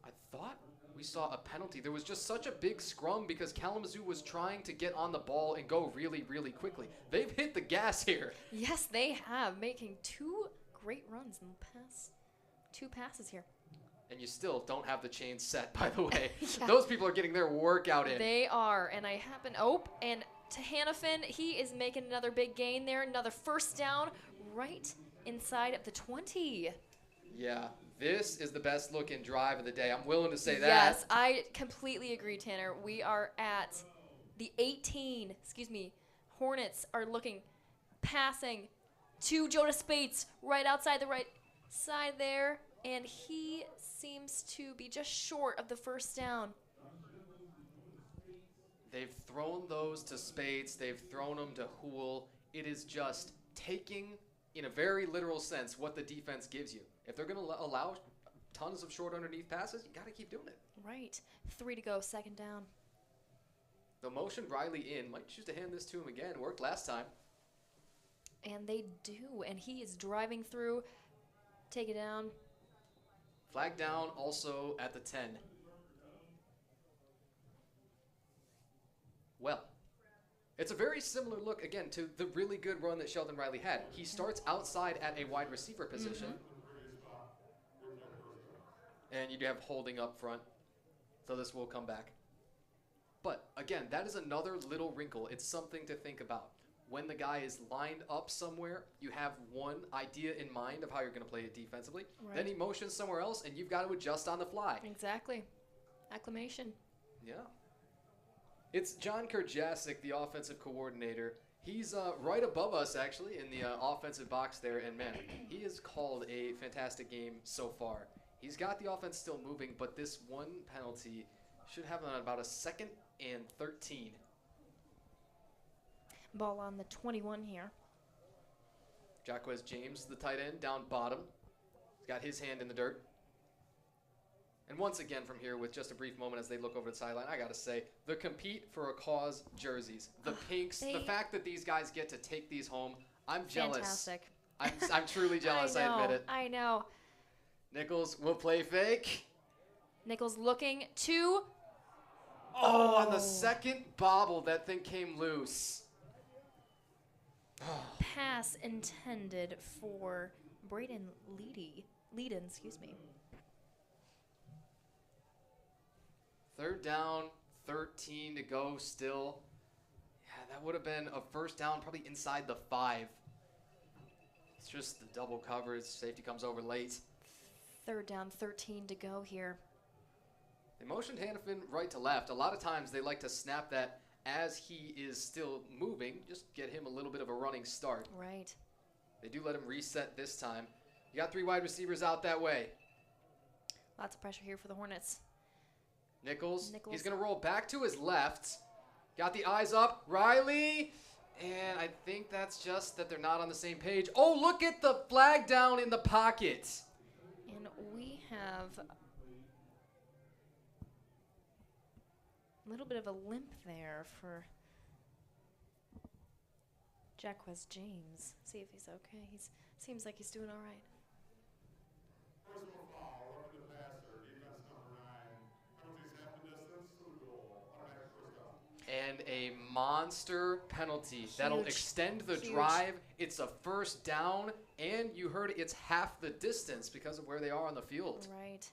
I thought we saw a penalty. There was just such a big scrum because Kalamazoo was trying to get on the ball and go really, really quickly. They've hit the gas here. Yes, they have, making 2 great runs in the past 2 passes here. And you still don't have the chains set, by the way. Yeah. Those people are getting their workout in. They are, and and to Hannafin, he is making another big gain there, another first down right inside of the 20. Yeah, this is the best looking drive of the day. I'm willing to say that. Yes, I completely agree, Tanner. We are at the 18. Hornets are looking, passing to Jonas Spates right outside the right side there, and he seems to be just short of the first down. They've thrown those to Spates. They've thrown them to Hool. It is just taking, in a very literal sense, what the defense gives you. If they're going to allow tons of short underneath passes, you got to keep doing it. Right. 3 to go, second down. They'll motion Riley in. Might choose to hand this to him again. Worked last time. And they do, and he is driving through. Take it down. Flag down also at the 10. Well, it's a very similar look, again, to the really good run that Sheldon Riley had. He starts outside at a wide receiver position. And you do have holding up front. So this will come back. But, again, that is another little wrinkle. It's something to think about. When the guy is lined up somewhere, you have one idea in mind of how you're going to play it defensively. Right. Then he motions somewhere else, and you've got to adjust on the fly. Exactly. Acclamation. Yeah. It's John Kurjasic, the offensive coordinator. He's right above us, actually, in the offensive box there. And, man, he has called a fantastic game so far. He's got the offense still moving, but this one penalty should have on about a 2nd and 13. Ball on the 21 here. Jacquez James, the tight end, down bottom. He's got his hand in the dirt. And once again from here, with just a brief moment as they look over the sideline, I got to say, the Compete for a Cause jerseys, the pinks, the fact that these guys get to take these home, I'm jealous. Fantastic. I'm truly jealous, I admit it. I know. Nichols will play fake. Nichols looking to... Oh, on the second bobble, that thing came loose. Pass intended for Braden Leadon, excuse me. 3rd down, 13 to go still. Yeah, that would have been a first down probably inside the 5. It's just the double coverage. Safety comes over late. 3rd down, 13 to go here. They motioned Hannafin right to left. A lot of times they like to snap that as he is still moving, just get him a little bit of a running start. Right. They do let him reset this time. You got 3 wide receivers out that way. Lots of pressure here for the Hornets. Nichols. He's going to roll back to his left. Got the eyes up. Riley. And I think that's just that they're not on the same page. Oh, look at the flag down in the pocket. And we have a little bit of a limp there for Jacquez James. See if he's okay. Seems like he's doing all right. And a monster penalty. Huge. That'll extend the drive. It's a first down, and you heard it's half the distance because of where they are on the field. Right.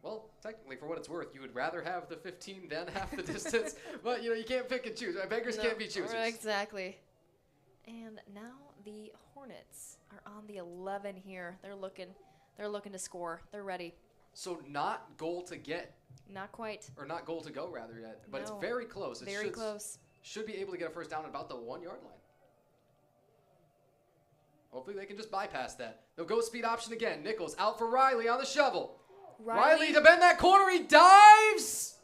Well, technically, for what it's worth, you would rather have the 15 than half the distance. But, you can't pick and choose. Beggars can't be choosers. Exactly. And now the Hornets are on the 11 here. They're looking to score. They're ready. So not goal to get. Not quite. Or not goal to go, rather, yet. But No. it's very close. It Very close. Should be able to get a first down at about the 1-yard line. Hopefully they can just bypass that. They'll go speed option again. Nichols out for Riley on the shovel. Riley to bend that corner. He dives.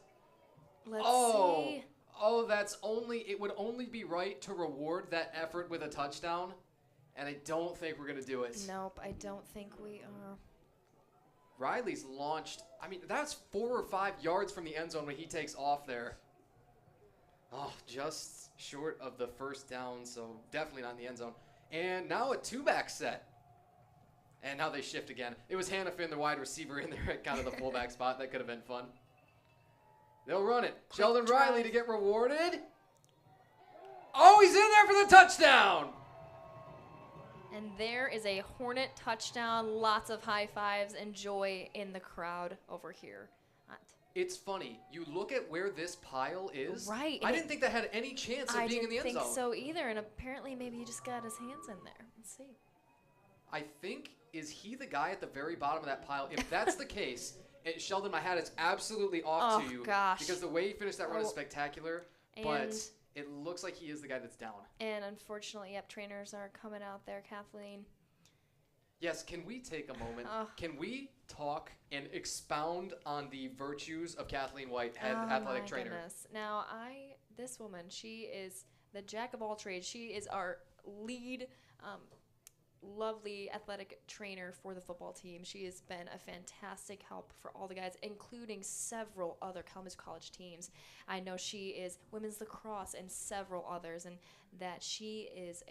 Let's see. Oh, it would only be right to reward that effort with a touchdown. And I don't think we're going to do it. Nope, I don't think we are. Riley's launched. I mean, that's 4 or 5 yards from the end zone when he takes off there. Oh, just short of the first down, so definitely not in the end zone. And now a 2-back set. And now they shift again. It was Hannafin, the wide receiver, in there at kind of the fullback spot. That could have been fun. They'll run it. Sheldon Riley to get rewarded. Oh, he's in there for the touchdown. And there is a Hornet touchdown. Lots of high fives and joy in the crowd over here. It's funny. You look at where this pile is. Right. I didn't think that had any chance of being in the end zone. I didn't think so either. And apparently maybe he just got his hands in there. Let's see. I think is he the guy at the very bottom of that pile? If that's the case, Sheldon, my hat is absolutely off to you. Gosh. Because the way he finished that run is spectacular, but And- it looks like he is the guy that's down. And unfortunately, yep, trainers are coming out there, Kathleen. Yes, can we take a moment? Oh. Can we talk and expound on the virtues of Kathleen White, head Oh, athletic my trainer? goodness. Now, this woman, she is the jack of all trades. She is our lead lovely athletic trainer for the football team. She has been a fantastic help for all the guys, including several other Kalamazoo College teams. I know she is women's lacrosse and several others, and that she is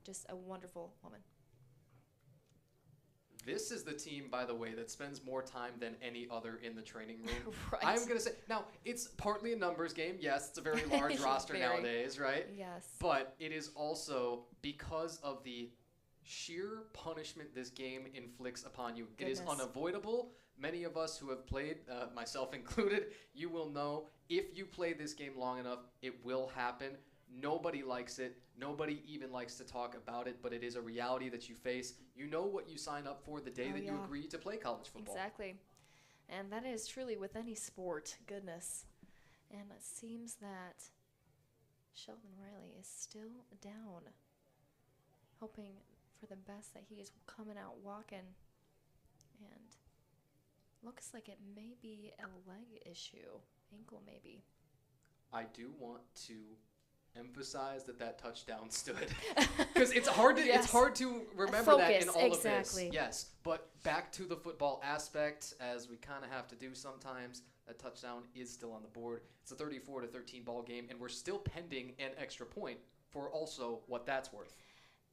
just a wonderful woman. This is the team, by the way, that spends more time than any other in the training room. Right. I'm going to say, now, it's partly a numbers game. Yes, it's a very large roster Very. nowadays, right? Yes. But it is also because of the sheer punishment this game inflicts upon you. It is Goodness. unavoidable. Many of us who have played, myself included, you will know if you play this game long enough, it will happen. Nobody likes it. Nobody even likes to talk about it, but it is a reality that you face. You know what you sign up for the day Oh, that you yeah. agree to play college football. Exactly. And that is truly with any sport. Goodness. And it seems that Sheldon Riley is still down. Hoping for the best that he is coming out walking. And looks like it may be a leg issue. Ankle maybe. I do want to emphasize that touchdown stood, because it's hard to remember that in all exactly. of this. Yes, but back to the football aspect, as we kind of have to do sometimes. That touchdown is still on the board. It's a 34-13 ball game, and we're still pending an extra point for also what that's worth.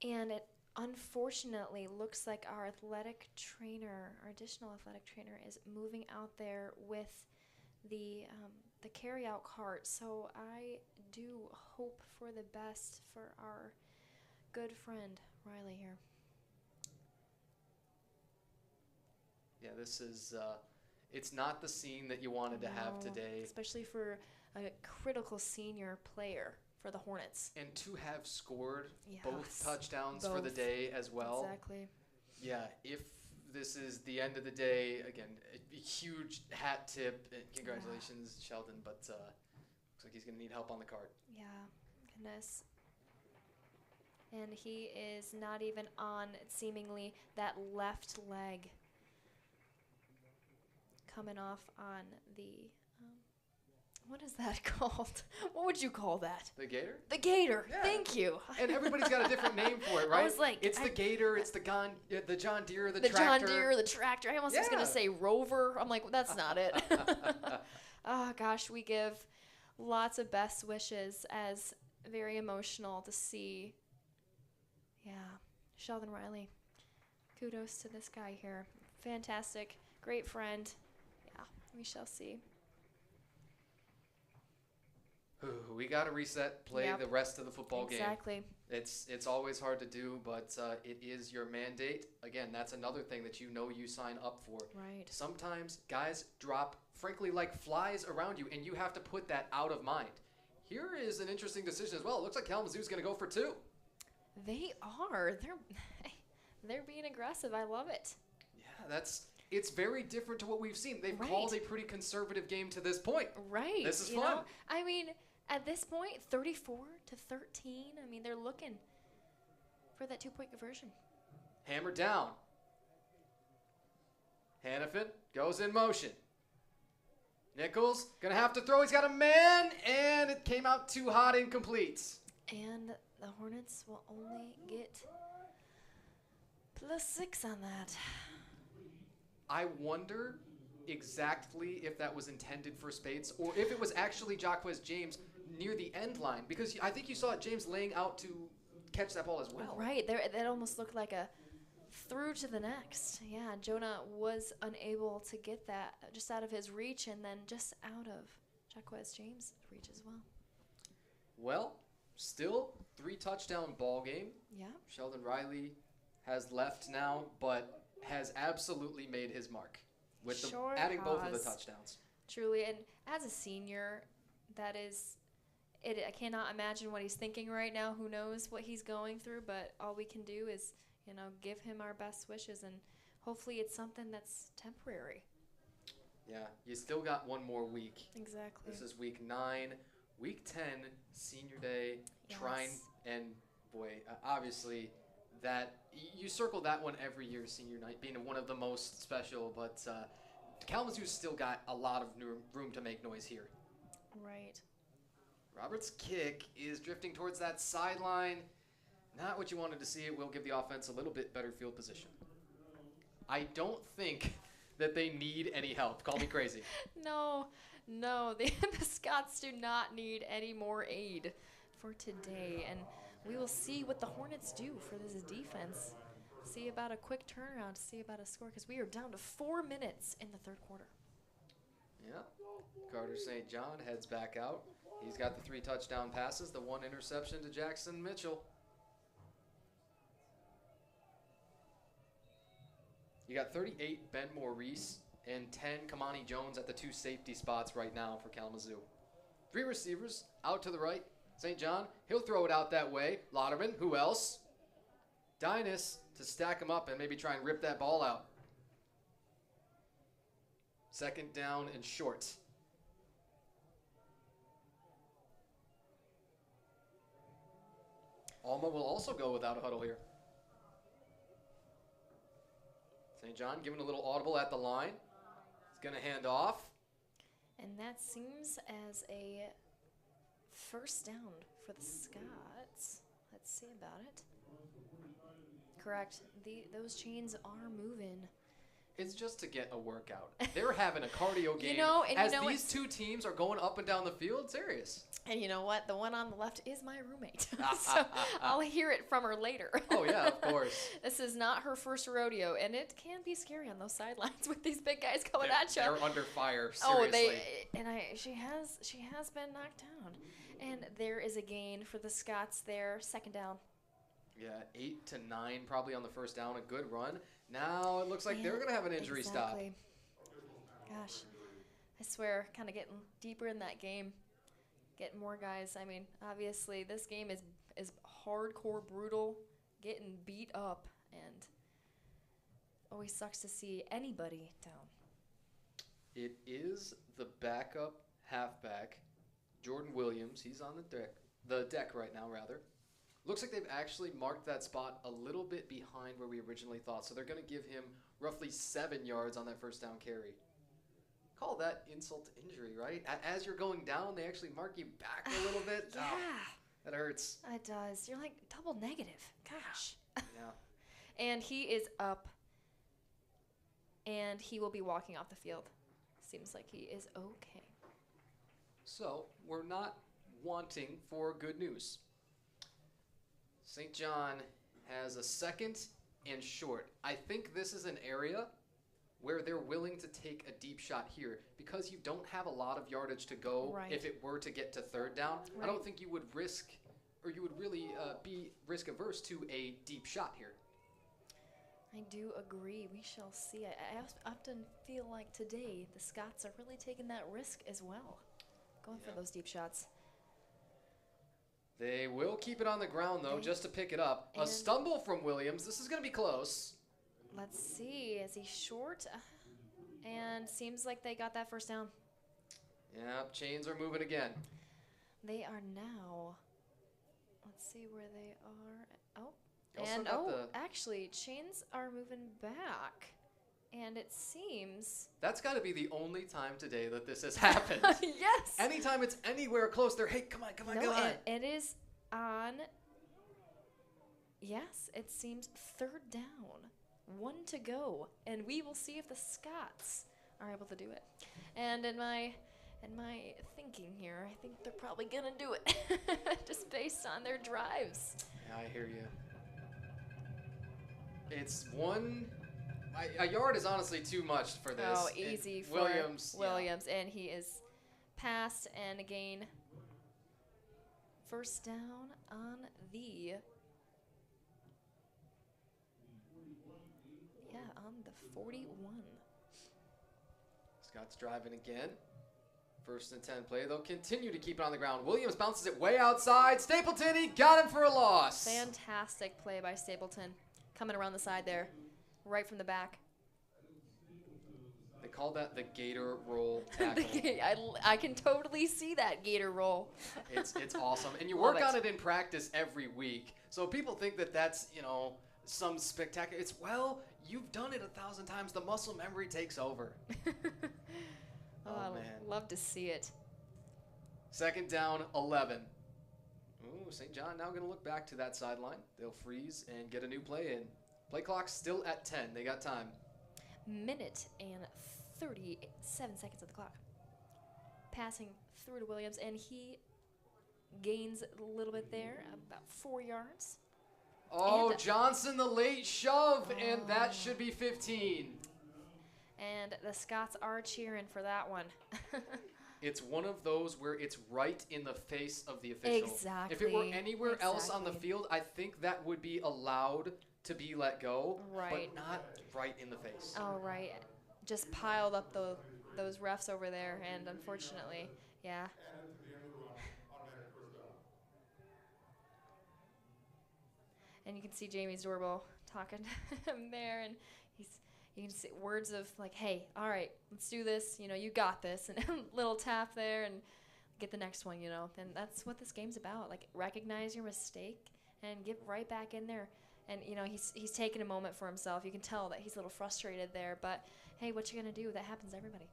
And it unfortunately looks like our additional athletic trainer, is moving out there with the carry-out cart. So I do hope for the best for our good friend Riley here. Yeah, this is it's not the scene that you wanted to have No, today. especially for a critical senior player for the Hornets. And to have scored Yes, both touchdowns for the both. day as well. Exactly. Yeah, if this is the end of the day, again, a huge hat tip. And congratulations, Sheldon, but looks like he's going to need help on the cart. Yeah, goodness. And he is not even on, seemingly, that left leg. Coming off on the, what is that called? What would you call that? The gator? The gator. Yeah. Thank you. And everybody's got a different name for it, right? I was like, it's the gator, it's the John Deere, the the tractor. John Deere, the tractor. I almost was going Yeah. to say rover. I'm like, well, that's not it. Oh, gosh, we give lots of best wishes, as very emotional to see. Yeah, Sheldon Riley. Kudos to this guy here. Fantastic. Great friend. Yeah, we shall see. We got to reset, play Yep. the rest of the football game. Exactly. It's always hard to do, but it is your mandate. Again, that's another thing that you know you sign up for. Right. Sometimes guys drop, frankly, like flies around you, and you have to put that out of mind. Here is an interesting decision as well. It looks like Kalamazoo's going to go for 2. They are. They're being aggressive. I love it. Yeah, it's very different to what we've seen. They've Right. called a pretty conservative game to this point. Right. This is you fun. know? I mean, at this point, 34-13. I mean, they're looking for that 2-point conversion. Hammer down. Hannafin goes in motion. Nichols going to have to throw. He's got a man, and it came out too hot, incomplete. And the Hornets will only get +6 on that. I wonder exactly if that was intended for Spates or if it was actually Jacquez James near the end line, because I think you saw James laying out to catch that ball as well. Right. That almost looked like a through to the next. Yeah, Jonah was unable to get that just out of his reach, and then just out of Jacquez James' reach as well. Well, still 3-touchdown ball game. Yeah. Sheldon Riley has left now, but has absolutely made his mark with Sure adding both of the has. touchdowns. Truly, and as a senior, that is it. I cannot imagine what he's thinking right now. Who knows what he's going through, but all we can do is, give him our best wishes, and hopefully it's something that's temporary. Yeah, you still got one more week. Exactly. This is week 9. Week 10, senior day, trying, Yes. and boy, obviously that, you circle that one every year, senior night, being one of the most special, but Kalamazoo's still got a lot of room to make noise here. Right. Robert's kick is drifting towards that sideline. Not what you wanted to see. It will give the offense a little bit better field position. I don't think that they need any help. Call me crazy. No, the Scots do not need any more aid for today, and we will see what the Hornets do for this defense. See about a quick turnaround, see about a score, because we are down to 4 minutes in the third quarter. Yeah. Carter St. John heads back out. He's got the 3 touchdown passes, the 1 interception to Jackson Mitchell. You got 38 Ben Maurice and 10 Kamani Jones at the 2 safety spots right now for Kalamazoo. 3 receivers out to the right. St. John, he'll throw it out that way. Lauderman, who else? Dynas to stack him up and maybe try and rip that ball out. 2nd down and short. Alma will also go without a huddle here. St. John giving a little audible at the line. He's going to hand off. And that seems as a first down for the Scots. Let's see about it. Correct. Those chains are moving. It's just to get a workout. They're having a cardio game these 2 teams are going up and down the field. Serious. And you know what? The one on the left is my roommate. So I'll hear it from her later. Oh, yeah, of course. This is not her first rodeo, and it can be scary on those sidelines with these big guys coming at you. They're under fire, seriously. She has been knocked down. And there is a gain for the Scots there, 2nd down. Yeah, 8 to 9 probably on the first down. A good run. Now it looks like they're going to have an injury stop. Gosh, I swear, kind of getting deeper in that game. Getting more guys. I mean, obviously, this game is hardcore, brutal, getting beat up, and always sucks to see anybody down. It is the backup halfback, Jordan Williams. He's on the deck right now, rather. Looks like they've actually marked that spot a little bit behind where we originally thought, so they're going to give him roughly 7 yards on that first down carry. Call that insult to injury, right? As you're going down, they actually mark you back a little bit. Yeah. Oh, that hurts. It does. You're like double negative. Gosh. Yeah. And he is up, and he will be walking off the field. Seems like he is okay. So we're not wanting for good news. St. John has a 2nd and short. I think this is an area where they're willing to take a deep shot here because you don't have a lot of yardage to go if it were to get to 3rd down. Right. I don't think you would risk, or you would really be risk averse to a deep shot here. I do agree. We shall see. I often feel like today the Scots are really taking that risk as well, going for those deep shots. They will keep it on the ground, though, just to pick it up. A stumble from Williams. This is going to be close. Let's see. Is he short? And seems like they got that first down. Yeah, chains are moving again. They are now. Let's see where they are. Actually, chains are moving back. And it seems... That's got to be the only time today that this has happened. Yes. Anytime it's anywhere close, they're, hey, come on. It is on... Yes, it seems 3rd down. 1 to go. And we will see if the Scots are able to do it. And in my thinking here, I think they're probably going to do it. Just based on their drives. Yeah, I hear you. It's 1... A yard is honestly too much for this. Oh, easy for Williams. And he is passed and again. First down on the... on the 41. Scott's driving again. 1st and 10 play. They'll continue to keep it on the ground. Williams bounces it way outside. Stapleton, he got him for a loss. Fantastic play by Stapleton. coming around the side there, right from the back. They call that the gator roll tackle. I can totally see that gator roll. It's awesome. And you Love work it. on it in practice every week. So people think that that's, some spectacular. It's, well, you've done it 1,000 times. The muscle memory takes over. Oh, man. love to see it. 2nd down, 11. Ooh, St. John now going to look back to that sideline. They'll freeze and get a new play in. Play clock's still at 10. They got time. Minute and 37 seconds of the clock. Passing through to Williams, and he gains a little bit there, about 4 yards. Oh, And- Johnson, the late shove, and that should be 15. And the Scots are cheering for that one. It's one of those where it's right in the face of the official. Exactly. If it were anywhere else on the Exactly. field, I think that would be allowed to be let go, Right. but not right in the face. All right. Just piled up those refs over there, and unfortunately, yeah. And to the end of the run, automatic first down. And you can see Jamie Zorbo talking to him there, and you can see words of like, hey, all right, let's do this. You got this. And little tap there and get the next one, And that's what this game's about. Like, recognize your mistake and get right back in there. And, he's taking a moment for himself. You can tell that he's a little frustrated there. But, hey, what you going to do? That happens to everybody.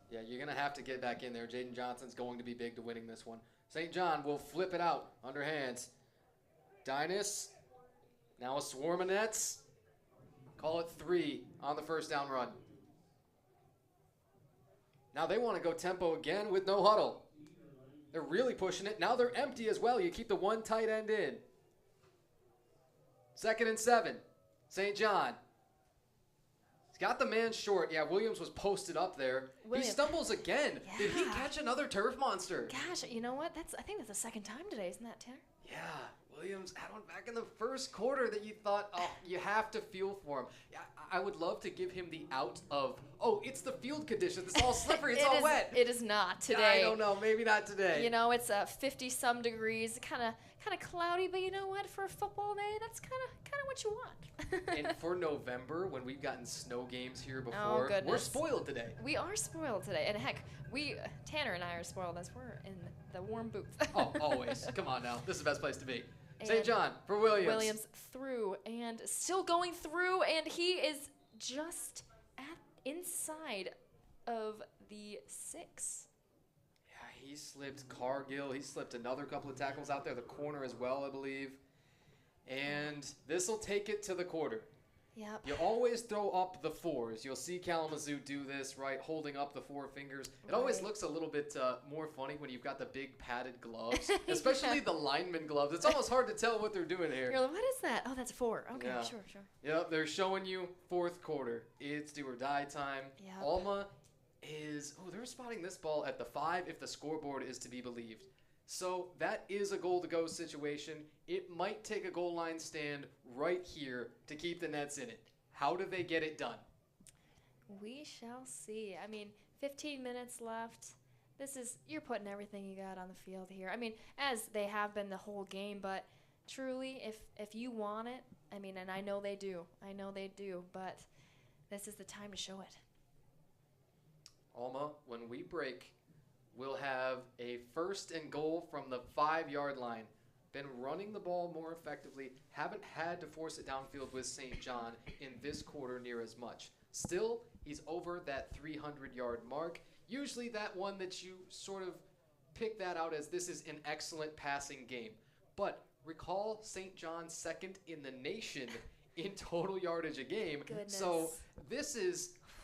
Yeah, you're going to have to get back in there. Jaden Johnson's going to be big to winning this one. St. John will flip it out underhands. Dynas, now a swarm of nets. Call it 3 on the first down run. Now they want to go tempo again with no huddle. They're really pushing it. Now they're empty as well. You keep the one tight end in. 2nd and 7. St. John. He's got the man short. Yeah, Williams was posted up there. He stumbles again. Yeah. Did he catch another turf monster? Gosh, you know what? I think that's the second time today, isn't that, Tanner? Yeah, Williams had one back in the first quarter that you thought, oh, you have to feel for him. Yeah, I would love to give him the out of, oh, it's the field conditions. It's all slippery. It's all wet. It is not today. I don't know. Maybe not today. It's 50-some degrees, kind of cloudy, but you know what? For a football day, that's kind of what you want. And for November, when we've gotten snow games here before, we're goodness. spoiled today. We are spoiled today, and heck, Tanner and I are spoiled as we're in the warm booth. Oh, always. Come on now. This is the best place to be. And St. John for Williams. Williams through and still going through, and he is just inside of the 6. Yeah, he slipped Cargill. He slipped another couple of tackles out there. The corner as well, I believe. And this will take it to the quarter. Yep. You always throw up the 4s. You'll see Kalamazoo do this, right, holding up the 4 fingers. It always Right. looks a little bit more funny when you've got the big padded gloves, especially the lineman gloves. It's almost hard to tell what they're doing here. You're like, what is that? Oh, that's a 4. Okay, Yeah. sure. Yep, they're showing you 4th quarter. It's do or die time. Yep. Alma is, they're spotting this ball at the 5 if the scoreboard is to be believed. So that is a goal-to-go situation. It might take a goal line stand right here to keep the Nets in it. How do they get it done? We shall see. 15 minutes left. You're putting everything you got on the field here. As they have been the whole game, but truly, if you want it, and I know they do, but this is the time to show it. Alma, when we break, we'll have a 1st and goal from the 5-yard line. Been running the ball more effectively. Haven't had to force it downfield with St. John in this quarter near as much. Still, he's over that 300-yard mark. Usually that one that you sort of pick that out as this is an excellent passing game. But recall St. John's 2nd in the nation in total yardage a game. Goodness. So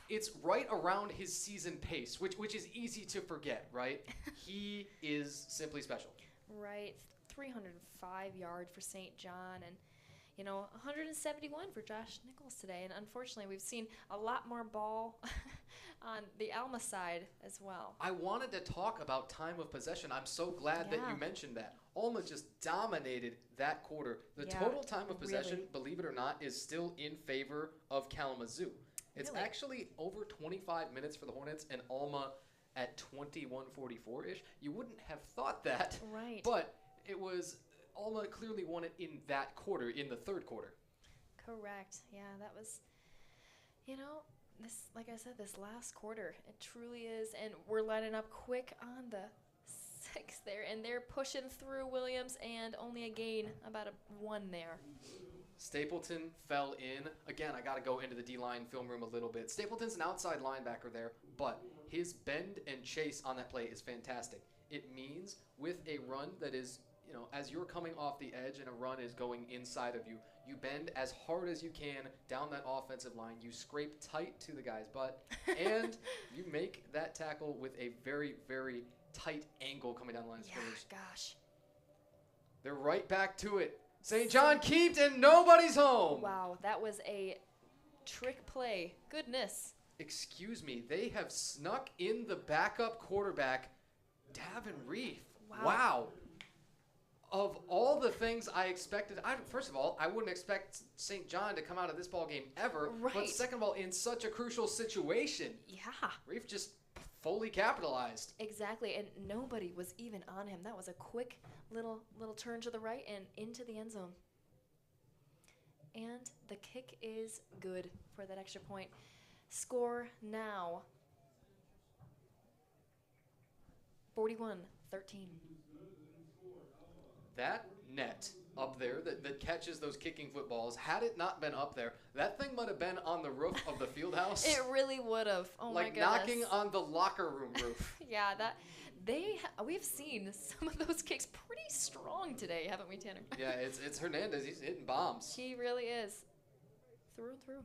it's right around his season pace, which is easy to forget, right? He is simply special. Right. 305 yards for St. John, and 171 for Josh Nichols today. And unfortunately, we've seen a lot more ball on the Alma side as well. I wanted to talk about time of possession. I'm so glad that you mentioned that. Alma just dominated that quarter. The total time of possession, believe it or not, is still in favor of Kalamazoo. It's actually over 25 minutes for the Hornets, and Alma at 21:44-ish. You wouldn't have thought that. Right. But it was, Alma clearly won it in that quarter, in the 3rd quarter. Correct. Yeah, that was, this, like I said, this last quarter, it truly is. And we're lining up quick on the 6 there, and they're pushing through Williams, and only a gain, about a 1 there. Stapleton fell in. Again, I got to go into the D-line film room a little bit. Stapleton's an outside linebacker there, but his bend and chase on that play is fantastic. It means with a run that is, as you're coming off the edge and a run is going inside of you, you bend as hard as you can down that offensive line. You scrape tight to the guy's butt, and you make that tackle with a very, very tight angle coming down the line of scrimmage. Gosh. They're right back to it. St. John keeps, and nobody's home. Wow, that was a trick play. Goodness. Excuse me, they have snuck in the backup quarterback, Davin Reef. Wow. Of all the things I expected, first of all, I wouldn't expect St. John to come out of this ball game ever. Right. But second of all, in such a crucial situation. Yeah. Reef just fully capitalized. Exactly, and nobody was even on him. That was a quick little turn to the right and into the end zone. And the kick is good for that extra point. Score now 41-13. That net up there that catches those kicking footballs, had it not been up there, that thing might have been on the roof of the field house. It really would have. Oh my goodness. Like knocking on the locker room roof. Yeah, we've seen some of those kicks pretty strong today, haven't we, Tanner? Yeah, it's Hernandez. He's hitting bombs. He really is. Through and through.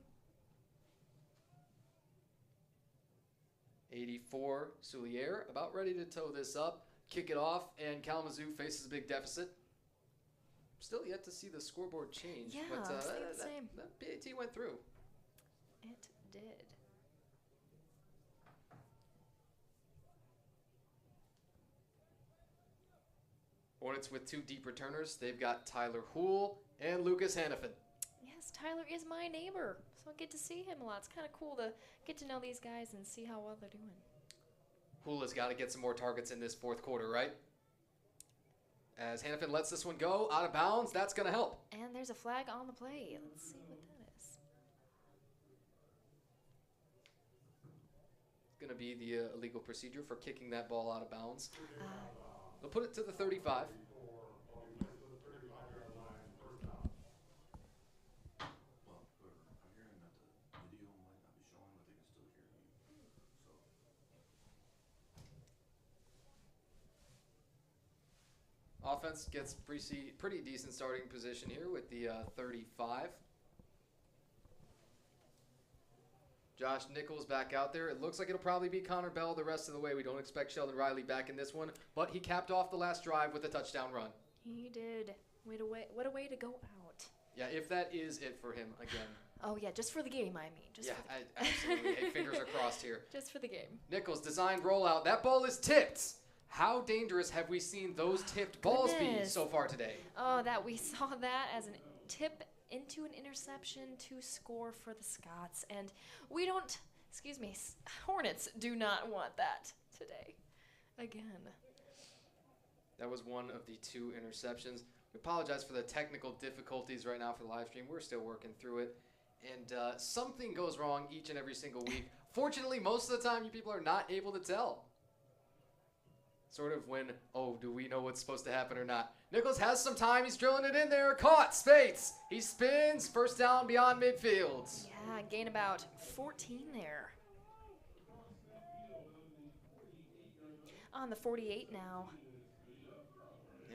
84, Soulier about ready to toe this up, kick it off, and Kalamazoo faces a big deficit. Still yet to see the scoreboard change. Yeah, but staying the same. That PAT went through. It did. Hornets with 2 deep returners. They've got Tyler Houle and Lucas Hannafin. Yes, Tyler is my neighbor, so I get to see him a lot. It's kind of cool to get to know these guys and see how well they're doing. Houle has got to get some more targets in this 4th quarter, right? As Hannafin lets this one go out of bounds, that's going to help. And there's a flag on the play. Let's see what that is. It's going to be the illegal procedure for kicking that ball out of bounds. They'll put it to the 35. Offense gets pretty decent starting position here with the 35. Josh Nichols back out there. It looks like it'll probably be Connor Bell the rest of the way. We don't expect Sheldon Riley back in this one, but he capped off the last drive with a touchdown run. He did. What a way to go out. Yeah, if that is it for him again. Oh, yeah, just for the game, I mean. Just yeah, for the absolutely. Hey, fingers are crossed here. Just for the game. Nichols, designed rollout. That ball is tipped. How dangerous have we seen those tipped balls be so far today? Oh, that we saw that as a tip into an interception to score for the Scots. And we don't, Hornets do not want that today. Again. That was one of the 2 interceptions. We apologize for the technical difficulties right now for the live stream. We're still working through it. And something goes wrong each and every single week. Fortunately, most of the time you people are not able to tell. Sort of when, do we know what's supposed to happen or not? Nichols has some time. He's drilling it in there. Caught. Spates. He spins. First down beyond midfield. Yeah, gain about 14 there. On the 48 now.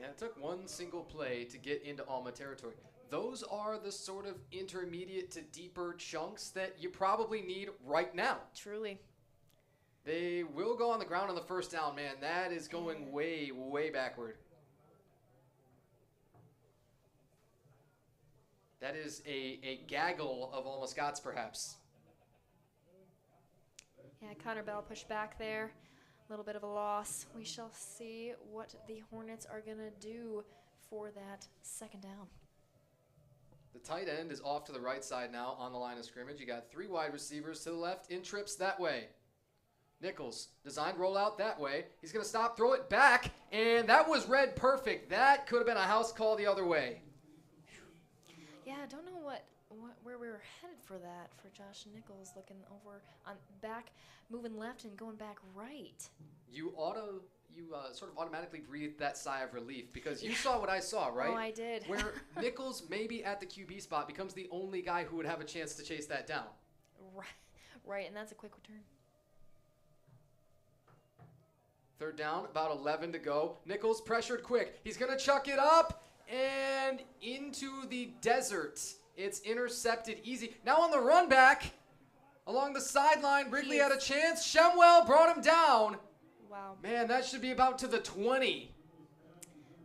Yeah, it took one single play to get into Alma territory. Those are the sort of intermediate to deeper chunks that you probably need right now. Truly. They will go on the ground on the first down, man. That is going way, way backward. That is a gaggle of Alma Scots, perhaps. Yeah, Connor Bell pushed back there. A little bit of a loss. We shall see what the Hornets are going to do for that second down. The tight end is off to the right side now on the line of scrimmage. You got 3 wide receivers to the left in trips that way. Nichols, designed rollout that way. He's going to stop, throw it back, and that was read perfect. That could have been a house call the other way. Yeah, I don't know where we were headed for that for Josh Nichols, looking over on back, moving left and going back right. You sort of automatically breathed that sigh of relief because you saw what I saw, right? Oh, I did. Where Nichols, maybe at the QB spot, becomes the only guy who would have a chance to chase that down. Right, and that's a quick return. Third down, about 11 to go. Nichols pressured quick. He's going to chuck it up and into the desert. It's intercepted easy. Now on the run back, along the sideline, Wrigley had a chance. Shemwell brought him down. Wow. Man, that should be about to the 20.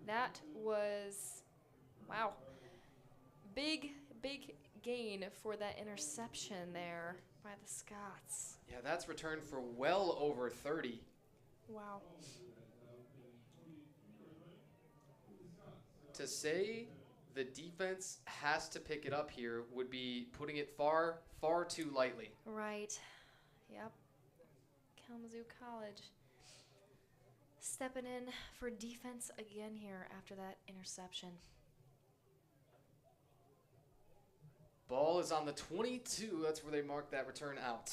That was, wow. Big gain for that interception there by the Scots. Yeah, that's returned for well over 30. Wow. To say the defense has to pick it up here would be putting it far, far too lightly. Right. Yep. Kalamazoo College stepping in for defense again here after that interception. Ball is on the 22. That's where they mark that return out.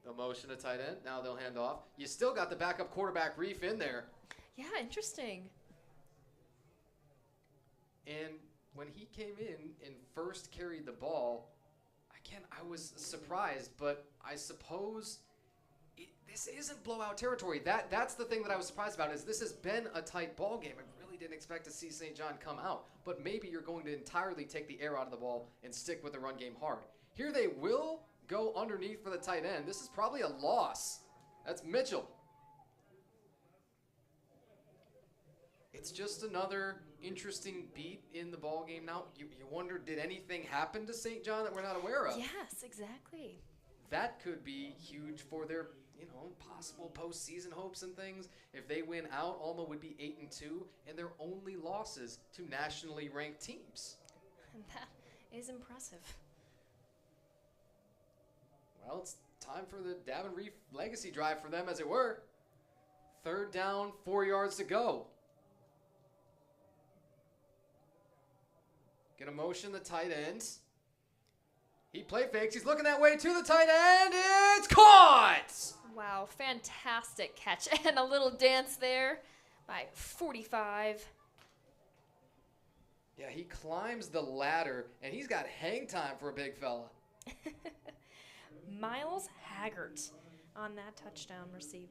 The motion to tight end. Now they'll hand off. You still got the backup quarterback Reef in there. Yeah, interesting. And when he came in and first carried the ball, again, I was surprised, but I suppose this isn't blowout territory. That's the thing that I was surprised about is this has been a tight ball game. I really didn't expect to see St. John come out, but maybe you're going to entirely take the air out of the ball and stick with the run game hard. Here they will go underneath for the tight end. This is probably a loss. That's Mitchell. It's just another interesting beat in the ball game now. You wonder, did anything happen to St. John that we're not aware of? Yes, exactly. That could be huge for their, possible postseason hopes and things. If they win out, Alma would be 8-2, and their only losses to nationally ranked teams. And that is impressive. Well, it's time for the Davin Reef legacy drive for them, as it were. Third down, 4 yards to go. Gonna motion the tight end. He play fakes. He's looking that way to the tight end. It's caught! Wow, fantastic catch. And a little dance there by 45. Yeah, he climbs the ladder, and he's got hang time for a big fella. Miles Haggart on that touchdown receive.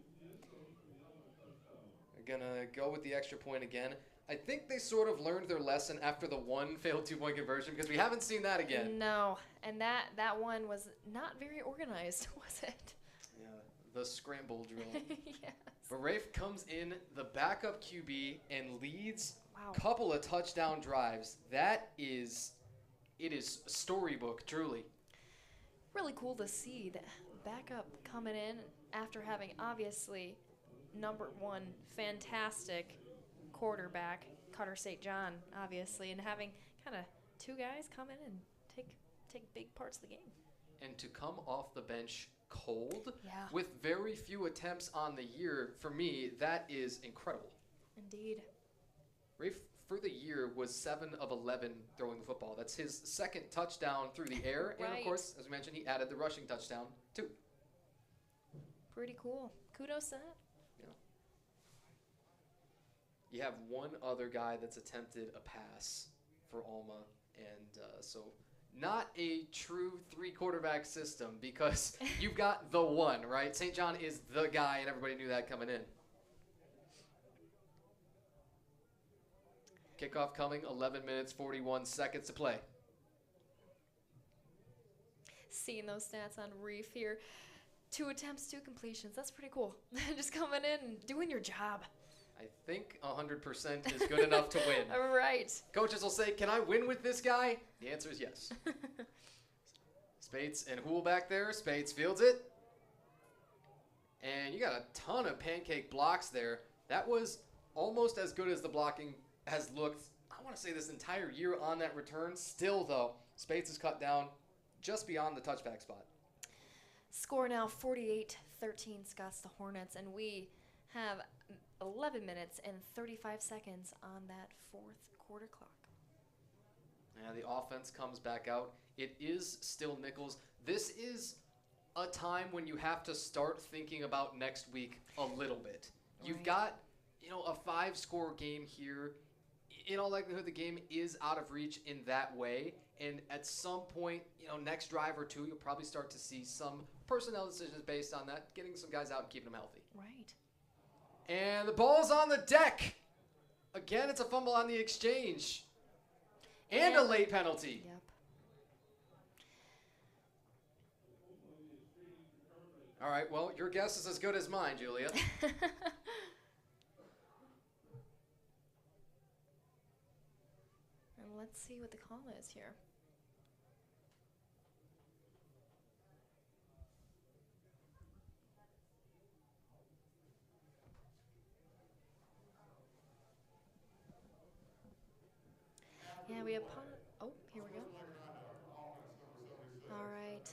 They're gonna go with the extra point again. I think they sort of learned their lesson after the one failed 2-point conversion because we haven't seen that again. No, and that one was not very organized, was it? Yeah, the scramble drill. Yes. But Rafe comes in, the backup QB, and leads Wow. a couple of touchdown drives. It is storybook, truly. Really cool to see that backup coming in after having obviously number one fantastic quarterback, Carter St. John, obviously, and having kind of two guys come in and take big parts of the game. And to come off the bench cold Yeah. with very few attempts on the year, for me, that is incredible. Indeed. Rafe, for the year, was 7 of 11 throwing the football. That's his second touchdown through the air. Right. And, of course, as we mentioned, he added the rushing touchdown, too. Pretty cool. Kudos to that. You have one other guy that's attempted a pass for Alma, and so not a true 3-quarterback system because you've got the one, right? St. John is the guy, and everybody knew that coming in. Kickoff coming, 11 minutes, 41 seconds to play. Seeing those stats on Reef here. 2 attempts, 2 completions. That's pretty cool. Just coming in and doing your job. I think 100% is good enough to win. Right. Coaches will say, can I win with this guy? The answer is yes. Spates and Hool back there. Spates fields it. And you got a ton of pancake blocks there. That was almost as good as the blocking has looked, I want to say, this entire year on that return. Still, though, Spates is cut down just beyond the touchback spot. Score now 48-13 13, Scott's the Hornets, and we have 11 minutes and 35 seconds on that fourth quarter clock. Yeah, the offense comes back out. It is still Nichols. This is a time when you have to start thinking about next week a little bit. You've got, a 5-score game here. In all likelihood, the game is out of reach in that way. And at some point, next drive or two, you'll probably start to see some personnel decisions based on that, getting some guys out and keeping them healthy. Right. And the ball's on the deck. Again, it's a fumble on the exchange. And a late penalty. Yep. All right, well, your guess is as good as mine, Julia. And let's see what the call is here. Yeah, we have oh, here we go. All right.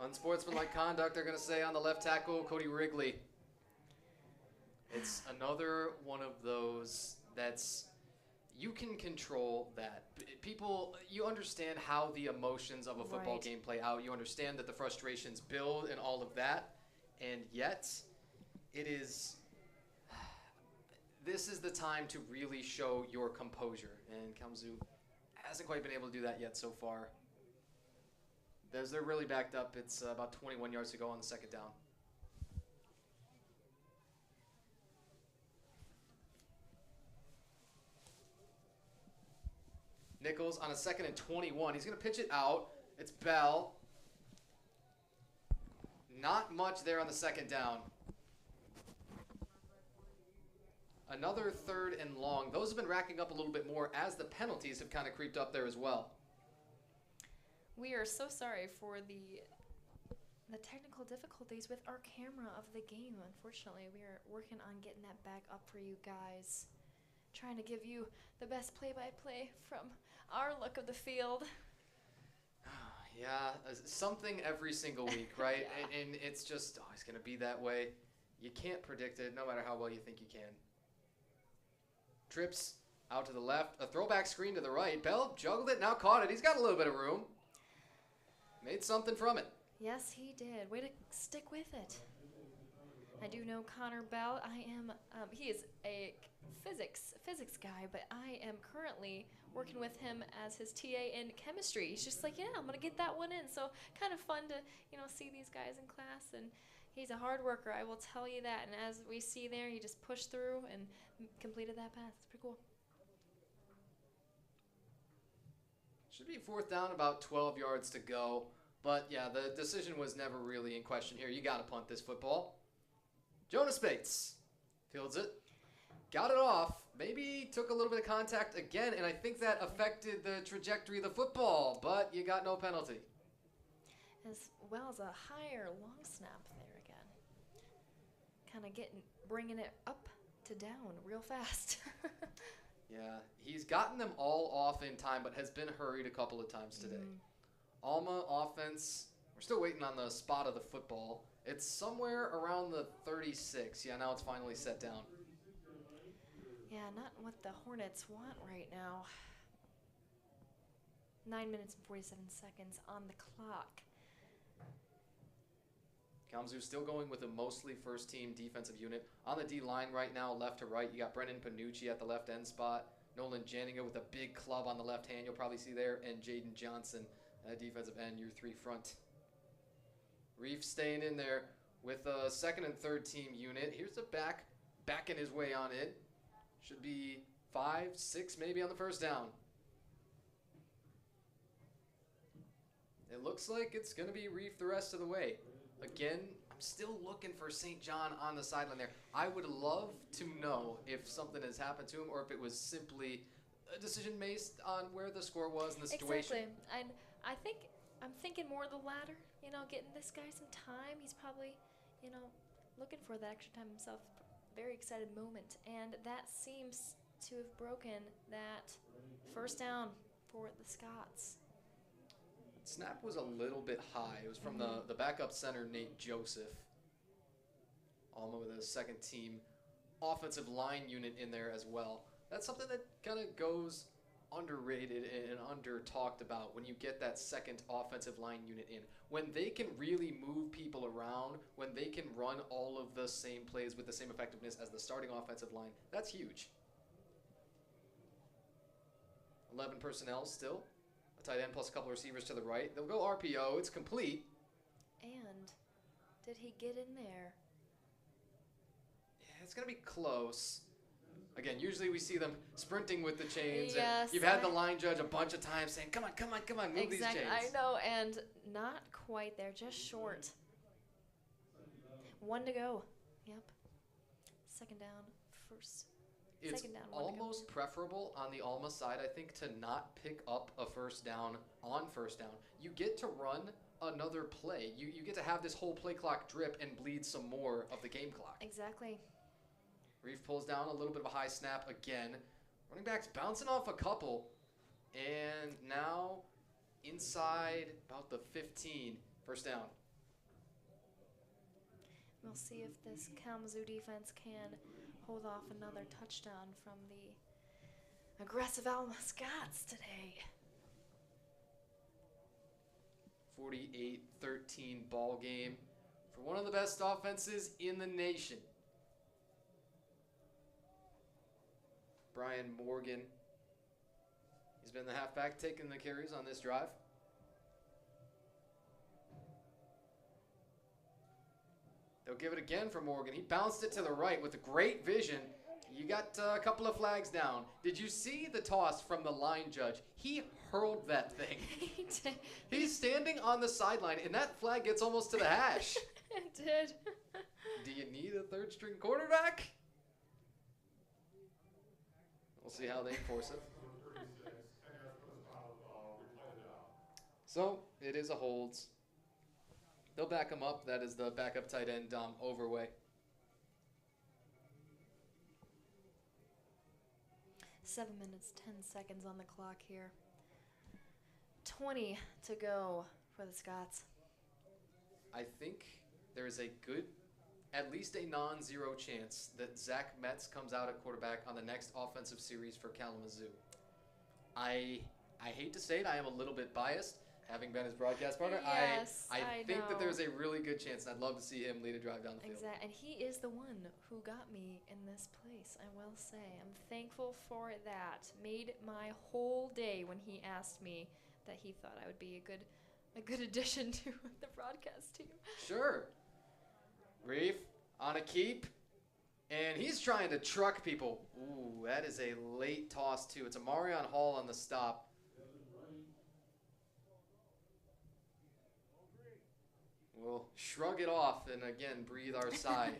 Unsportsmanlike conduct, they're going to say on the left tackle, Cody Wrigley. It's another one of those that's, you can control that. People, you understand how the emotions of a football game play out. You understand that the frustrations build and all of that. And yet, this is the time to really show your composure. And Kalamazoo hasn't quite been able to do that yet so far. As they're really backed up, it's about 21 yards to go on the second down. Nichols on a 2nd and 21. He's going to pitch it out. It's Bell. Not much there on the second down. Another 3rd and long. Those have been racking up a little bit more as the penalties have kind of creeped up there as well. We are so sorry for the technical difficulties with our camera of the game. Unfortunately, we are working on getting that back up for you guys. Trying to give you the best play-by-play from our look of the field. Yeah, something every single week, right? Yeah. And it's just always going to be that way. You can't predict it no matter how well you think you can. Trips out to the left. A throwback screen to the right. Bell juggled it, now caught it. He's got a little bit of room. Made something from it. Yes, he did. Way to stick with it. I do know Connor Bell. He is a physics guy, but I am currently working with him as his TA in chemistry. He's just like, yeah, I'm going to get that one in. So kind of fun to, see these guys in class. And he's a hard worker, I will tell you that. And as we see there, he just pushed through and completed that pass. It's pretty cool. Should be 4th down, about 12 yards to go. But, yeah, the decision was never really in question here. You got to punt this football. Jonas Bates fields it. Got it off. Maybe took a little bit of contact again, and I think that affected the trajectory of the football, but you got no penalty. As well as a higher long snap there again. Kind of bringing it up to down real fast. Yeah, he's gotten them all off in time, but has been hurried a couple of times today. Alma offense, we're still waiting on the spot of the football. It's somewhere around the 36. Yeah, now it's finally set down. Yeah, not what the Hornets want right now. 9 minutes and 47 seconds on the clock. Kalamazoo still going with a mostly first-team defensive unit. On the D-line right now, left to right, you got Brendan Panucci at the left end spot. Nolan Janiga with a big club on the left hand, you'll probably see there. And Jaden Johnson at defensive end, your 3 front. Reef staying in there with a 2nd and 3rd team unit. Here's the back, backing his way on it. Should be 5, 6 maybe on the first down. It looks like it's going to be Reef the rest of the way. Again, I'm still looking for St. John on the sideline there. I would love to know if something has happened to him or if it was simply a decision based on where the score was in the situation. Exactly. And I'm thinking more the latter, getting this guy some time. He's probably, looking for that extra time himself. Very excited moment. And that seems to have broken that first down for the Scots. Snap was a little bit high. It was from the backup center, Nate Joseph. Alma with a second team offensive line unit in there as well. That's something that kind of goes underrated and under talked about when you get that second offensive line unit in. When they can really move people around, when they can run all of the same plays with the same effectiveness as the starting offensive line, that's huge. 11 personnel still. A tight end plus a couple receivers to the right. They'll go RPO. It's complete. And did he get in there? Yeah, it's going to be close. Again, usually we see them sprinting with the chains. Yes, and you've had the line judge a bunch of times saying, come on, come on, come on, move these chains. I know, and not quite there, just short. 1 to go. Yep. Second down, first. It's Second down, 1 to go. almost preferable on the Alma side, I think, to not pick up a first down on first down. You get to run another play. You get to have this whole play clock drip and bleed some more of the game clock. Exactly. Reef pulls down a little bit of a high snap again. Running back's bouncing off a couple. And now inside about the 15. First down. We'll see if this Kalamazoo defense can hold off another touchdown from the aggressive Alma Scots today. 48-13 ball game for one of the best offenses in the nation. Brian Morgan, he's been the halfback taking the carries on this drive. They'll give it again for Morgan. He bounced it to the right with a great vision. You got a couple of flags down. Did you see the toss from the line judge? He hurled that thing. He did. He's standing on the sideline, and that flag gets almost to the hash. It did. Do you need a third string quarterback? We'll see how they enforce it. So, it is a holds. They'll back him up. That is the backup tight end, Overway. 7 minutes, 10 seconds on the clock here. 20 to go for the Scots. I think there is a good, at least a non-zero chance that Zach Metz comes out at quarterback on the next offensive series for Kalamazoo. I hate to say it, I am a little bit biased, having been his broadcast partner. Yes, I think know. that there's a really good chance, and I'd love to see him lead a drive down the field. Exactly, and he is the one who got me in this place, I will say. I'm thankful for that. Made my whole day when he asked me that he thought I would be a good addition to the broadcast team. Sure. Reef on a keep, and he's trying to truck people. Ooh, that is a late toss, too. It's a Marion Hall on the stop. We'll shrug it off and, again, breathe our sigh.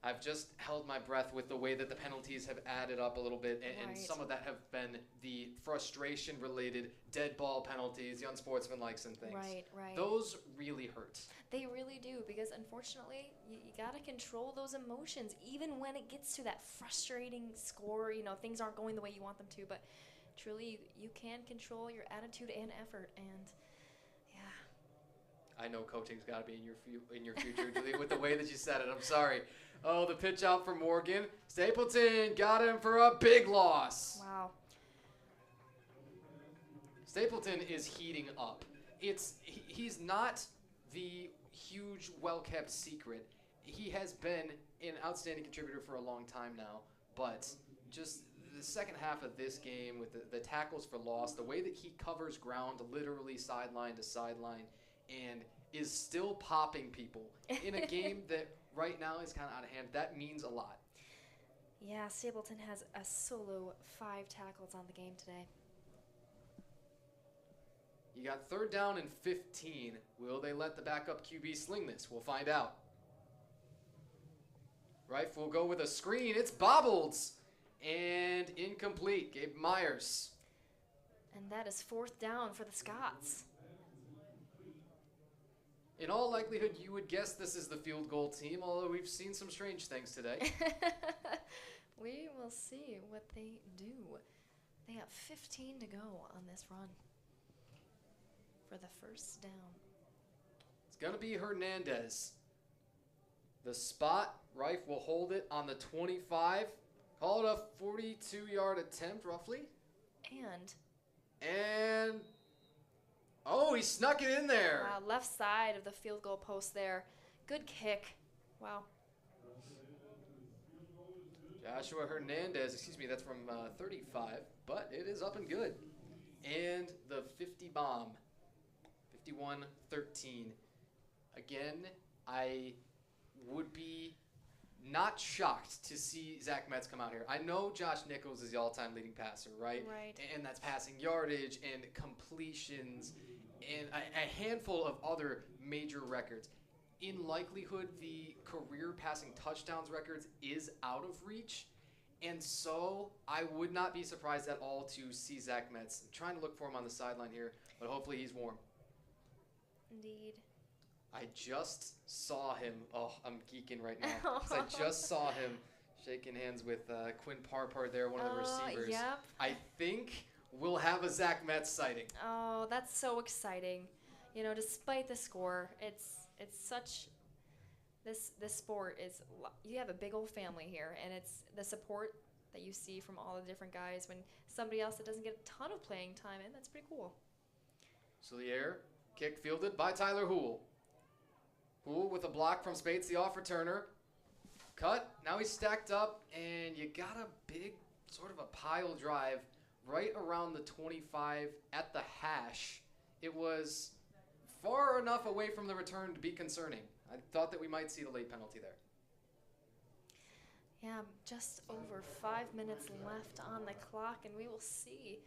I've just held my breath with the way that the penalties have added up a little bit, and Right. some of that have been the frustration-related dead ball penalties, the unsportsmanlikes and things. Right. Those really hurt. They really do, because unfortunately, you got to control those emotions, even when it gets to that frustrating score. You know, things aren't going the way you want them to, but truly, you can control your attitude and effort, and yeah. I know coaching's got to be in your future, Julia, with the way that you said it. I'm sorry. Oh, the pitch out for Morgan. Stapleton got him for a big loss. Wow. Stapleton is heating up. He's not the huge, well-kept secret. He has been an outstanding contributor for a long time now, but just the second half of this game with the tackles for loss, the way that he covers ground literally sideline to sideline and is still popping people in a game that right now is kind of out of hand, that means a lot. Yeah, Stapleton has a solo 5 tackles on the game today. You got third down and 15. Will they let the backup QB sling this? We'll find out. Reif will go with a screen. It's bobbled and incomplete. Gabe Myers. And that is 4th down for the Scots. In all likelihood, you would guess this is the field goal team, although we've seen some strange things today. We will see what they do. They have 15 to go on this run. for the first down. It's going to be Hernandez. The spot, Reif will hold it on the 25. Call it a 42-yard attempt, roughly. And, oh, he snuck it in there. Wow, left side of the field goal post there. Good kick. Wow. Joshua Hernandez, excuse me, that's from 35, but it is up and good. And the 50 bomb, 51-13. Again, I would be not shocked to see Zach Metz come out here. I know Josh Nichols is the all-time leading passer, right? Right. And that's passing yardage and completions and a handful of other major records. In likelihood, the career passing touchdowns records is out of reach. And so I would not be surprised at all to see Zach Metz. I'm trying to look for him on the sideline here, but hopefully he's warm. Indeed. I just saw him. Oh, I'm geeking right now. 'Cause I just saw him shaking hands with Quinn Parpar there, one of the receivers. Yep. I think we'll have a Zach Metz sighting. Oh, that's so exciting. You know, despite the score, it's such this sport is, you have a big old family here, and it's the support that you see from all the different guys when somebody else that doesn't get a ton of playing time in, that's pretty cool. So the air kick fielded by Tyler Houle. Houle with a block from Spates, the off returner. Cut, now he's stacked up, and you got a big sort of a pile drive right around the 25 at the hash. It was far enough away from the return to be concerning. I thought that we might see the late penalty there. Yeah, just over 5 minutes left on the clock, and we will see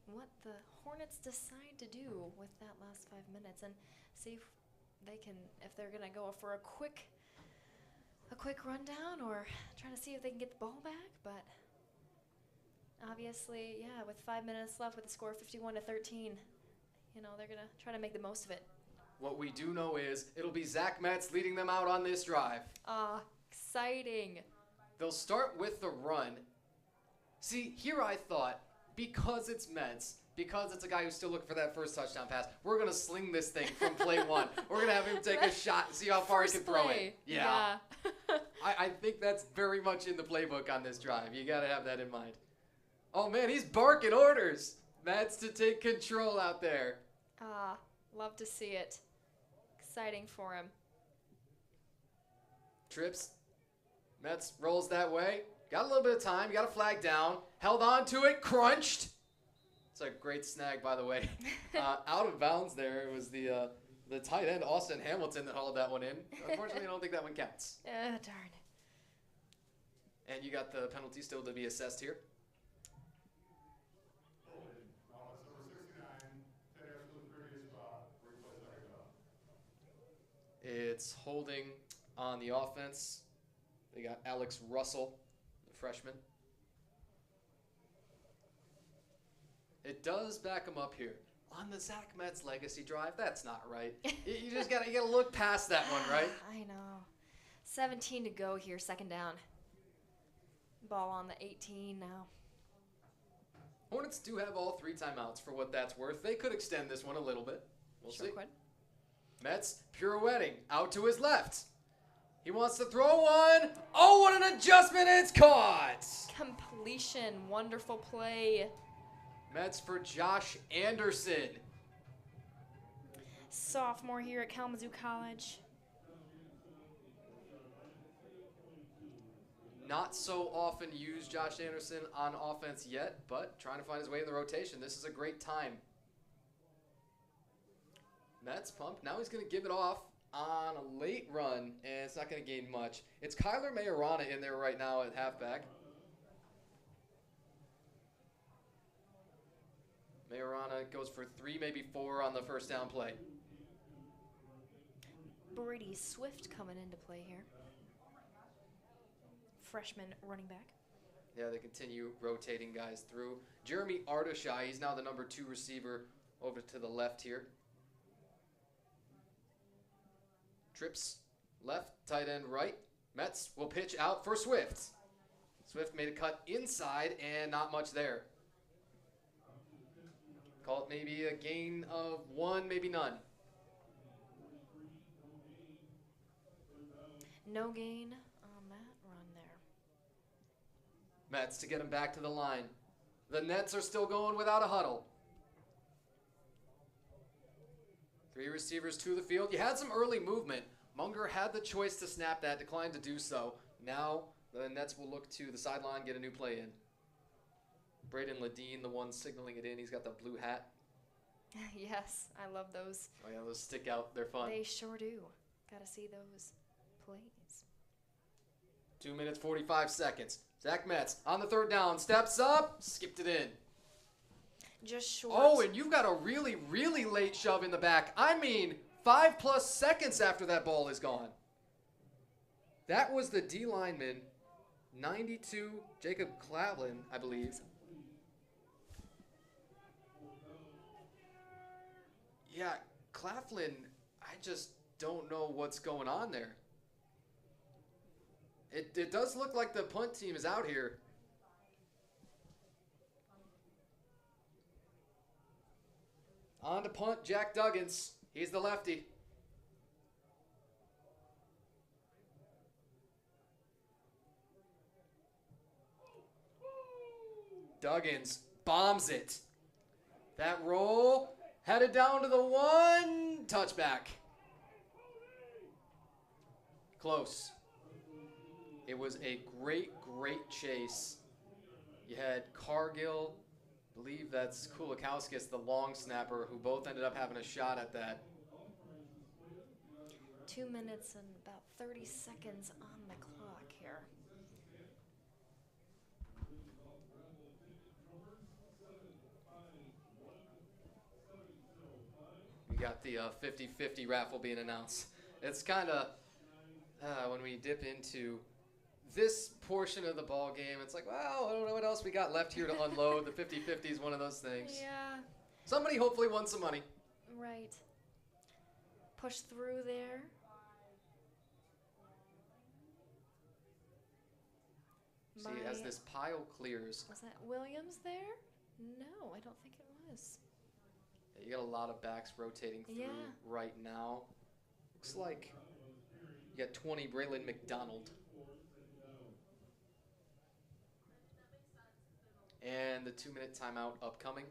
what the Hornets decide to do with that last 5 minutes and see if they can, if they're gonna go for a quick rundown or trying to see if they can get the ball back. But obviously, yeah, with 5 minutes left with the score 51-13, you know, they're gonna try to make the most of it. What we do know is it'll be Zach Metz leading them out on this drive. Exciting. They'll start with the run. See, here I thought, because it's Metz, because it's a guy who's still looking for that first touchdown pass, we're going to sling this thing from play one. We're going to have him take a shot and see how far he can throw it. Yeah. I think that's very much in the playbook on this drive. You got to have that in mind. Oh, man, he's barking orders. Metz to take control out there. Love to see it. Exciting for him. Trips. Metz rolls that way. Got a little bit of time. Got a flag down. Held on to it. Crunched. It's a great snag, by the way. Out of bounds there. It was the tight end, Austin Hamilton, that hauled that one in. Unfortunately, I don't think that one counts. Darn. And you got the penalty still to be assessed here. It's holding on the offense. They got Alex Russell, the freshman. It does back him up here. On the Zach Metz legacy drive, that's not right. you just gotta look past that one, right? I know. 17 to go here, second down. Ball on the 18 now. Hornets do have all 3 timeouts for what that's worth. They could extend this one a little bit. We'll see. Could. Metz pirouetting out to his left. He wants to throw one. Oh, what an adjustment. It's caught. Completion. Wonderful play. Metz for Josh Anderson. Sophomore here at Kalamazoo College. Not so often used Josh Anderson on offense yet, but trying to find his way in the rotation. This is a great time. Metz pump. Now he's going to give it off on a late run, and it's not going to gain much. It's Kyler Majorana in there right now at halfback. Majorana goes for 3, maybe 4 on the first down play. Brady Swift coming into play here. Freshman running back. Yeah, they continue rotating guys through. Jeremy Ardashai, he's now the number 2 receiver over to the left here. Trips left, tight end right. Metz will pitch out for Swift. Swift made a cut inside and not much there. Call it maybe a gain of 1, maybe none. No gain on that run there. Mets to get him back to the line. The Nets are still going without a huddle. 3 receivers to the field. You had some early movement. Munger had the choice to snap that, declined to do so. Now the Nets will look to the sideline, get a new play in. Braden Ledeen, the one signaling it in. He's got the blue hat. Yes, I love those. Oh yeah, those stick out. They're fun. They sure do. Gotta see those plays. 2 minutes, 45 seconds. Zach Metz on the 3rd down. Steps up. Skipped it in. Just short. Oh, and you've got a really, really late shove in the back. I mean, 5+ seconds after that ball is gone. That was the D lineman, 92, Jacob Clavlin, I believe. Yeah, Claflin, I just don't know what's going on there. It does look like the punt team is out here. On to punt, Jack Duggins. He's the lefty. Duggins bombs it. That roll headed down to the 1. Touchback. Close. It was a great, great chase. You had Cargill, I believe that's Kulikowskis, the long snapper, who both ended up having a shot at that. 2 minutes and about 30 seconds on the clock here. We got the 50-50 raffle being announced. It's kind of, when we dip into this portion of the ball game, it's like, well, I don't know what else we got left here to unload. The 50-50 is one of those things. Yeah. Somebody hopefully won some money. Right. Push through there. See, as this pile clears. Was that Williams there? No, I don't think it was. Yeah, you got a lot of backs rotating through right now. Looks like you got 20 Braylon McDonald. And the 2-minute timeout upcoming.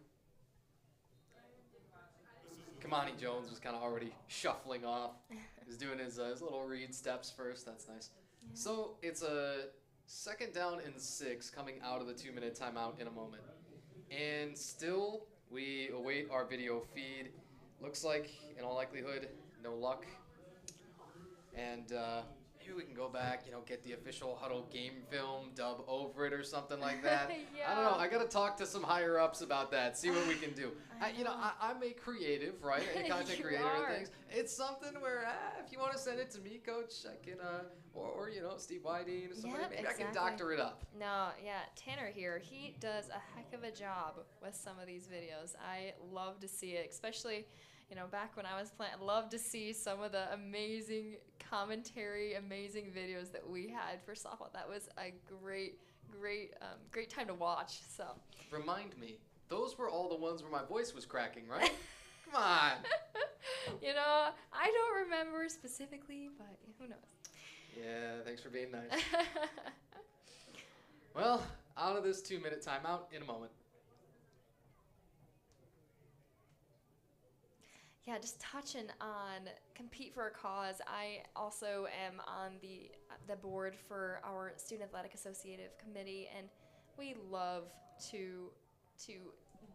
Kamani Jones was kind of already shuffling off. He's doing his little read steps first. That's nice. Yeah. So it's a 2nd down and 6 coming out of the 2-minute timeout in a moment. And still, we await our video feed. Looks like, in all likelihood, no luck. And maybe we can go back, get the official Huddle game film, dub over it or something like that. Yeah. I don't know. I got to talk to some higher ups about that, see what we can do. I'm a creative, right? A content You creator are. and things. It's something where if you want to send it to me, Coach, I can, or Steve Whiting or somebody, Yep, maybe I can exactly. doctor it up. No, yeah, Tanner here, he does a heck of a job with some of these videos. I love to see it, especially, back when I was playing. I love to see some of the amazing commentary, amazing videos that we had for softball. That was a great time to watch. So Remind me, those were all the ones where my voice was cracking, right? Come on. I don't remember specifically, but who knows? Yeah, thanks for being nice. Well, out of this 2-minute timeout in a moment. Yeah, just touching on Compete for a Cause. I also am on the board for our Student Athletic Associative Committee, and we love to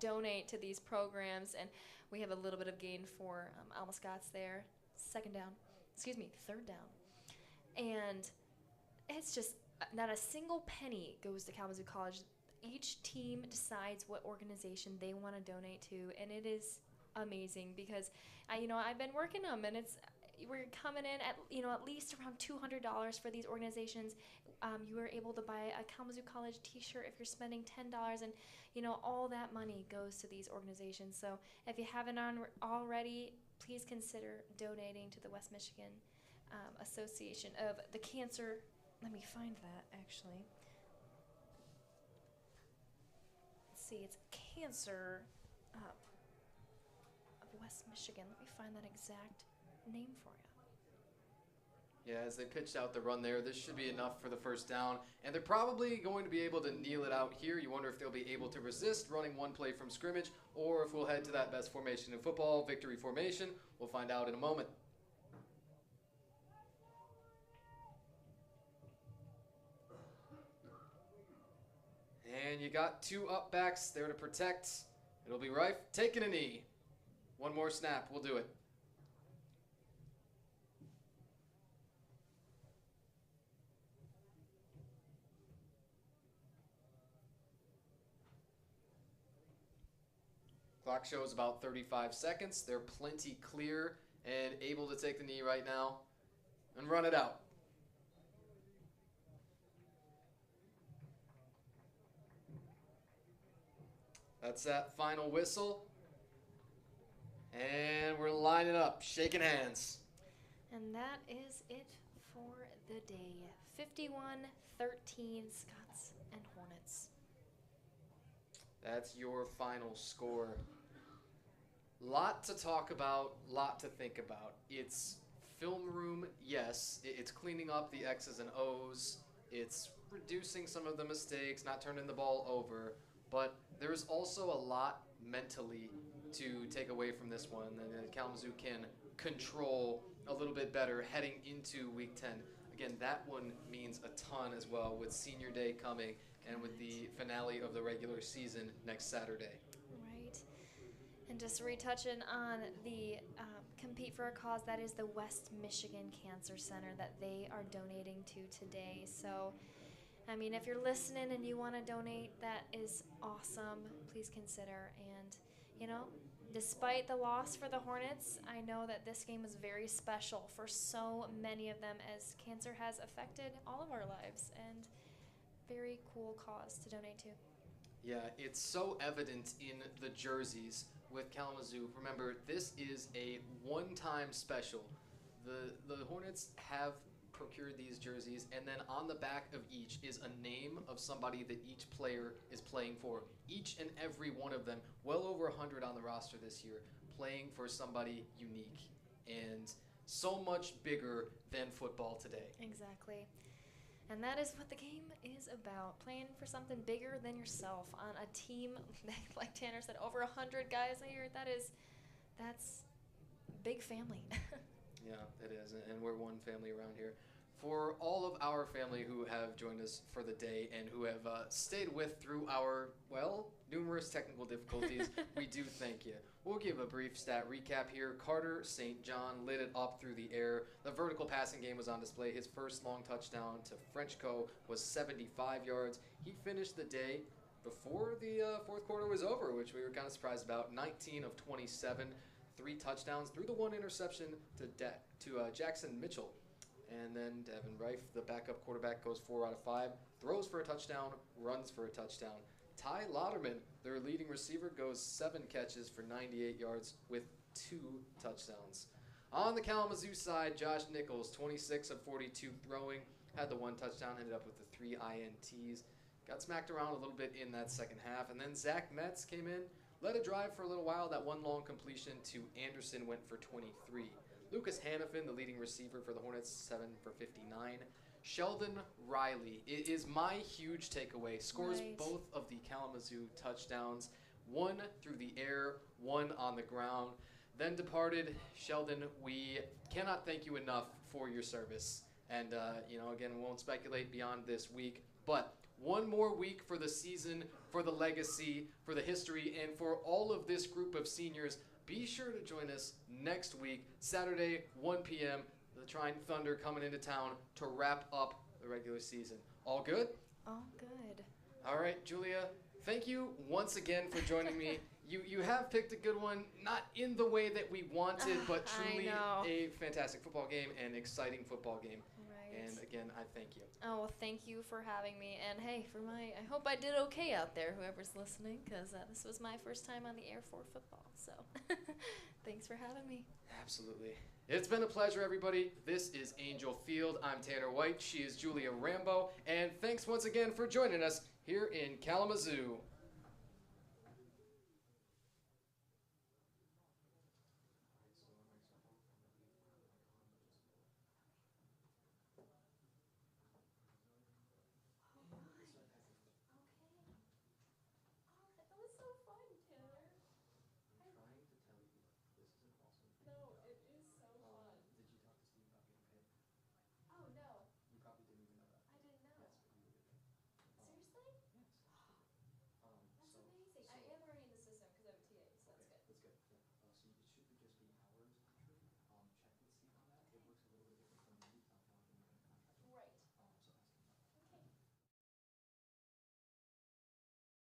donate to these programs, and we have a little bit of gain for Alma Scott's there. 3rd down. And it's just not a single penny goes to Kalamazoo College. Each team decides what organization they want to donate to, and it is amazing because I've been working them, and we're coming in at least around $200 for these organizations. You are able to buy a Kalamazoo College T-shirt if you're spending $10, and all that money goes to these organizations. So if you haven't already, please consider donating to the West Michigan Association of the Cancer. Let me find that actually. Let's see, it's Cancer. West Michigan. Let me find that exact name for you. Yeah, as they pitched out the run there, this should be enough for the first down. And they're probably going to be able to kneel it out here. You wonder if they'll be able to resist running one play from scrimmage, or if we'll head to that best formation in football, victory formation. We'll find out in a moment. And you got 2 up backs there to protect. It'll be Rife taking a knee. One more snap, we'll do it. Clock shows about 35 seconds. They're plenty clear and able to take the knee right now and run it out. That's that final whistle. And we're lining up, shaking hands. And that is it for the day. 51-13 Scots and Hornets. That's your final score. Lot to talk about, lot to think about. It's film room, yes. It's cleaning up the X's and O's. It's reducing some of the mistakes, not turning the ball over. But there's also a lot mentally to take away from this one, and Kalamazoo can control a little bit better heading into Week 10. Again, that one means a ton as well with Senior Day coming and with the finale of the regular season next Saturday. Right. And just retouching on the Compete for a Cause, that is the West Michigan Cancer Center that they are donating to today. So, I mean, if you're listening and you want to donate, that is awesome. Please consider. And, you know, despite the loss for the Hornets, I know that this game was very special for so many of them, as cancer has affected all of our lives, and very cool cause to donate to. Yeah, it's so evident in the jerseys with Kalamazoo. Remember, this is a one-time special. The Hornets have procured these jerseys, and then on the back of each is a name of somebody that each player is playing for. Each and every one of them, well over 100 on the roster this year, playing for somebody unique and so much bigger than football today. Exactly. And that is what the game is about, playing for something bigger than yourself on a team, like Tanner said, over 100 guys here. That's big family. Yeah, it is, and we're one family around here. For all of our family who have joined us for the day and who have stayed with through our, well, numerous technical difficulties, we do thank you. We'll give a brief stat recap here. Carter St. John lit it up through the air. The vertical passing game was on display. His first long touchdown to Frenchco was 75 yards. He finished the day before the fourth quarter was over, which we were kind of surprised about. 19 of 27. 3 touchdowns, threw the 1 interception to Jackson Mitchell. And then Devin Rife, the backup quarterback, goes 4 out of 5, throws for a touchdown, runs for a touchdown. Ty Lauderman, their leading receiver, goes 7 catches for 98 yards with 2 touchdowns. On the Kalamazoo side, Josh Nichols, 26 of 42 throwing, had the 1 touchdown, ended up with the 3 INTs. Got smacked around a little bit in that second half. And then Zach Metz came in, led a drive for a little while. That 1 long completion to Anderson went for 23. Lucas Hannafin, the leading receiver for the Hornets, 7 for 59. Sheldon Riley, it is my huge takeaway, scores both of the Kalamazoo touchdowns, 1 through the air, 1 on the ground. Then departed. Sheldon, we cannot thank you enough for your service. And, again, we won't speculate beyond this week, but 1 more week for the season, for the legacy, for the history, and for all of this group of seniors. Be sure to join us next week, Saturday, 1 p.m., the Trident Thunder coming into town to wrap up the regular season. All good? All good. All right, Julia, thank you once again for joining me. You have picked a good one, not in the way that we wanted, but truly a fantastic football game and exciting football game. Right. And again, I thank you. Oh, well, thank you for having me. And hey, I hope I did okay out there, whoever's listening, because this was my first time on the air for football. So thanks for having me. Absolutely. It's been a pleasure, everybody. This is Angel Field. I'm Tanner White. She is Julia Rambo. And thanks once again for joining us here in Kalamazoo.